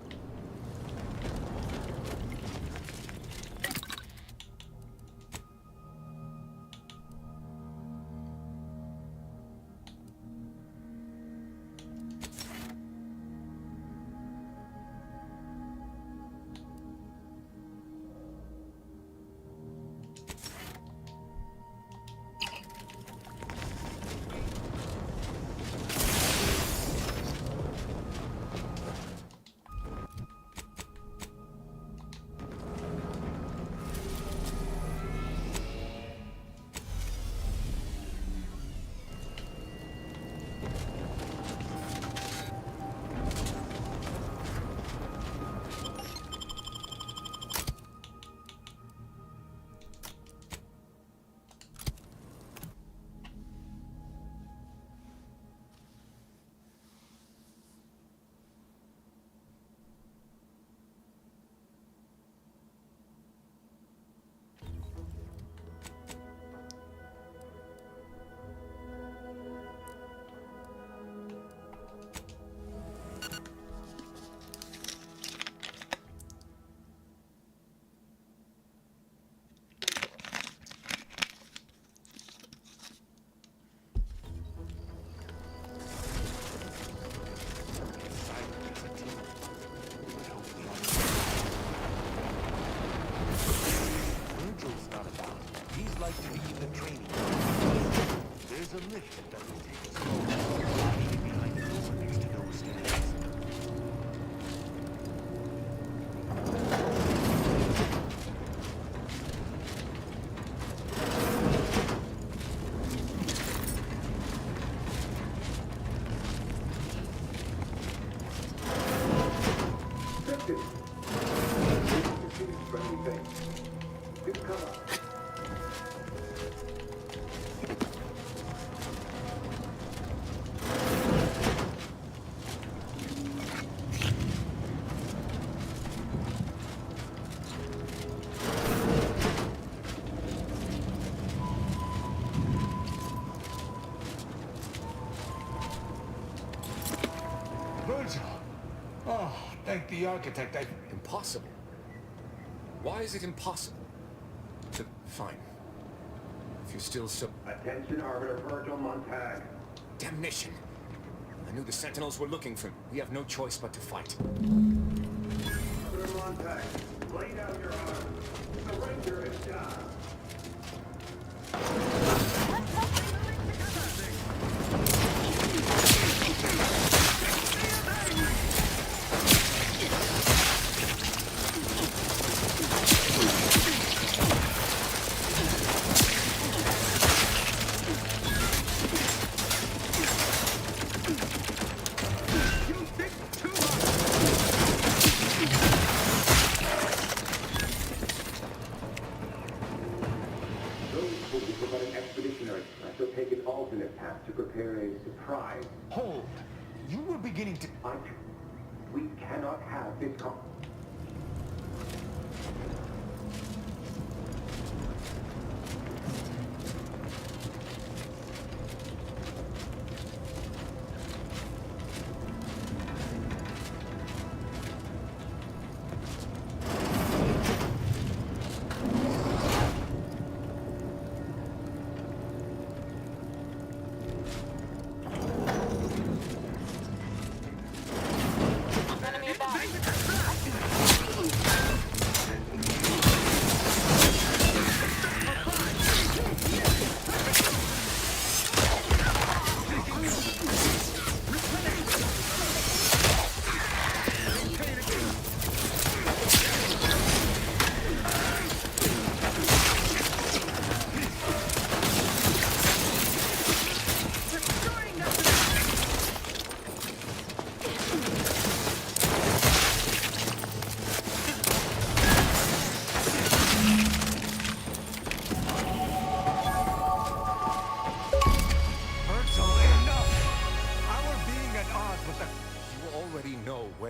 like to be in the training room. There's a lift that will take us home. Leave behind the door next to those stairs. Virgil! Oh, thank the architect. Impossible. Why is it impossible? Fine. If you're still so... Attention, Arbiter Virgil Montag. Damnation! I knew the Sentinels were looking for me. We have no choice but to fight. Arbiter Montag, lay down your arms. Surrender and die. To prepare a surprise. Hold! You were beginning to... We cannot have this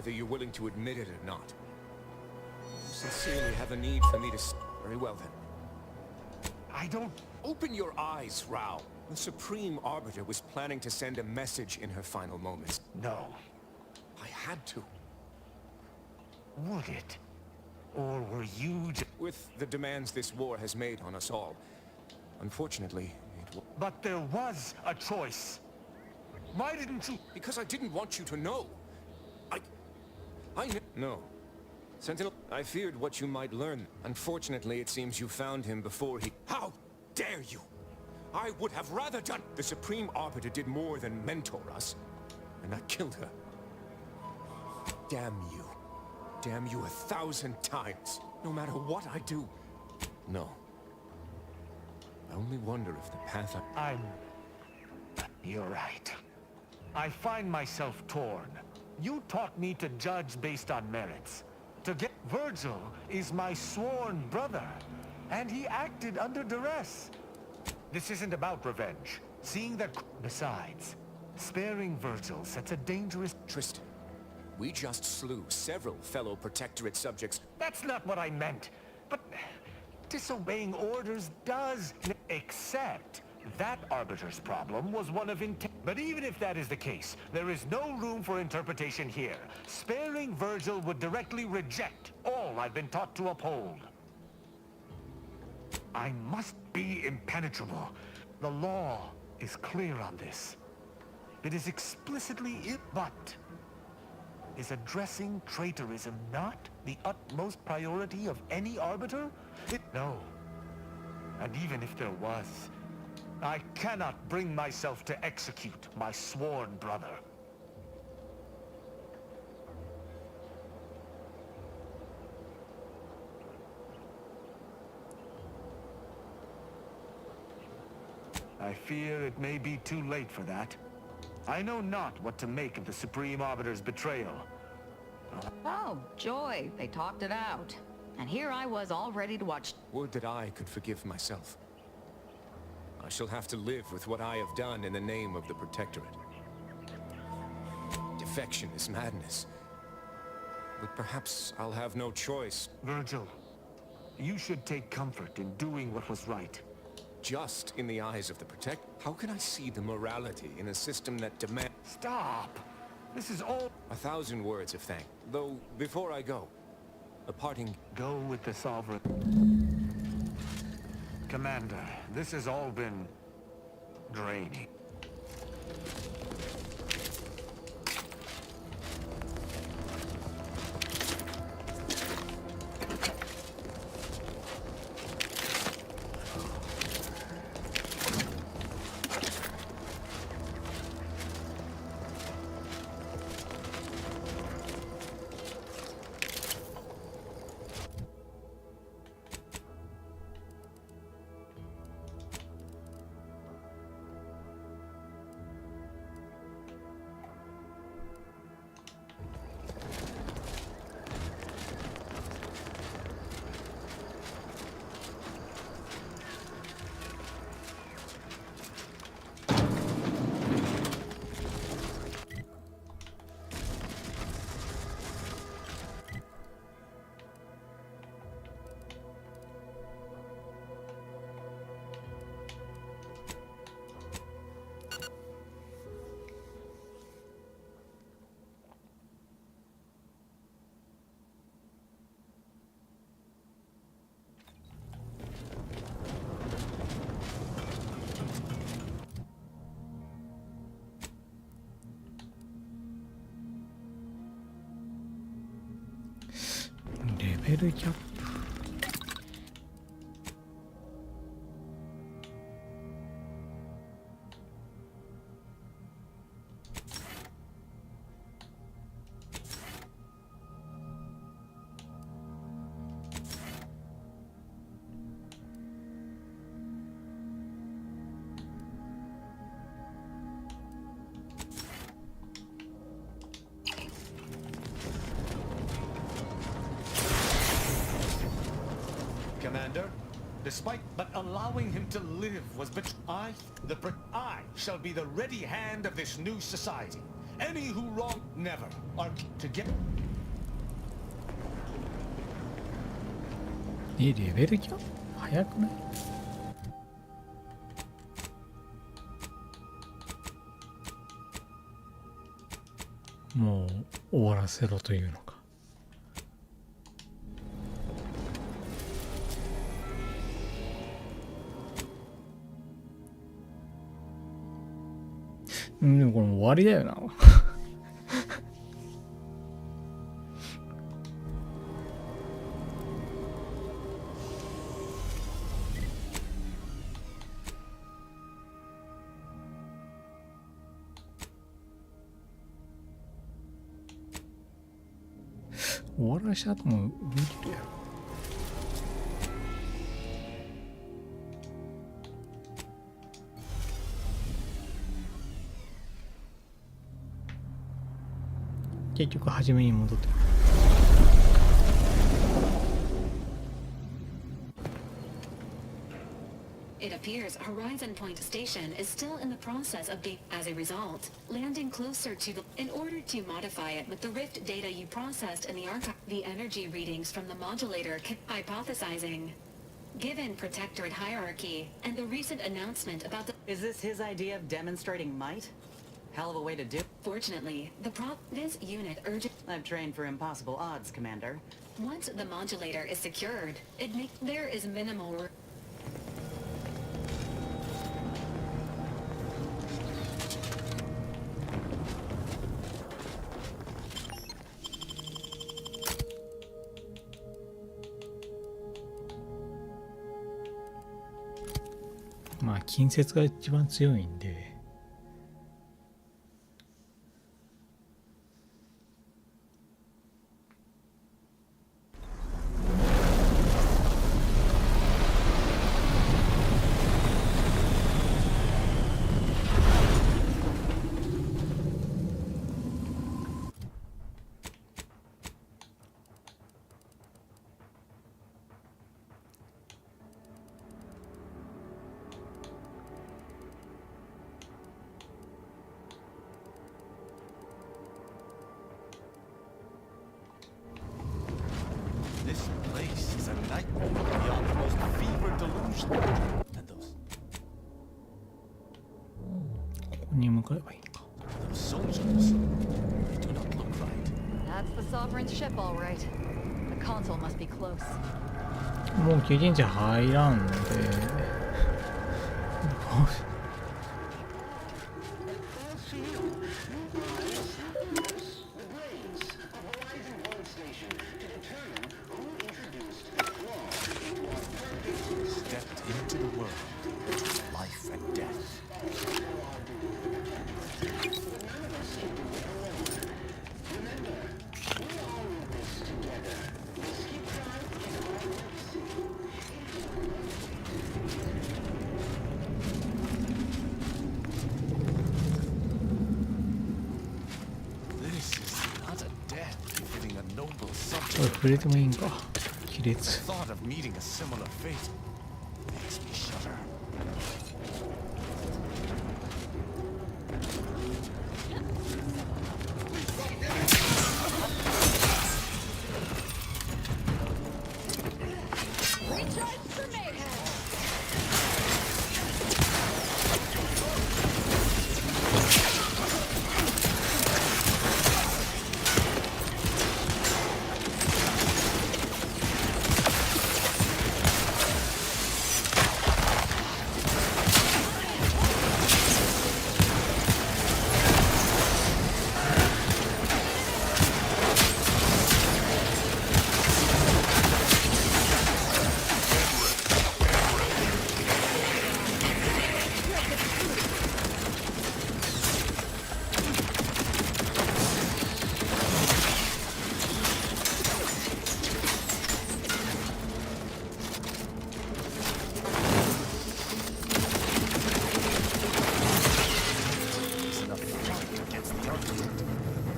whether you're willing to admit it or not. You sincerely have a need for me to... Very well, then. I don't... Open your eyes, Rao. The Supreme Arbiter was planning to send a message in her final moments. No. I had to. Would it? Or were you... With the demands this war has made on us all. Unfortunately, it... But there was a choice. Why didn't you... Because I didn't want you to know. No. Sentinel, I feared what you might learn. Unfortunately, it seems you found him before he... How dare you! I would have rather done... The Supreme Arbiter did more than mentor us. And I killed her. Damn you. Damn you 1,000 times. No matter what I do. No. I only wonder if the path You're right. I find myself torn. You taught me to judge based on merits. Virgil is my sworn brother, and he acted under duress. This isn't about revenge. Seeing that... Besides, sparing Virgil sets a dangerous... Tristan, we just slew several fellow Protectorate subjects. That's not what I meant. But disobeying orders does... Except that Arbiter's problem was one of intent. But even if that is the case, there is no room for interpretation here. Sparing Virgil would directly reject all I've been taught to uphold. I must be impenetrable. The law is clear on this. It is explicitly but is addressing traitorism not the utmost priority of any arbiter? No. And even if there was, I cannot bring myself to execute my sworn brother. I fear it may be too late for that. I know not what to make of the Supreme Arbiter's betrayal. Oh, joy. They talked it out. And here I was all ready to watch. Would that I could forgive myself. I shall have to live with what I have done in the name of the Protectorate. Defection is madness. But perhaps I'll have no choice. Virgil, you should take comfort in doing what was right. Just in the eyes of the How can I see the morality in a system that demands... Stop! This is all... 1,000 words of thanks. Though, before I go, a parting... Go with the Sovereign. Commander, this has all been... draining. 레벨キャップCommander, despite but allowing him to live was I shall be the ready hand of this new society. Any who wrong never are to get. レベルキャップ早くない？もう終わらせろというのか。でもこれもう終わりだよな。終わらした後も無理だよ。結局初めに戻ってくる。It appears Horizon Point Station is still in the process of being. As a result, landing closer to the... In order to modify it with the Rift data you processed in the archive, the energy readings from the modulator hypothesizing. Given Protectorate hierarchy and the recent announcement about the... Is this his idea of demonstrating might? Hell of a way to do. Fortunately, this unit urgent... I've trained for impossible odds, Commander. Once the modulator is secured, there is minimal... まあ近接が一番強いんで。This place is a nightmare beyond the most fevered delusion. And those ここに向かえばいいか。 soldiers, they do not look right. That's the Sovereign's ship, all right. The console must be close. もう経験値入らんので。Stepped into the world, life and death. This is not a death befitting a noble これ subject. 触れてもいいんか。亀裂。 The thought of meeting a similar fate makes me shudder.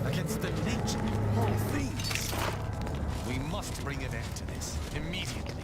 Against the nature of all things. We must bring an end to this immediately.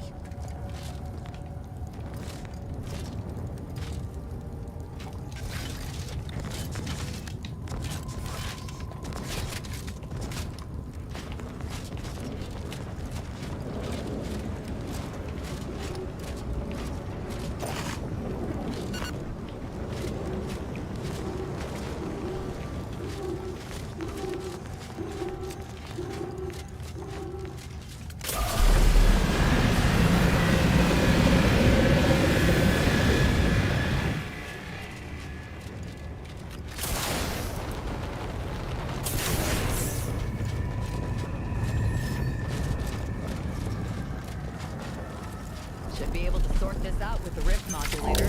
Should be able to sort this out with the rift modulator.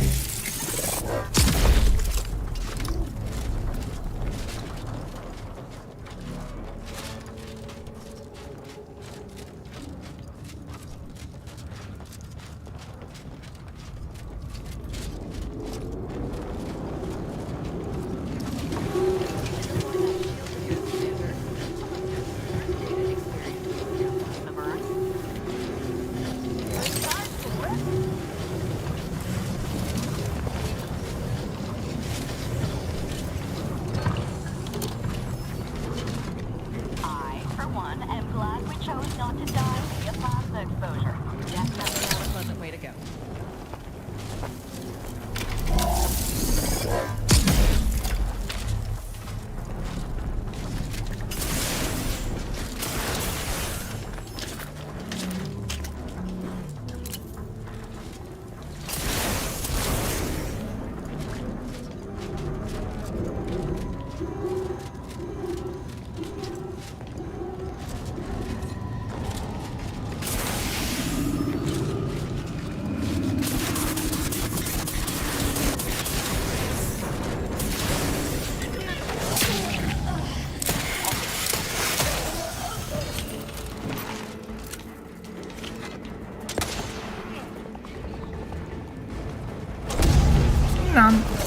なん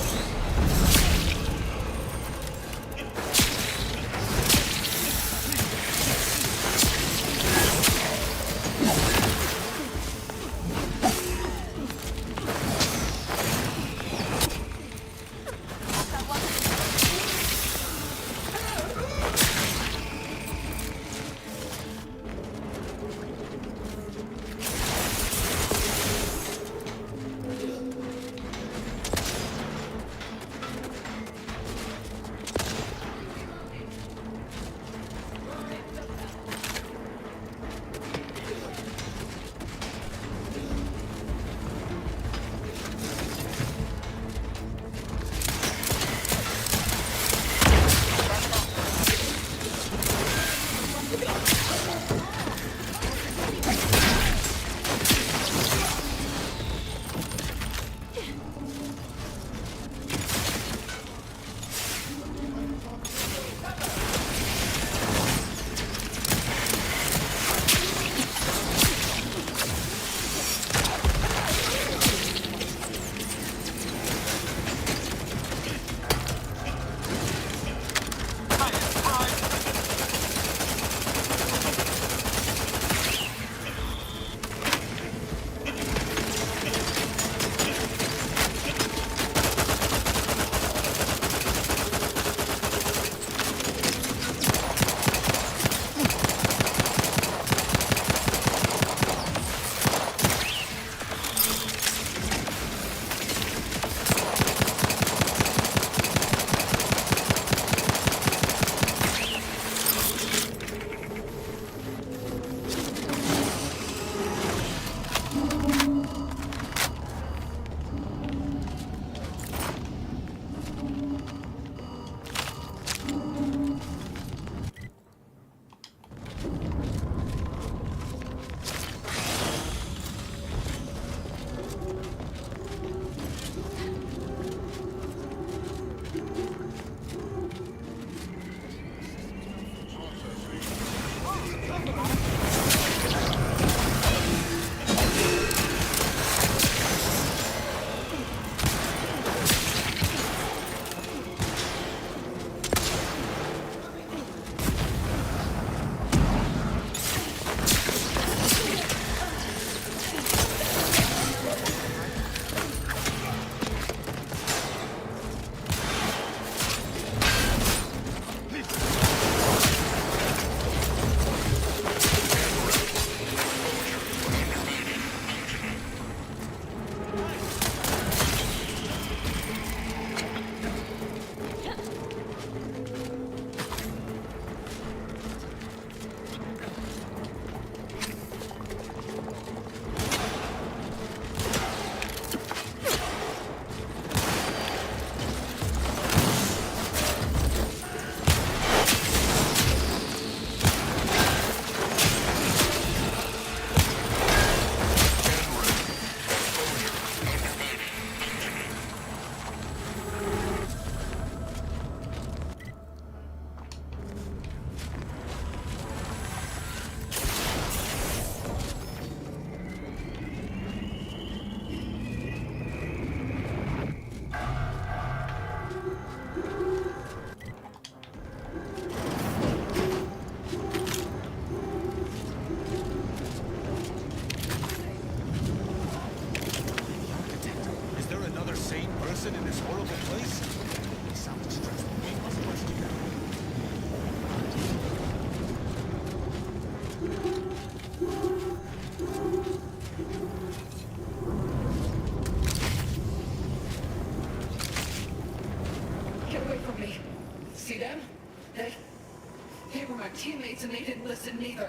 teammates and they didn't listen neither.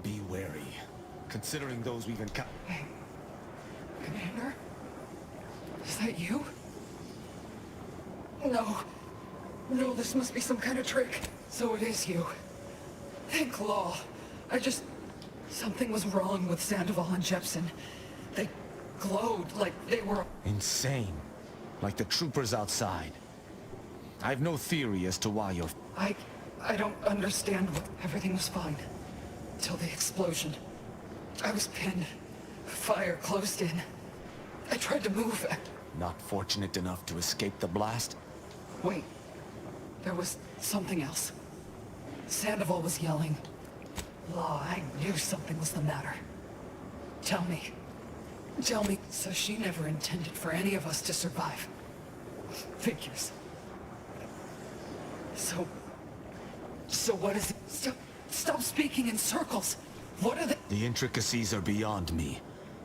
Be wary, considering those we've encountered. Hey, Commander? Is that you? No. No, this must be some kind of trick. So it is you. Thank Law. Something was wrong with Sandoval and Jepson. They glowed like they were... Insane. Like the troopers outside. I've no theory as to why you're... I don't understand what... Everything was fine. Till the explosion. I was pinned. Fire closed in. I tried to move. Not fortunate enough to escape the blast? Wait. There was something else. Sandoval was yelling. Law, I knew something was the matter. Tell me. Tell me. So she never intended for any of us to survive. Figures. So what is it? Stop speaking in circles. What are they? The intricacies are beyond me.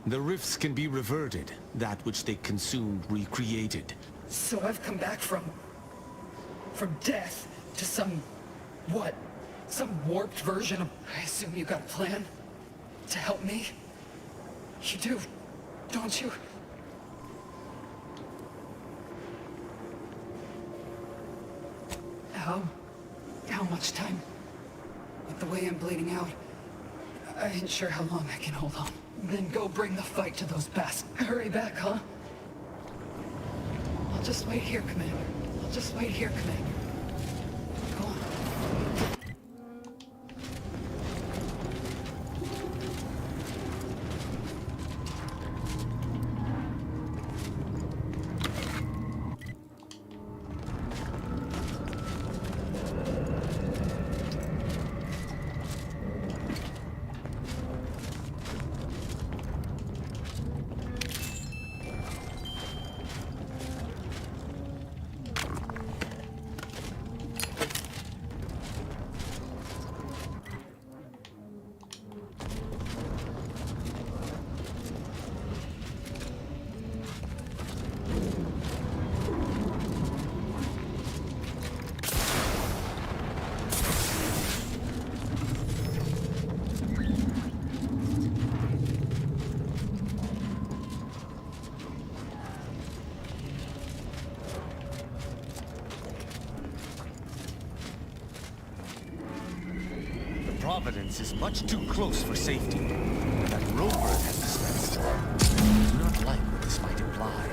The rifts can be reverted, that which they consumed recreated. So I've come back from death to some, what? Some warped version of... I assume you got a plan? To help me? You do, don't you? How much time? With the way I'm bleeding out, I ain't sure how long I can hold on. Then go bring the fight to those bastards. Hurry back, huh? I'll just wait here, Commander. I'll just wait here, Commander. Go on. Providence is much too close for safety. That rover has dispensed. I do not like what this might imply.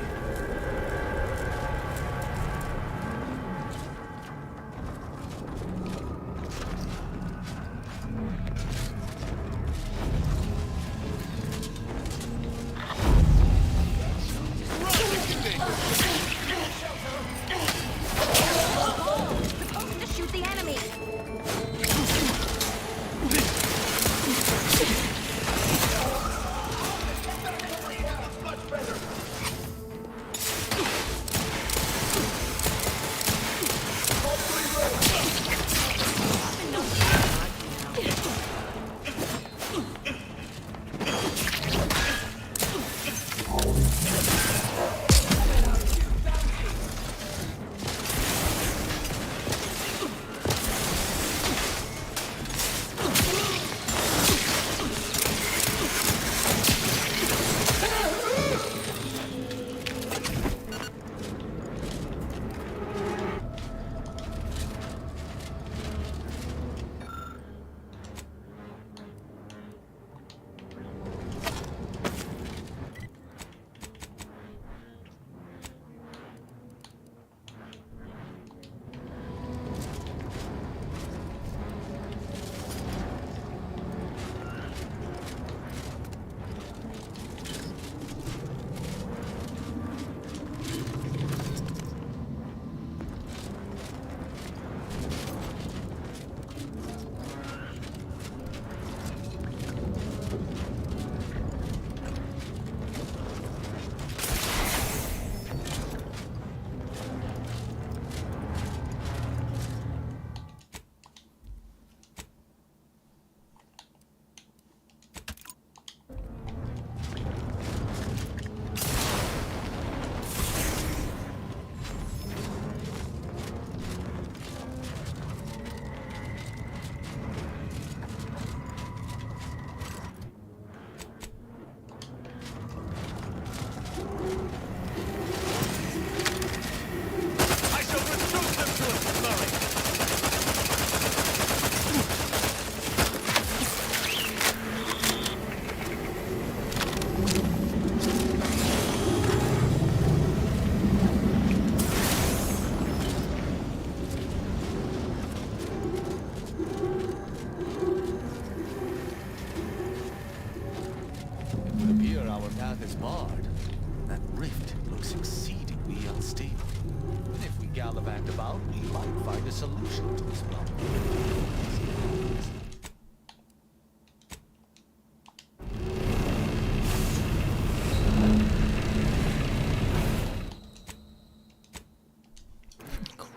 Supposed to shoot the enemy. Here our path is barred. That rift looks exceedingly steel. And if we gallivant about, we might find a solution to this problem.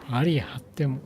バリア張っても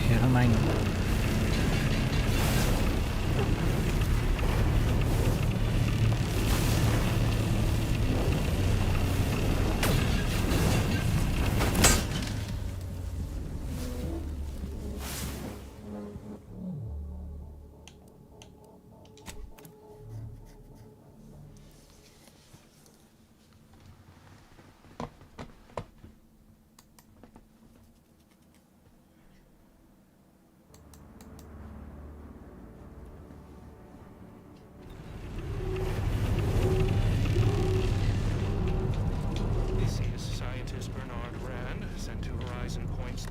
減らないんだ。This is scientist Bernard Rand, sent to Horizon Points.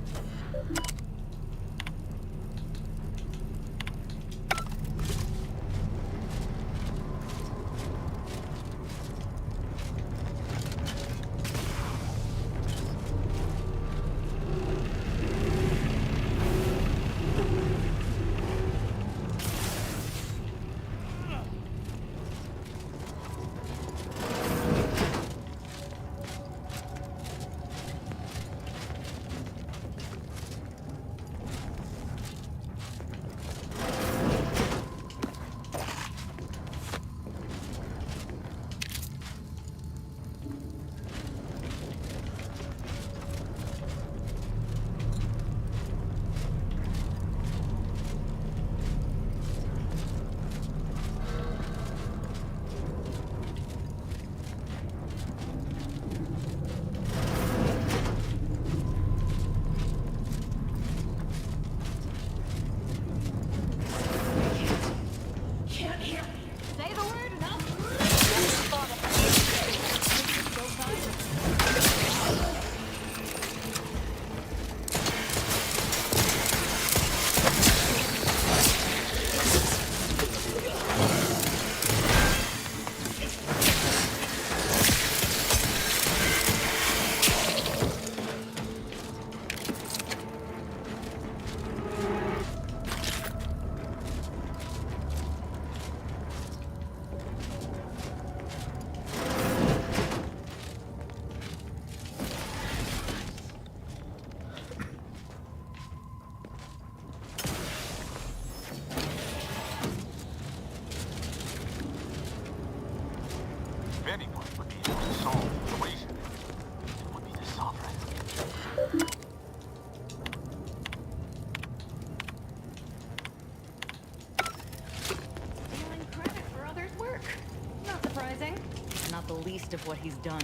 Can't hear. Say the word enough. If anyone would be able to solve the equation, it would be the Sovereign. Stealing credit for others' work. Not surprising. Not the least of what he's done.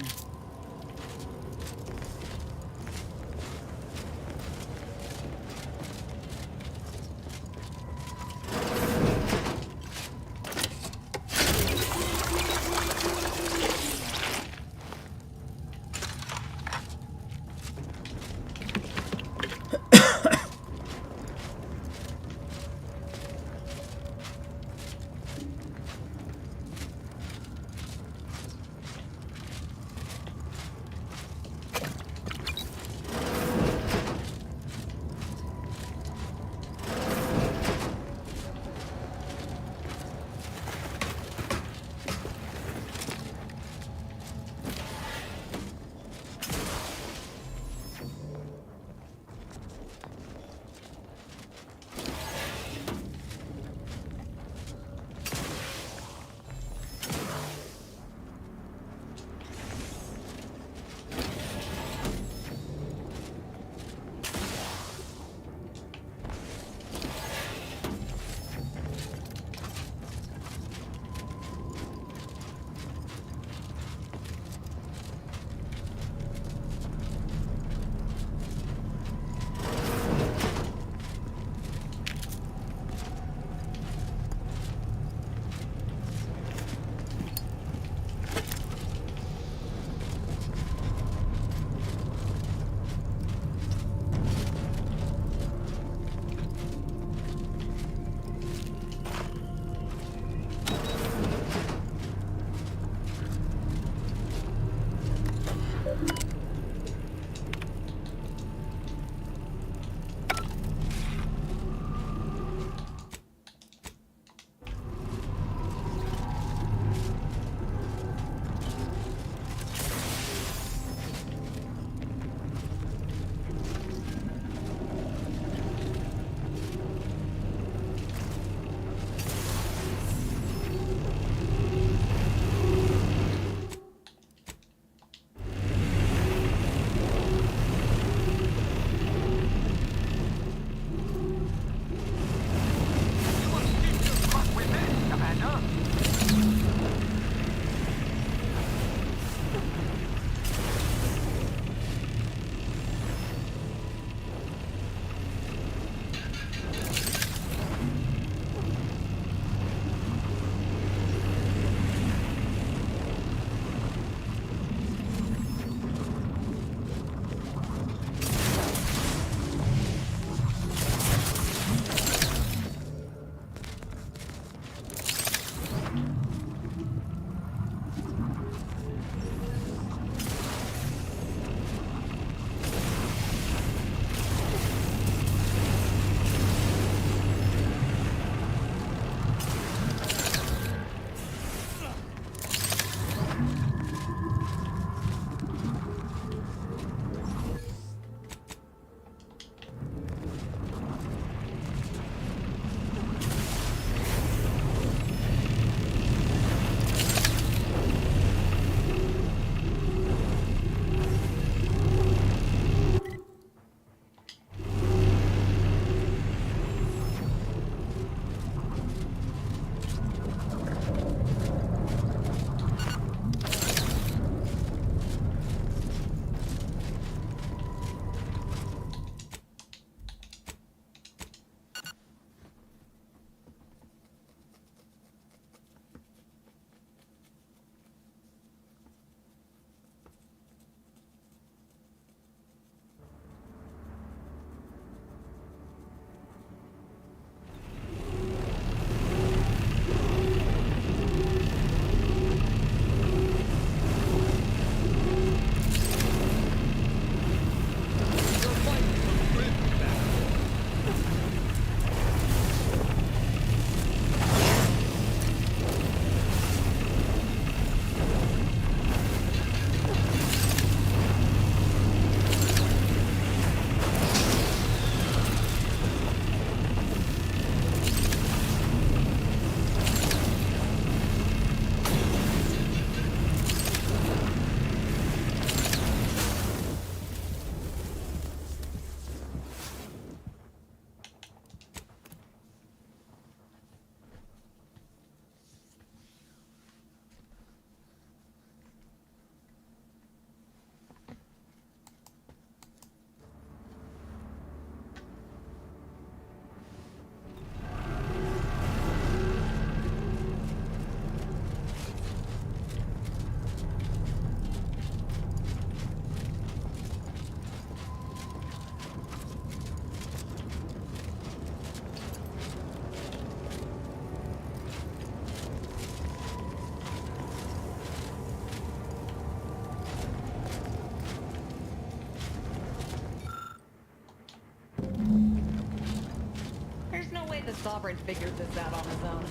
the Sovereign figured this out on his own.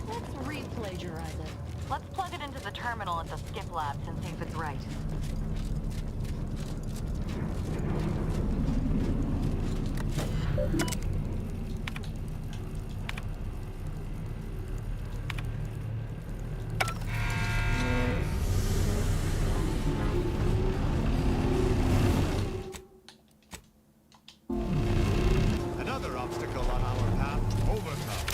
Let's re-plagiarize it. Let's plug it into the terminal at the skip labs and see if it's right. Another obstacle on our path overcome.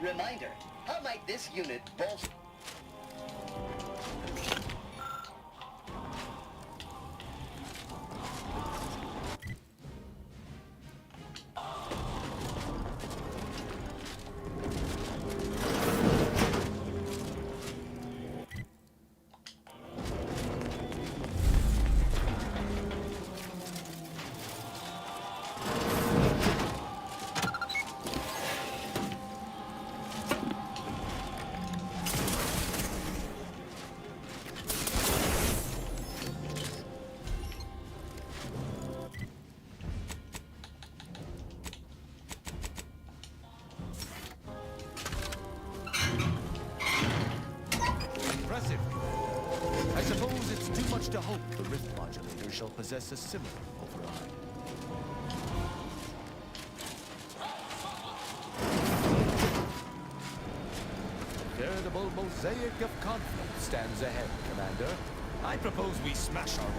Reminder, how might this unit bolster... Impressive. I suppose it's too much to hope the rift modulator shall possess a similar override. A veritable mosaic of conflict stands ahead, Commander. I propose we smash our way.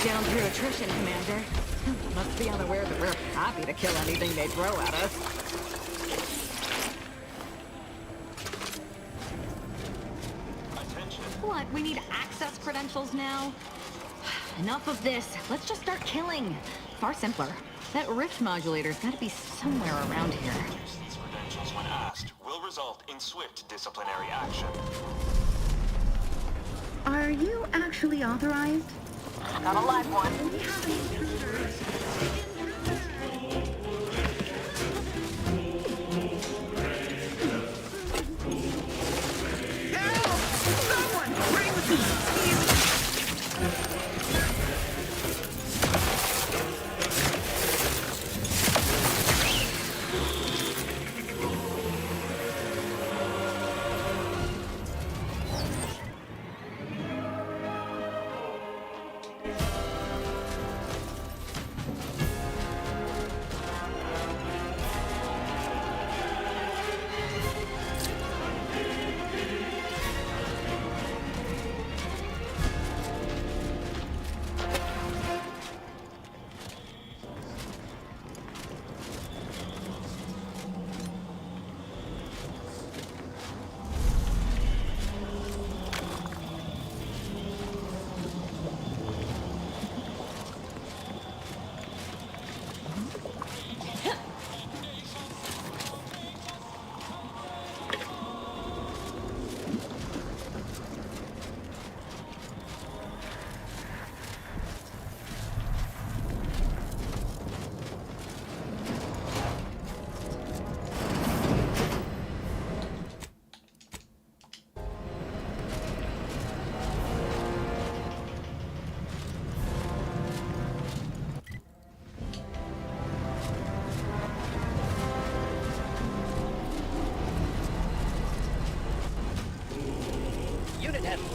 Down through attrition, Commander. Must be unaware that we're happy to kill anything they throw at us. What, we need access credentials now? Enough of this. Let's just start killing. Far simpler. That rift modulator's gotta be somewhere around here. These credentials when asked will result in swift disciplinary action. Are you actually authorized? Got a live one. We have intruders.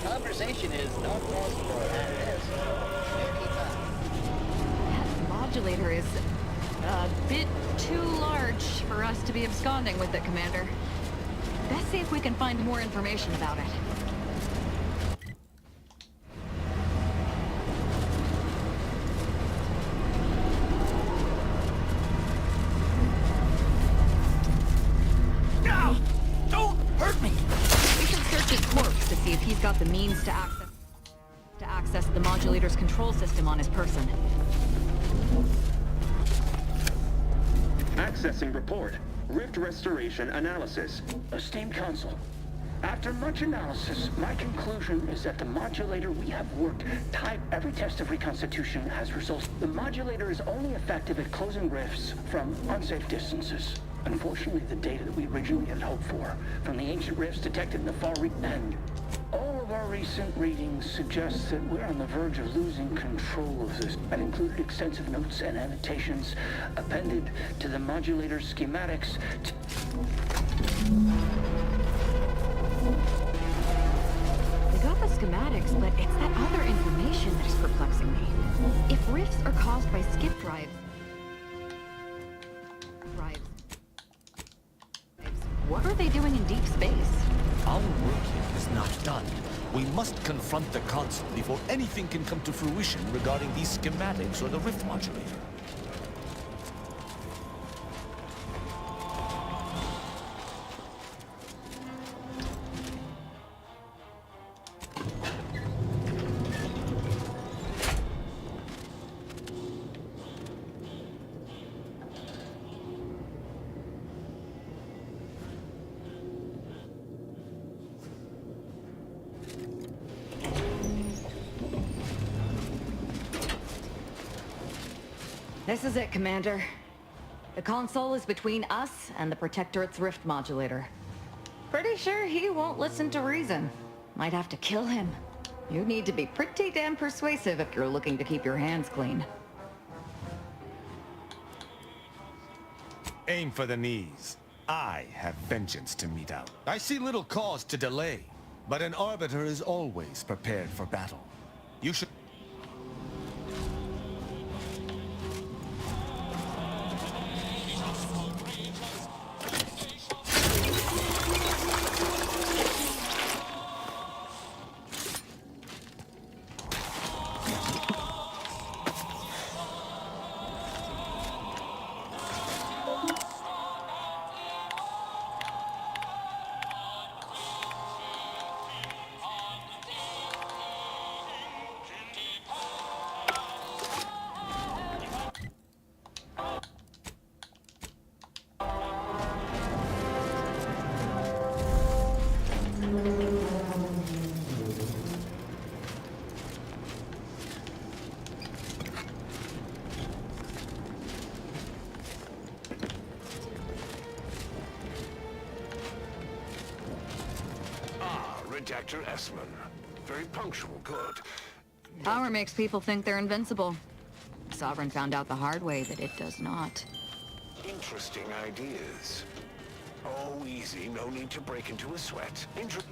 Conversation is not possible at this very time. That modulator is a bit too large for us to be absconding with it, Commander. Let's see if we can find more information about it. No! Don't hurt me! We should search his corpse to see if he's got the means to access the modulator's control system on his person. Accessing report. Rift restoration analysis. Esteemed Council, after much analysis, my conclusion is that the modulator we have worked every test of reconstitution has resulted. The modulator is only effective at closing rifts from unsafe distances. Unfortunately, the data that we originally had hoped for from the ancient rifts detected in the far end, all of our recent readings suggest that we're on the verge of losing control of this. That included extensive notes and annotations appended to the modulator schematics. We got the schematics, but it's that other information that is perplexing me. If rifts are caused by skip drives, what are they doing in deep space? Our work here is not done. We must confront the Council before anything can come to fruition regarding these schematics or the rift modulator. This is it, Commander. The console is between us and the Protectorate's rift modulator. Pretty sure he won't listen to reason. Might have to kill him. You need to be pretty damn persuasive if you're looking to keep your hands clean. Aim for the knees. I have vengeance to mete out. I see little cause to delay, but an arbiter is always prepared for battle. You should... Redactor Esmond. Very punctual, good. Power makes people think they're invincible. Sovereign found out the hard way that it does not. Interesting ideas. Oh, easy. No need to break into a sweat. Interesting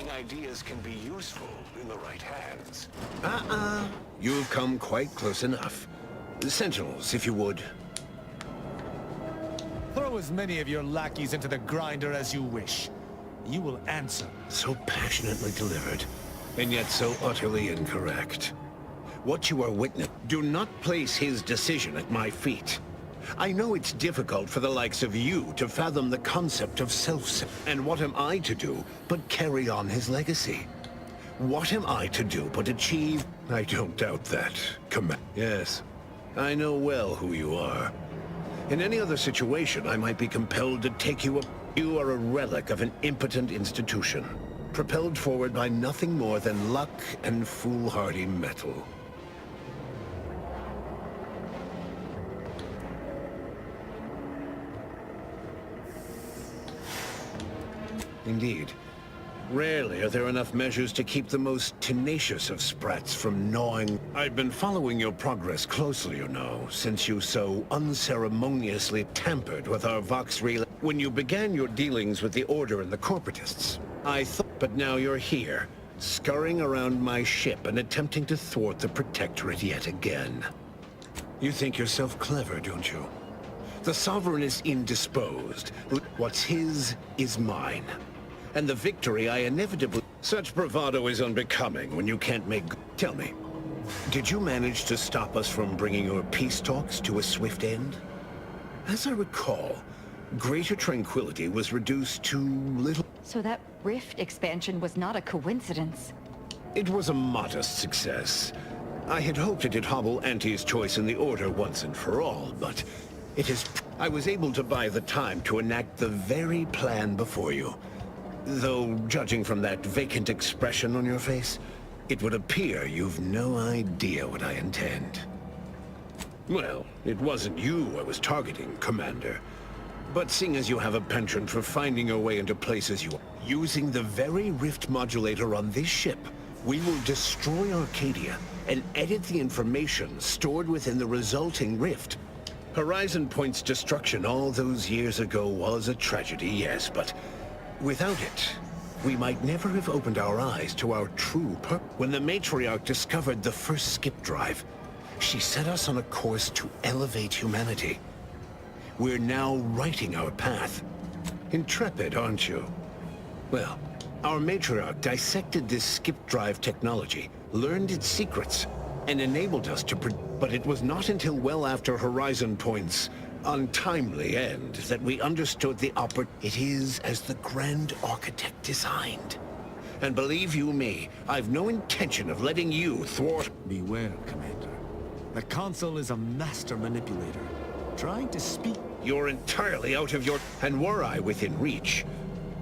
ideas can be useful in the right hands. You've come quite close enough. Sentinels, if you would. Throw as many of your lackeys into the grinder as you wish. You will answer. So passionately delivered, and yet so utterly incorrect. What you are witnessing, do not place his decision at my feet. I know it's difficult for the likes of you to fathom the concept of and what am I to do but carry on his legacy? What am I to do but achieve? I don't doubt that. Yes, I know well who you are. In any other situation, I might be compelled to take you up. You are a relic of an impotent institution, propelled forward by nothing more than luck and foolhardy metal. Indeed. Rarely are there enough measures to keep the most tenacious of sprats from gnawing. I've been following your progress closely, you know, since you so unceremoniously tampered with our Vox relay when you began your dealings with the Order and the Corporatists. I thought, but now you're here, scurrying around my ship and attempting to thwart the Protectorate yet again. You think yourself clever, don't you? The Sovereign is indisposed. What's his is mine. And the victory I inevitably... Such bravado is unbecoming when you can't make... Tell me, did you manage to stop us from bringing your peace talks to a swift end? As I recall, greater tranquility was reduced to little... So that rift expansion was not a coincidence. It was a modest success. I had hoped it'd hobble Auntie's choice in the Order once and for all, but it is... I was able to buy the time to enact the very plan before you. Though, judging from that vacant expression on your face, it would appear you've no idea what I intend. Well, it wasn't you I was targeting, Commander. But seeing as you have a penchant for finding your way into places you... Using the very rift modulator on this ship, we will destroy Arcadia and edit the information stored within the resulting rift. Horizon Point's destruction all those years ago was a tragedy, yes, but... without it, we might never have opened our eyes to our true purpose. When the Matriarch discovered the first skip drive, she set us on a course to elevate humanity. We're now writing our path. Intrepid, aren't you? Well, our Matriarch dissected this skip drive technology, learned its secrets, and enabled us to but it was not until well after Horizon Point's untimely end that we understood the It is as the Grand Architect designed. And believe you me, I've no intention of letting you thwart... Beware, Commander. The Consul is a master manipulator, trying to speak... You're entirely out of your... And were I within reach,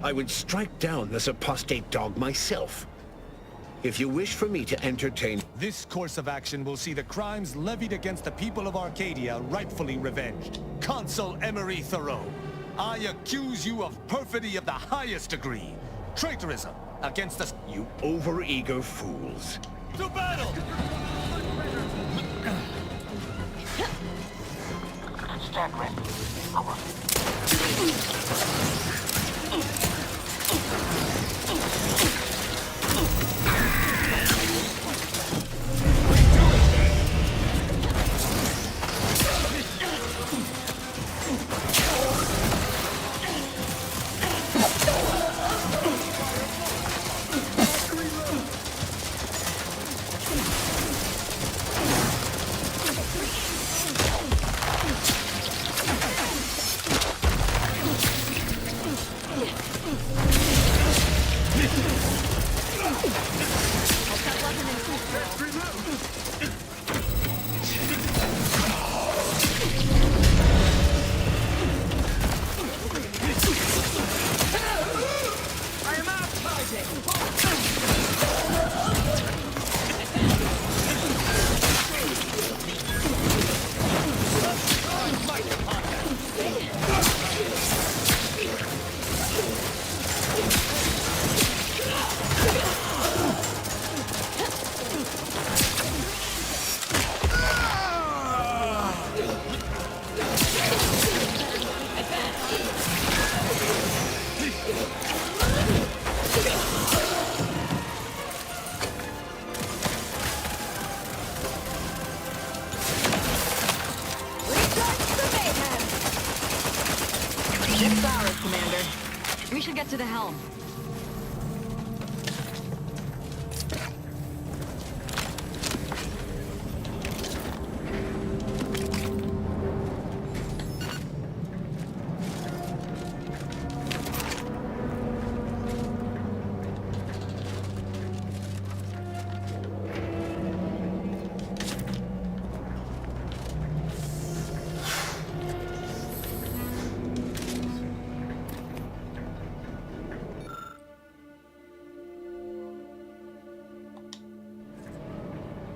I would strike down this apostate dog myself. If you wish for me to entertain... This course of action will see the crimes levied against the people of Arcadia rightfully revenged. Consul Emery Thoreau, I accuse you of perfidy of the highest degree. Traitorism against the... You overeager fools. To battle! Stand ready. Over. Ship's ours, Commander. We should get to the helm.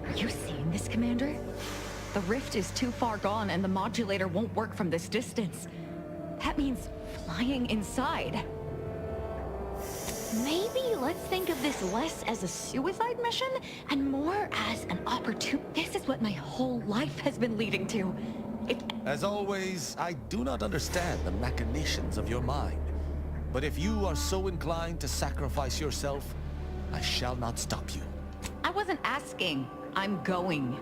Are you seeing this, Commander? The rift is too far gone and the modulator won't work from this distance. That means flying inside. Maybe let's think of this less as a suicide mission and more as an opportunity. This is what my whole life has been leading to. As always, I do not understand the machinations of your mind. But if you are so inclined to sacrifice yourself, I shall not stop you. I wasn't asking. I'm going.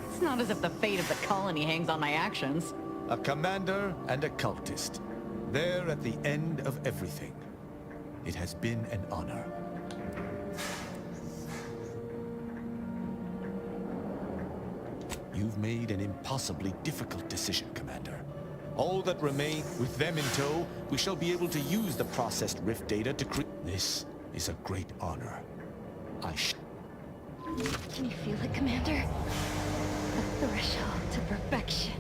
It's not as if the fate of the colony hangs on my actions. A commander and a cultist. There at the end of everything. It has been an honor. You've made an impossibly difficult decision, Commander. All that remains, with them in tow, we shall be able to use the processed rift data to create... This is a great honor. Can you feel it, Commander? The threshold to perfection.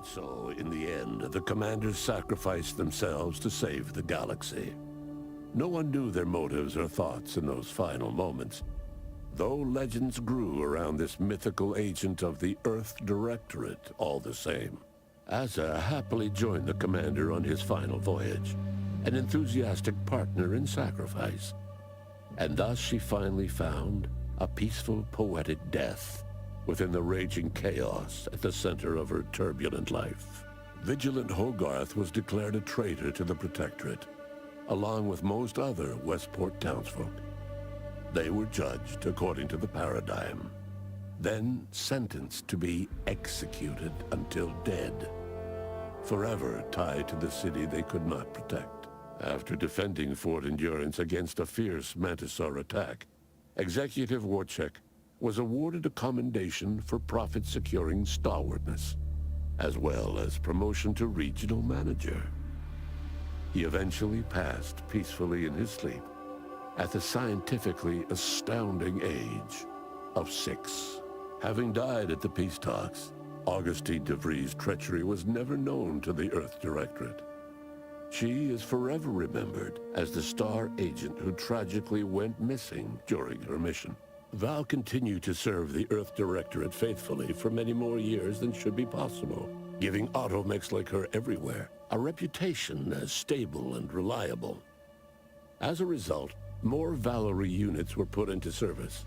So, in the end, the commanders sacrificed themselves to save the galaxy. No one knew their motives or thoughts in those final moments, though legends grew around this mythical agent of the Earth Directorate all the same. Asa happily joined the commander on his final voyage, an enthusiastic partner in sacrifice. And thus she finally found a peaceful, poetic death within the raging chaos at the center of her turbulent life. Vigilant Hogarth was declared a traitor to the Protectorate, along with most other Westport townsfolk. They were judged according to the paradigm, then sentenced to be executed until dead, forever tied to the city they could not protect. After defending Fort Endurance against a fierce Mantisaur attack, Executive Warchek was awarded a commendation for profit-securing stalwartness, as well as promotion to regional manager. He eventually passed peacefully in his sleep at the scientifically astounding age of 6. Having died at the peace talks, Augustine DeVries' treachery was never known to the Earth Directorate. She is forever remembered as the star agent who tragically went missing during her mission. Val continued to serve the Earth Directorate faithfully for many more years than should be possible, giving automechs like her everywhere a reputation as stable and reliable. As a result, more Valerie units were put into service,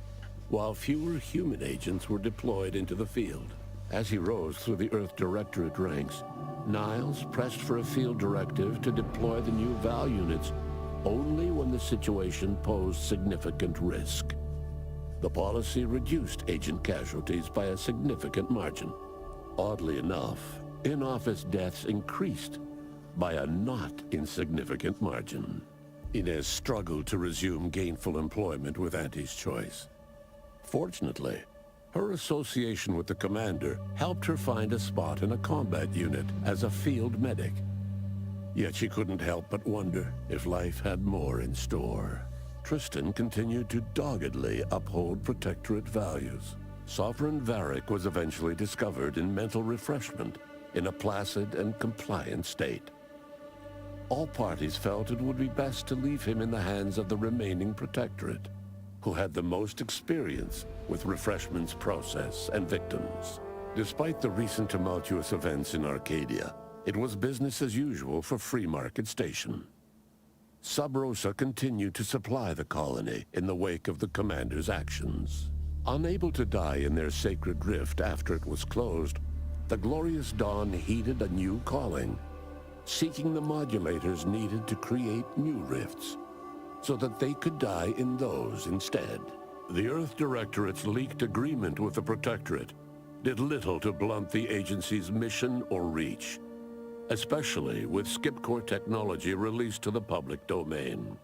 while fewer human agents were deployed into the field. As he rose through the Earth Directorate ranks, Niles pressed for a field directive to deploy the new Val units only when the situation posed significant risk. The policy reduced agent casualties by a significant margin. Oddly enough, in-office deaths increased by a not insignificant margin. Inez struggled to resume gainful employment with Auntie's choice. Fortunately, her association with the commander helped her find a spot in a combat unit as a field medic. Yet she couldn't help but wonder if life had more in store. Tristan continued to doggedly uphold Protectorate values. Sovereign Varric was eventually discovered in mental refreshment in a placid and compliant state. All parties felt it would be best to leave him in the hands of the remaining Protectorate, who had the most experience with refreshment's process and victims. Despite the recent tumultuous events in Arcadia, it was business as usual for Free Market Station. Sub Rosa continued to supply the colony in the wake of the commander's actions. Unable to die in their sacred rift after it was closed, the Glorious Dawn heeded a new calling, seeking the modulators needed to create new rifts, so that they could die in those instead. The Earth Directorate's leaked agreement with the Protectorate did little to blunt the agency's mission or reach, especially with skip-core technology released to the public domain.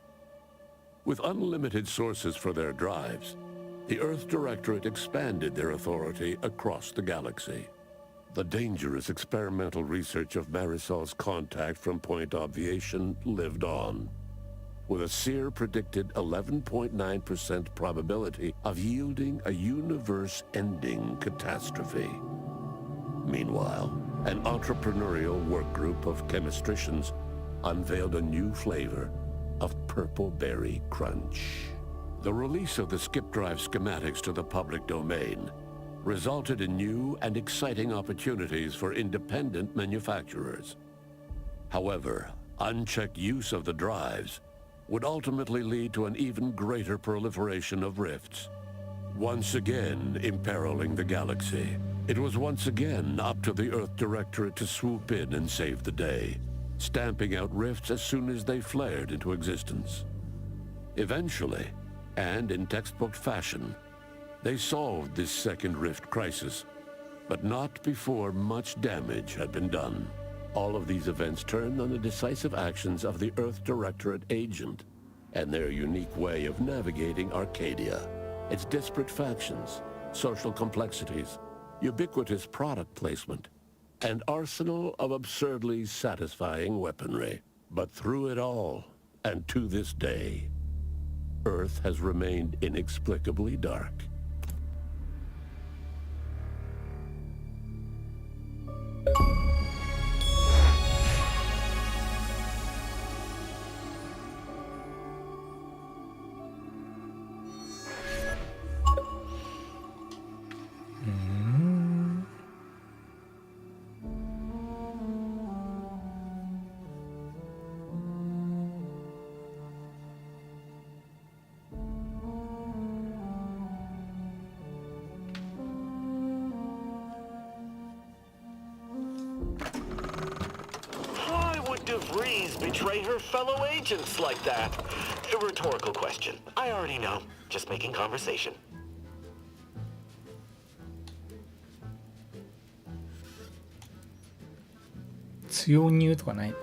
With unlimited sources for their drives, the Earth Directorate expanded their authority across the galaxy. The dangerous experimental research of Marisol's contact from Point Obviation lived on, with a Seer predicted 11.9% probability of yielding a universe-ending catastrophe. Meanwhile, an entrepreneurial work group of chemistricians unveiled a new flavor of Purple Berry Crunch. The release of the skip drive schematics to the public domain resulted in new and exciting opportunities for independent manufacturers. However, unchecked use of the drives would ultimately lead to an even greater proliferation of rifts, once again imperiling the galaxy. It was once again up to the Earth Directorate to swoop in and save the day, stamping out rifts as soon as they flared into existence. Eventually, and in textbook fashion, they solved this second rift crisis, but not before much damage had been done. All of these events turned on the decisive actions of the Earth Directorate agent and their unique way of navigating Arcadia, its disparate factions, social complexities, ubiquitous product placement, and arsenal of absurdly satisfying weaponry. But through it all, and to this day, Earth has remained inexplicably dark. Betray her fellow agents like that? A rhetorical question. I already know. Just making conversation. Tsuyoとかない。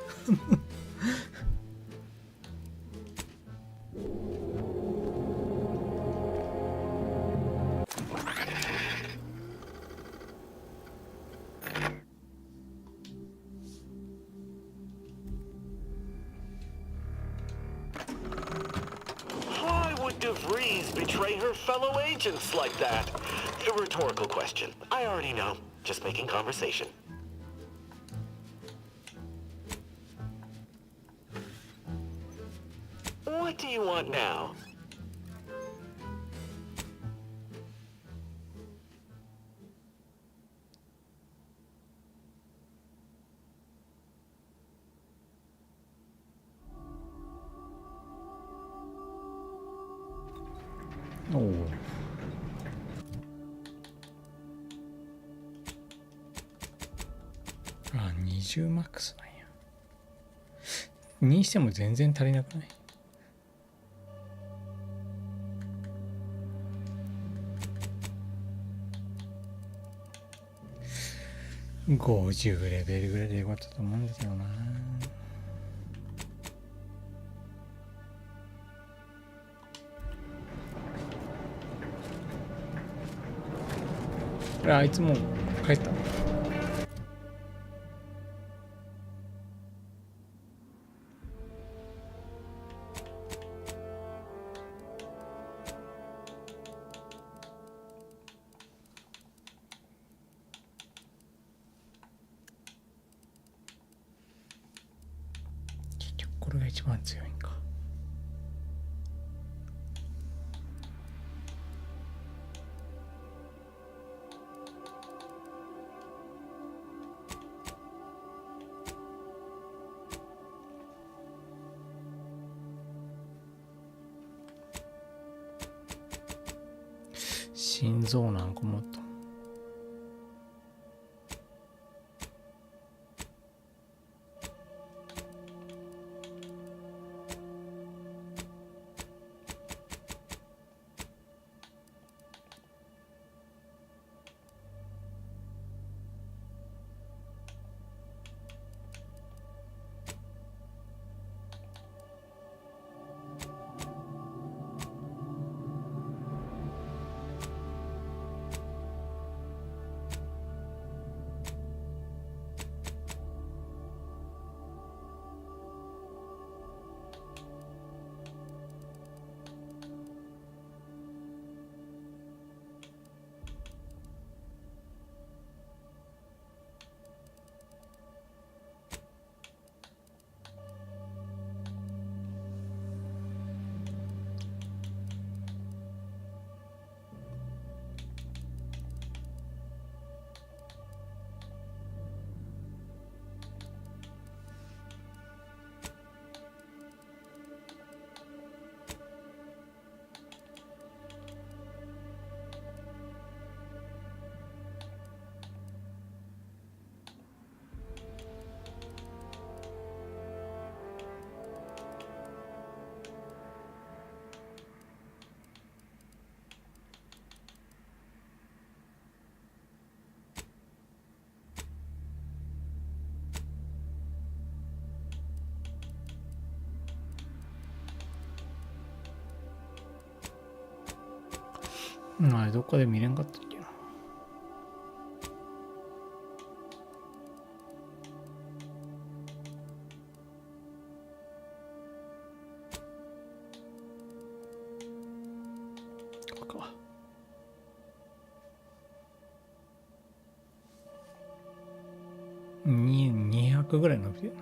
Betray her fellow agents like that? A rhetorical question. I already know. Just making conversation. What do you want now?おあ、20マックスなんや。にしても全然足りなくない？50レベルぐらいでよかったと思うんですよな。れあいつもう帰った。結局これが一番強いんか。心臓なんかもっと。あれどっかで見れんかったっけな。ここか。200ぐらい伸びてるの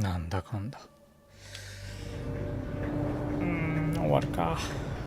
か。なんだかんだ。終わるか。